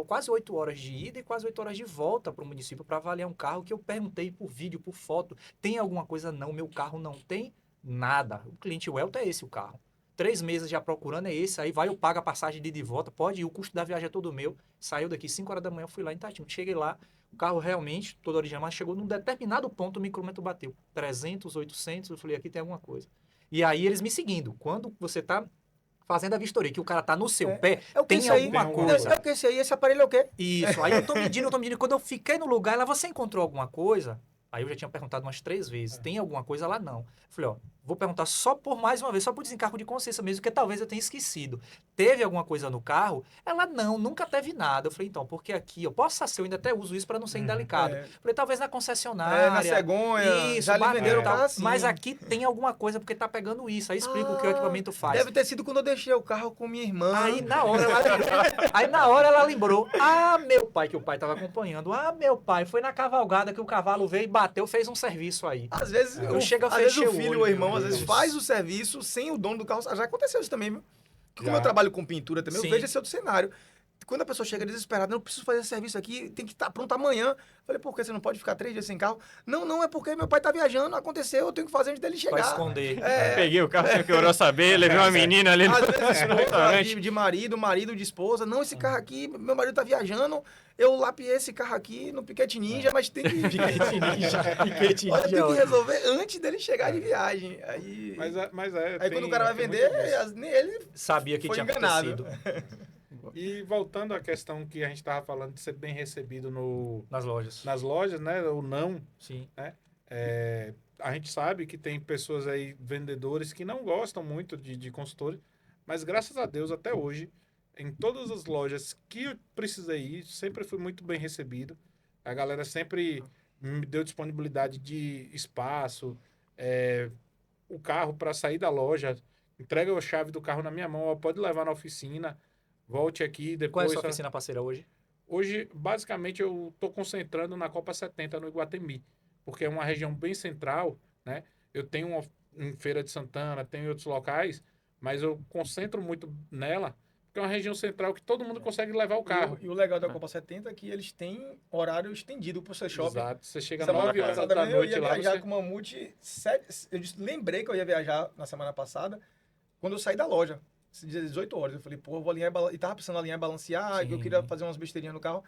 B: quase 8 horas de ida e quase 8 horas de volta para o município para avaliar um carro que eu perguntei por vídeo, por foto. Tem alguma coisa? Não, meu carro não tem nada. O cliente Welta é esse o carro. 3 meses já procurando é esse. Aí vai, eu pago a passagem de ida e volta. Pode ir, o custo da viagem é todo meu. Saiu daqui 5 horas da manhã, eu fui lá em Itatim. Cheguei lá, o carro realmente, todo original, mas chegou num determinado ponto, o micrômetro bateu. 300, 800, eu falei, aqui tem alguma coisa. E aí eles me seguindo. Quando você tá fazendo a vistoria, que o cara tá no seu pé,
D: É o que
B: tem
D: esse aí?
B: alguma
C: Tem alguma
B: coisa.
D: É o que esse aí? Esse aparelho é o quê?
B: Isso. Aí eu tô medindo. Quando eu fiquei no lugar, ela, você encontrou alguma coisa? Aí eu já tinha perguntado umas 3 vezes. Tem alguma coisa lá? Não. Falei, ó, vou perguntar só por mais uma vez, só por desencargo de consciência mesmo, porque talvez eu tenha esquecido. Teve alguma coisa no carro? Ela, não, nunca teve nada. Eu falei, então, porque aqui, eu posso ser, eu ainda até uso isso para não ser indelicado.
D: É.
B: Falei, talvez na concessionária.
D: Na cegonha,
B: Isso,
D: já lhe
B: bateu
D: venderam
B: e
D: o
B: tal.
D: carro assim.
B: Mas aqui tem alguma coisa, porque tá pegando isso. Aí explica o que o equipamento faz.
D: Deve ter sido quando eu deixei o carro com minha irmã.
B: Aí na hora ela lembrou. Aí na hora ela lembrou. Ah, meu pai, que o pai tava acompanhando. Ah, meu pai, foi na cavalgada que o cavalo veio e bateu, fez um serviço aí.
D: Às vezes, às vezes o filho ou o irmão, às vezes faz o serviço sem o dono do carro. Já aconteceu isso também, viu? Porque como
C: Já.
D: eu trabalho com pintura também,
B: Sim.
D: eu vejo esse outro cenário. Quando a pessoa chega desesperada, não preciso fazer esse serviço aqui, tem que estar pronto amanhã. Eu falei, por que você não pode ficar 3 dias sem carro? Não, é porque meu pai tá viajando, aconteceu, eu tenho que fazer antes dele chegar.
B: Pra esconder.
A: Peguei o carro, você quebrou saber, levei uma menina ali no
D: Às vezes,
A: no restaurante.
D: de marido de esposa. Não, esse carro aqui, meu marido tá viajando, eu lapiei esse carro aqui no Piquete Ninja, mas tem que...
B: Piquete ninja. Piquete
D: Olha, tem que
B: ninja.
D: resolver antes dele chegar de viagem. Aí,
C: Mas
D: aí quando o cara vai vender, nem ele
B: Sabia que
D: foi
B: tinha
D: enganado.
B: acontecido
C: E voltando à questão que a gente estava falando de ser bem recebido
B: nas lojas.
C: nas lojas, né? Ou não.
B: Sim.
C: A gente sabe que tem pessoas aí, vendedores, que não gostam muito de consultores, mas graças a Deus, até hoje, em todas as lojas que eu precisei ir, sempre fui muito bem recebido. A galera sempre me deu disponibilidade de espaço, o carro para sair da loja, entrega a chave do carro na minha mão, ó, pode levar na oficina, volte aqui
B: Qual é a
C: depois.
B: sua oficina parceira hoje?
C: Hoje, basicamente, eu estou concentrando na Copa 70 no Iguatemi, porque é uma região bem central, né? Eu tenho em Feira de Santana, tenho em outros locais, mas eu concentro muito nela, porque é uma região central que todo mundo consegue levar o carro.
D: E o legal da Copa 70 é que eles têm horário estendido pro seu shopping.
C: Exato. Você chega
D: Semana
C: 9 horas
D: passada
C: da
D: mesmo,
C: noite
D: eu ia
C: lá,
D: viajar
C: você...
D: com uma Mamute. Lembrei que eu ia viajar na semana passada, quando eu saí da loja. 18 horas. Eu falei, porra, eu vou alinhar e tava precisando alinhar e balancear, que eu
B: Sim.
D: queria fazer umas besteirinhas no carro.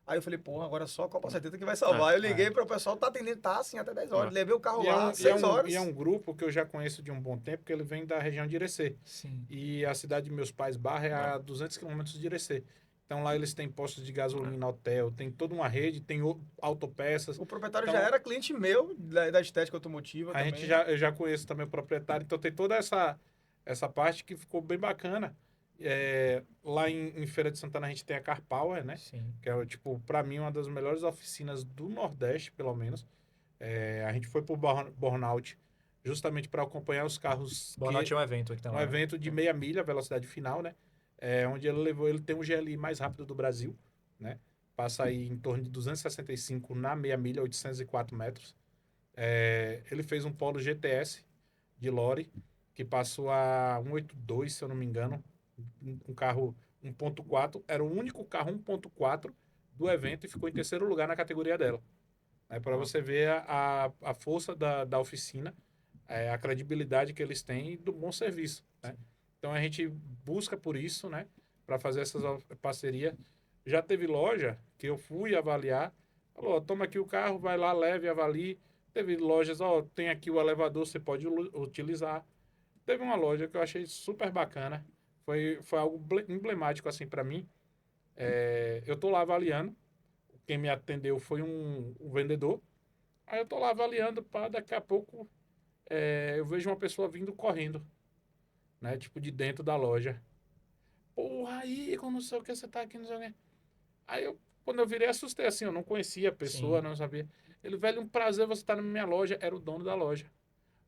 D: Aí eu falei, porra, agora só a Copa 70 que vai salvar. Eu liguei para o pessoal, tá atendendo, tá assim, até 10 horas. Levei o carro lá, 6 horas.
C: E é um grupo que eu já conheço de um bom tempo, que ele vem da região de Irecê.
B: Sim.
C: E a cidade de meus pais, Barra, é a 200 quilômetros de Irecê. Então lá eles têm postos de gasolina, hotel, tem toda uma rede, tem autopeças.
D: O proprietário
C: Então,
D: já era cliente meu da estética automotiva
C: A
D: também.
C: gente eu já conheço também o proprietário, então tem toda essa parte que ficou bem bacana. Lá em Feira de Santana a gente tem a Car Power, né?
B: Sim.
C: Que é, tipo, para mim, uma das melhores oficinas do Nordeste, pelo menos. A gente foi pro Burnout justamente para acompanhar os carros.
B: Burnout é um evento aqui também.
C: Um evento de meia milha, velocidade final, né? Onde ele tem o GLI mais rápido do Brasil, né? Passa aí em torno de 265 na meia milha, 804 metros. Ele fez um Polo GTS de Lore, que passou a 182, se eu não me engano. Um carro 1.4. Era o único carro 1.4 do evento e ficou em terceiro lugar na categoria dela. Para você ver a força da oficina, a credibilidade que eles têm e do bom serviço, né? Então a gente busca por isso, né? Para fazer essas parcerias. Já teve loja que eu fui avaliar, falou, toma aqui o carro, vai lá, leve, avalie. Teve lojas, tem aqui o elevador, você pode utilizar. Teve uma loja que eu achei super bacana, foi algo emblemático assim para mim. Eu tô lá avaliando, quem me atendeu foi um vendedor. Aí eu tô lá avaliando, pá, daqui a pouco eu vejo uma pessoa vindo correndo, né? Tipo, de dentro da loja. Porra, aí, não sei o que, você tá aqui, não sei o que. Aí eu, quando eu virei, assustei assim, eu não conhecia a pessoa,
B: Sim.
C: não sabia. Ele, velho, um prazer você estar na minha loja. Era o dono da loja.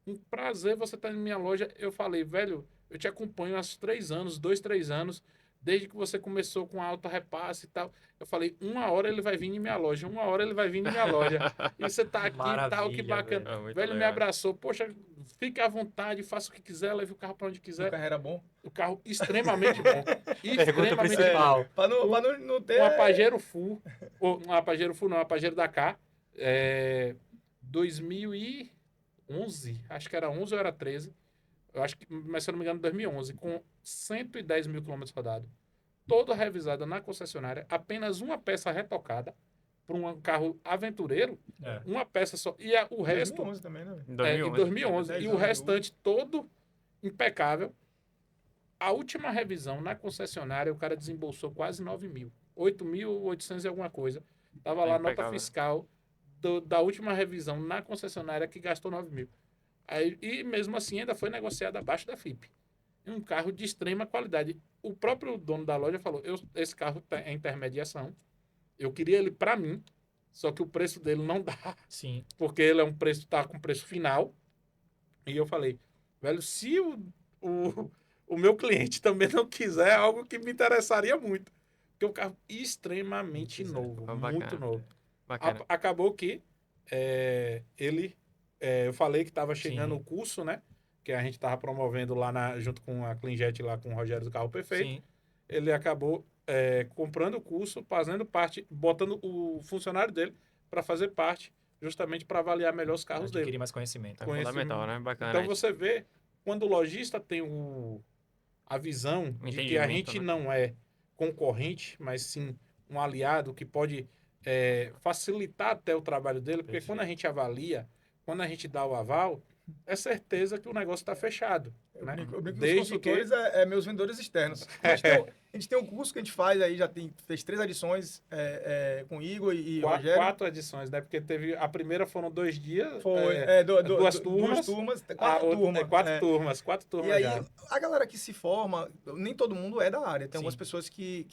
C: Um prazer você estar na minha loja. Eu falei, velho, eu te acompanho há 3 anos, 2, 3 anos, desde que você começou com auto repasse e tal. Eu falei, uma hora ele vai vir em minha loja, uma hora ele vai vir em minha loja. E você tá aqui e tal, que
B: Maravilha,
C: bacana.
B: velho.
A: É muito
C: Velho, me
A: legal.
C: abraçou. Poxa, fique à vontade, faça o que quiser, leve o carro para onde
D: O
C: quiser.
D: carro era bom.
C: O carro extremamente bom.
B: Pergunta
C: Extremamente bom.
B: principal.
D: Pra não,
C: Um-
D: pra não ter...
C: Uma Pajero Full, ou uma Pajero Full não, uma Pajero Dakar, 2011, acho que era 11 ou era 13, eu acho que, mas se eu não me engano, 2011, com 110 mil quilômetros rodados, toda revisada na concessionária, apenas uma peça retocada, para um carro aventureiro,
B: É.
C: uma peça só, e o resto,
D: 2011 também, né? velho?
A: Em
C: em
A: 2011.
C: 2011,
D: 10
C: e o
D: anos de
C: restante todo impecável. A última revisão na concessionária, o cara desembolsou quase 9 mil. 8.800 e alguma coisa. Tava lá a nota
A: Impecável.
C: fiscal da última revisão na concessionária que gastou 9 mil. Aí, e mesmo assim ainda foi negociado abaixo da FIP. Um carro de extrema qualidade. O próprio dono da loja falou, esse carro é intermediação. Eu queria ele para mim, só que o preço dele não dá,
B: Sim.
C: porque ele é um preço, tá com preço final. E eu falei, velho, se o, o meu cliente também não quiser, é algo que me interessaria muito. Porque o carro extremamente novo,
A: Ah,
C: muito
A: bacana.
C: novo.
A: Bacana.
C: Acabou que eu falei que estava chegando
B: Sim.
C: o curso, né? Que a gente estava promovendo lá junto com a CleanJet, lá com o Rogério do Carro Perfeito.
B: Sim.
C: Ele acabou comprando o curso, fazendo parte, botando o funcionário dele para fazer parte, justamente para avaliar melhor os carros dele.
B: Adquirir mais conhecimento.
A: É fundamental, né? Bacana.
C: Então você vê, quando o lojista tem a visão
A: O
C: de que a
A: entendimento,
C: gente
A: né?
C: não é concorrente, mas sim um aliado que pode facilitar até o trabalho dele, porque quando a gente avalia, quando a gente dá o aval, é certeza que o negócio está fechado.
D: Eu
C: Né?
D: brinco que os
C: Desde
D: consultores é meus vendedores externos. A gente tem um curso que a gente faz aí, fez 3 edições com Igor e Rogério.
C: 4 edições, né? Porque teve a primeira foram 2 dias,
D: Foi,
C: duas turmas,
D: 4 turmas.
C: 4 turmas
D: E aí,
C: já.
D: a galera que se forma, nem todo mundo é da área. Tem
B: Sim.
D: algumas pessoas que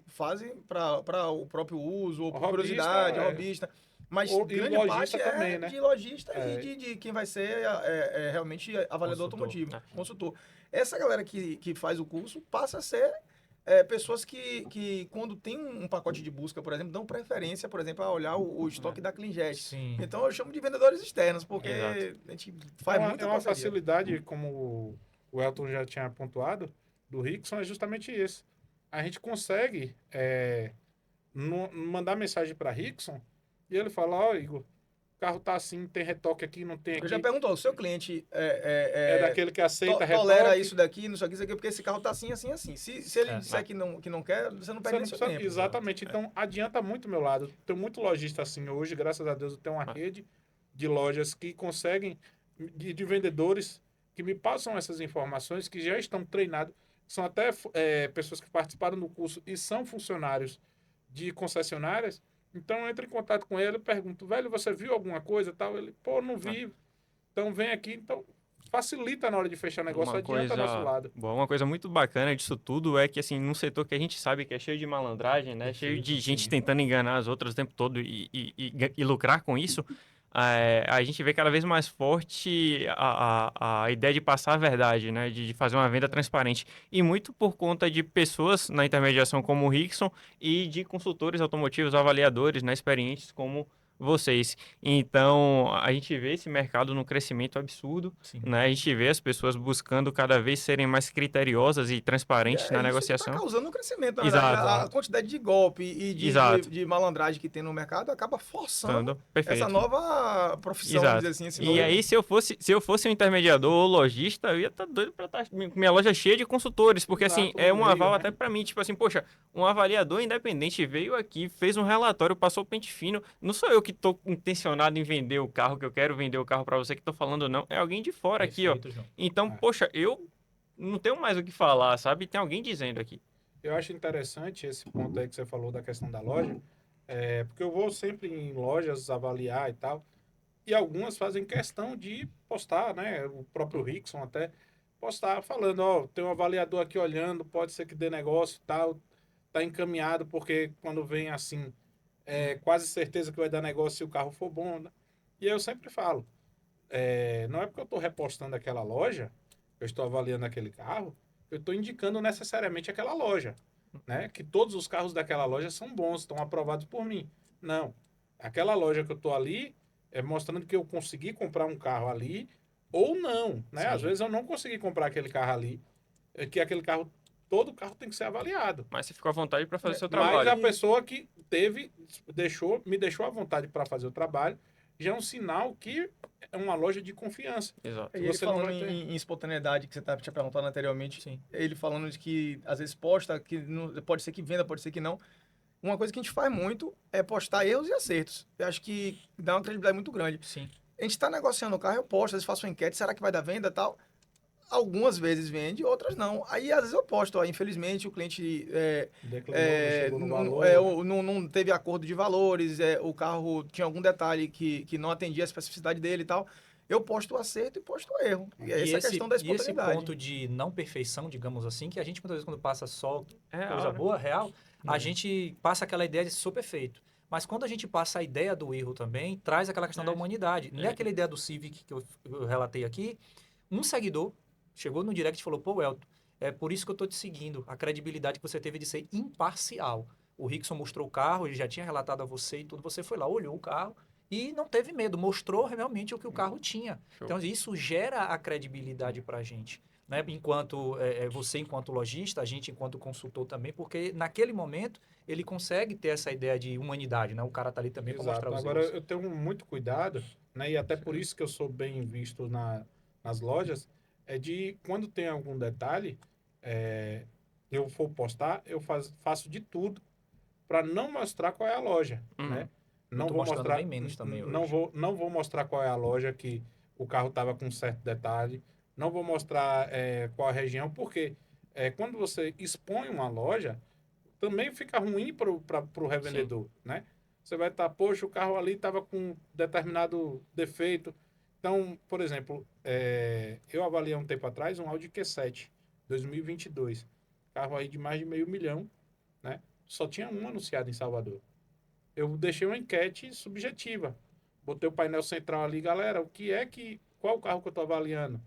D: fazem para o próprio uso, ou por
C: Hobbyista,
D: curiosidade, hobbyista. Mas
C: E
D: grande
C: lojista
D: parte
C: também,
D: é
C: né?
D: de lojista
C: É.
D: e de quem vai ser realmente avaliador
B: Consultor.
D: automotivo, consultor. Essa galera que faz o curso passa a ser pessoas que, quando tem um pacote de busca, por exemplo, dão preferência, por exemplo, a olhar o estoque da CleanJet.
B: Sim.
D: Então eu chamo de vendedores externos, porque
A: Exato.
D: a gente faz muita
C: É uma
D: parceria.
C: facilidade, como o Elton já tinha pontuado, do Rickson, é justamente isso. A gente consegue mandar mensagem para Rickson e ele fala, ó, Igor, o carro tá assim, tem retoque aqui, não tem
D: Eu
C: aqui.
D: já pergunto, ó, o seu cliente
C: É daquele que aceita
D: tolera
C: retoque.
D: isso daqui, não sei o que, isso aqui, porque esse carro tá assim, assim, assim. Se ele disser que não quer, você não
C: Você
D: perde
C: não
D: nem seu
C: precisa-
D: tempo.
C: Exatamente. Então, adianta muito o meu lado. Tem muito lojista assim hoje, graças a Deus, eu tenho uma rede de lojas que conseguem, de vendedores, que me passam essas informações, que já estão treinados, são até pessoas que participaram do curso e são funcionários de concessionárias. Então, eu entro em contato com ele e pergunto, velho, você viu alguma coisa tal? Ele, pô, não vi. Então, vem aqui. Então, facilita na hora de fechar negócio,
A: Uma
C: adianta nosso lado.
A: boa, uma coisa muito bacana disso tudo é que, assim, num setor que a gente sabe que é cheio de malandragem, né? Cheio de gente tentando enganar as outras o tempo todo e lucrar com isso, a gente vê cada vez mais forte a ideia de passar a verdade, né? De fazer uma venda transparente. E muito por conta de pessoas na intermediação como o Rickson e de consultores automotivos, avaliadores, né? Experientes como vocês. Então, a gente vê esse mercado num crescimento absurdo,
B: Sim.
A: né? A gente vê as pessoas buscando cada vez serem mais criteriosas e transparentes na
D: Isso que
A: negociação.
D: tá causando um crescimento, na
A: Exato.
D: verdade. A quantidade de golpe e
A: Exato.
D: de malandragem que tem no mercado acaba forçando
A: Perfeito.
D: essa nova profissão, vamos dizer assim. Esse
A: E
D: novo...
A: aí, se eu fosse um intermediador ou lojista, eu ia estar doido para estar minha loja cheia de consultores, porque assim,
C: Exato,
A: é
C: no
A: um
C: meio,
A: aval
C: né?
A: até para mim, tipo assim, poxa, um avaliador independente veio aqui, fez um relatório, passou o pente fino, não sou eu que estou intencionado em vender o carro, que eu quero vender o carro para você que estou falando, não, é alguém de fora aqui, ó.
B: Perfeito, João.
A: Então, poxa, eu não tenho mais o que falar, sabe? Tem alguém dizendo aqui.
C: Eu acho interessante esse ponto aí que você falou da questão da loja, Porque eu vou sempre em lojas avaliar e tal. E algumas fazem questão de postar, né? O próprio Rickson até postar falando, ó, tem um avaliador aqui olhando, pode ser que dê negócio e tal, tá encaminhado, porque quando vem assim, é quase certeza que vai dar negócio se o carro for bom, né? E aí eu sempre falo, não é porque eu estou repostando aquela loja, eu estou avaliando aquele carro, eu estou indicando necessariamente aquela loja, né? Que todos os carros daquela loja são bons, estão aprovados por mim. Não. Aquela loja que eu estou ali é mostrando que eu consegui comprar um carro ali ou não, né?
B: Sim.
C: Às vezes eu não consegui comprar aquele carro ali, que aquele carro, todo carro tem que ser avaliado.
A: Mas você ficou à vontade para fazer o seu
C: Mas
A: trabalho.
C: a pessoa que me deixou à vontade para fazer o trabalho, já é um sinal que é uma loja de confiança.
A: Exato.
D: E ele
C: Você não
D: falando
C: vai ter-
D: em espontaneidade, que você tinha perguntado anteriormente,
B: Sim.
D: ele falando de que às vezes posta, que pode ser que venda, pode ser que não. Uma coisa que a gente faz muito é postar erros e acertos. Eu acho que dá uma credibilidade muito grande.
B: Sim.
D: A gente está negociando o carro, eu posto, às vezes faço uma enquete, será que vai dar venda e tal? Algumas vezes vende, outras não. Aí às vezes eu posto, ó, infelizmente o cliente
C: Declinou, não chegou no valor.
D: não teve acordo de valores, o carro tinha algum detalhe que não atendia a especificidade dele e tal. Eu posto o acerto e posto o erro. E essa é a questão da
B: E esse
D: espontaneidade.
B: ponto de não perfeição, digamos assim, que a gente muitas vezes quando passa só
A: É,
B: coisa boa, real, a
C: Uhum.
B: gente passa aquela ideia de sou perfeito. Mas quando a gente passa a ideia do erro também, traz aquela questão da humanidade. Não é aquela ideia do Civic que eu relatei aqui. Um seguidor chegou no direct e falou, pô, Elton, é por isso que eu tô te seguindo. A credibilidade que você teve de ser imparcial. O Rickson mostrou o carro, ele já tinha relatado a você e tudo. Você foi lá, olhou o carro e não teve medo. Mostrou realmente o que o carro tinha.
A: Show.
B: Então, isso gera a credibilidade pra gente. Né? Enquanto você enquanto lojista, a gente enquanto consultor também, porque naquele momento ele consegue ter essa ideia de humanidade, né? O cara tá ali também para
C: Exato.
B: mostrar os
C: Agora
B: erros.
C: eu tenho muito cuidado, né? E até por isso que eu sou bem visto nas lojas, é de quando tem algum detalhe, eu for postar, eu faço de tudo para não mostrar qual é a loja,
A: Uhum.
C: né?
B: Eu
C: Não
B: tô
C: vou
B: mostrando
C: mostrar,
B: bem menos também
C: não
B: hoje.
C: não vou mostrar qual é a loja que o carro estava com certo detalhe, não vou mostrar qual a região, porque quando você expõe uma loja, também fica ruim para o revendedor, né? Você vai estar, poxa, o carro ali estava com determinado defeito. Então, por exemplo, eu avaliei um tempo atrás um Audi Q7 2022, carro aí de mais de $500 mil, né? Só tinha um anunciado em Salvador. Eu deixei uma enquete subjetiva. Botei o painel central ali, galera, qual o carro que eu estou avaliando?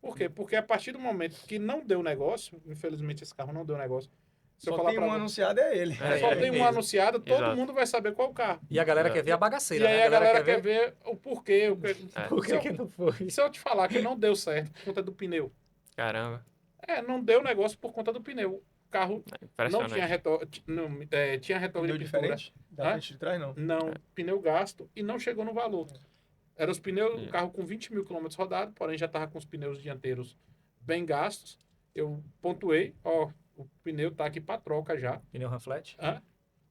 C: Por quê? Porque a partir do momento que não deu negócio, infelizmente esse carro não deu negócio. Se eu
D: Só
C: falar
D: tem
C: pra
D: um
C: você-
D: anunciado, é ele.
C: só tem um
B: beleza.
C: anunciado, todo
A: Exato.
C: mundo vai saber qual o carro.
B: E a galera
A: Exato.
B: quer ver a
C: E
B: bagaceira,
C: aí
B: né?
C: a galera quer ver o porquê.
B: Por que não foi?
C: Se eu te falar que não deu certo por conta do pneu,
A: Caramba.
C: não deu negócio por conta do pneu. O carro não
A: Impressionante.
C: tinha retorno, tinha retorno
D: Pneu
C: de pintura.
D: diferente? Da
C: Hã?
D: frente e de trás, não.
C: Não, pneu gasto e não chegou no valor. Era os pneus, o
A: Sim.
C: carro com 20 mil quilômetros rodados, porém já estava com os pneus dianteiros bem gastos. Eu pontuei, ó, o pneu tá aqui para troca já.
B: Pneu Ranflet?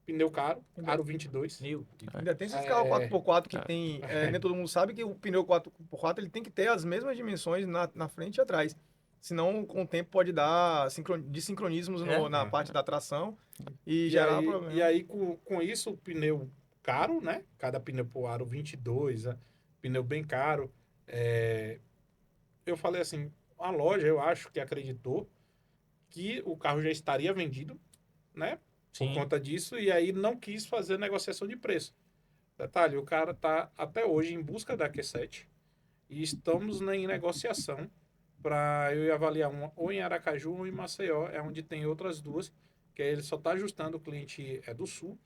C: Pneu caro, aro 22.
B: Mil.
D: Ainda tem esses carros 4x4 que
A: É.
D: tem. Nem todo mundo sabe que o pneu 4x4 ele tem que ter as mesmas dimensões na frente e atrás. Senão, com o tempo, pode dar desincronismos na parte da tração e gerar
C: aí,
D: problema.
C: E aí, com isso, o pneu caro, né? Cada pneu por aro 22, pneu bem caro. Eu falei assim, a loja, eu acho que acreditou que o carro já estaria vendido, né? Por
B: Sim.
C: conta disso, e aí não quis fazer negociação de preço. Detalhe, o cara tá até hoje em busca da Q7 e estamos em negociação para eu ir avaliar uma ou em Aracaju ou em Maceió, é onde tem outras duas, que aí ele só está ajustando, o cliente é do Sul,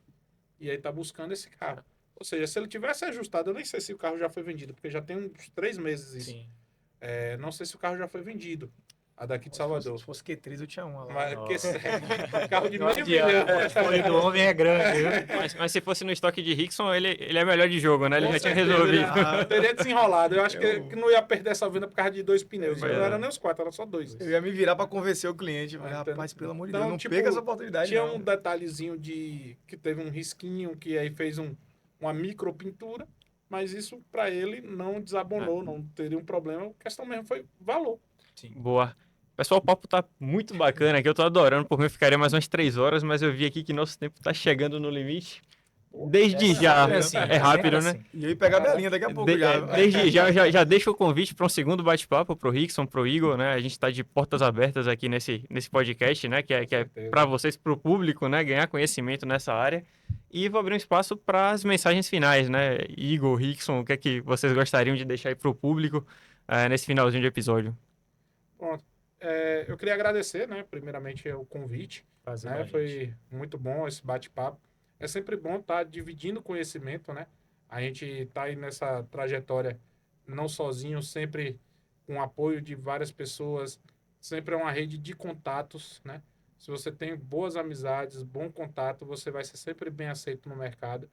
C: e aí está buscando esse carro. Ou seja, se ele tivesse ajustado, eu nem sei se o carro já foi vendido, porque já tem uns 3 meses isso.
B: Sim.
C: Não sei se o carro já foi vendido, a daqui de Salvador.
D: Se fosse Q3, eu tinha uma lá.
C: Mas
B: Nossa.
C: Q7, carro de
B: Não
C: meio
B: adianta,
C: milhão.
B: o portfólio do homem é grande, viu?
A: Mas se fosse no estoque de Rickson, ele é melhor de jogo, né? Ele
C: Com
A: já tinha
C: certeza,
A: resolvido.
C: né? Teria desenrolado. Eu acho que não ia perder essa venda por causa de 2 pneus.
A: Pois
C: Não
A: é.
C: era nem os 4, era só 2.
D: Eu ia me virar para convencer o cliente. Mas,
C: Entendo.
D: rapaz, pelo amor de
C: Então,
D: Deus, não
C: tipo,
D: perca essa oportunidade,
C: Tinha
D: não.
C: um detalhezinho que teve um risquinho, que aí fez uma micro pintura, mas isso para ele não desabonou, não teria um problema. A questão mesmo foi valor.
A: Boa. Pessoal, o papo tá muito bacana aqui, eu tô adorando, por mim eu ficaria mais umas 3 horas, mas eu vi aqui que nosso tempo tá chegando no limite. Desde já,
B: assim,
A: é rápido, né?
B: assim.
D: E eu ia pegar a Belinha daqui a pouco já.
A: Desde já deixa o convite para um segundo bate-papo pro Rickson, pro Igor, né? A gente está de portas abertas aqui nesse podcast, né? Que é
C: Certeza.
A: para vocês, pro público, né? Ganhar conhecimento nessa área. E vou abrir um espaço para as mensagens finais, né? Igor, Rickson, o que é que vocês gostariam de deixar aí pro público nesse finalzinho de episódio?
C: Pronto. Eu queria agradecer, né, primeiramente o convite,
B: Prazer
C: né?
B: pra gente.
C: Foi muito bom esse bate-papo. É sempre bom estar dividindo conhecimento, né? A gente está aí nessa trajetória não sozinho, sempre com o apoio de várias pessoas, sempre é uma rede de contatos, né? Se você tem boas amizades, bom contato, você vai ser sempre bem aceito no mercado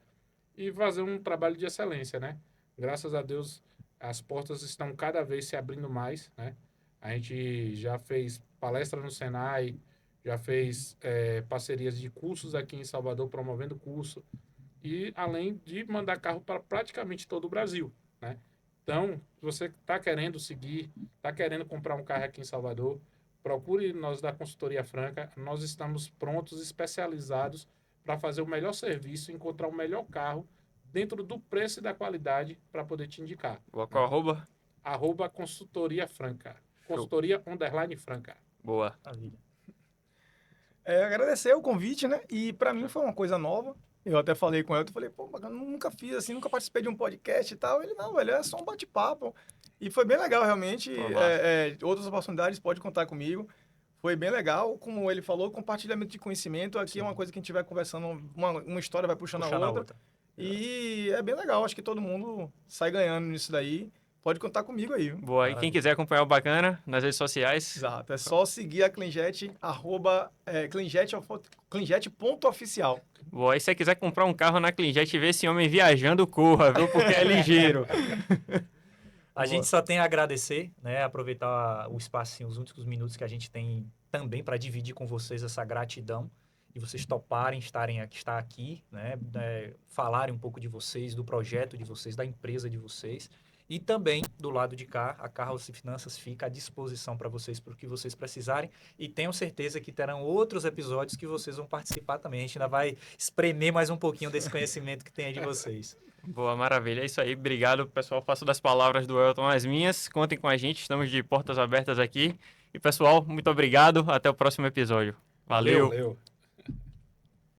C: e fazer um trabalho de excelência, né? Graças a Deus, as portas estão cada vez se abrindo mais, né? A gente já fez palestra no Senai, já fez parcerias de cursos aqui em Salvador, promovendo curso, e além de mandar carro para praticamente todo o Brasil, né? Então, se você está querendo seguir, está querendo comprar um carro aqui em Salvador, procure nós da Consultoria Franca. Nós estamos prontos, especializados para fazer o melhor serviço, encontrar o melhor carro dentro do preço e da qualidade para poder te indicar.
A: Qual arroba?
C: @Consultoria Franca. Consultoria _Franca.
A: Boa.
B: Maravilha.
D: Agradecer o convite, né? E pra mim foi uma coisa nova. Eu até falei com ele, eu falei, pô, eu nunca fiz assim, nunca participei de um podcast e tal. Ele, não, velho, é só um bate-papo. E foi bem legal, realmente.
A: Pô, massa.
D: Outras oportunidades, pode contar comigo. Foi bem legal, como ele falou, compartilhamento de conhecimento. Aqui é uma coisa que a gente vai conversando, uma história vai puxando
B: Puxando
D: a outra. E é bem legal, acho que todo mundo sai ganhando nisso daí. Pode contar comigo aí.
A: Boa. E quem quiser acompanhar o Bacana nas redes sociais,
D: Exato, é só seguir a CleanJet, CleanJet.oficial.
A: boa. E se você quiser comprar um carro na CleanJet e ver esse homem viajando, corra, viu? Porque é ligeiro.
B: A gente só tem a agradecer, né? Aproveitar o espacinho, os últimos minutos que a gente tem também para dividir com vocês essa gratidão e vocês toparem estar aqui, né? Falarem um pouco de vocês, do projeto de vocês, da empresa de vocês. E também, do lado de cá, a Carros e Finanças fica à disposição para vocês, para o que vocês precisarem. E tenho certeza que terão outros episódios que vocês vão participar também. A gente ainda vai espremer mais um pouquinho desse conhecimento que tem aí de vocês.
A: Boa, maravilha. É isso aí. Obrigado, pessoal. Faço das palavras do Elton as minhas. Contem com a gente. Estamos de portas abertas aqui. E, pessoal, muito obrigado. Até o próximo episódio. Valeu.
C: Valeu.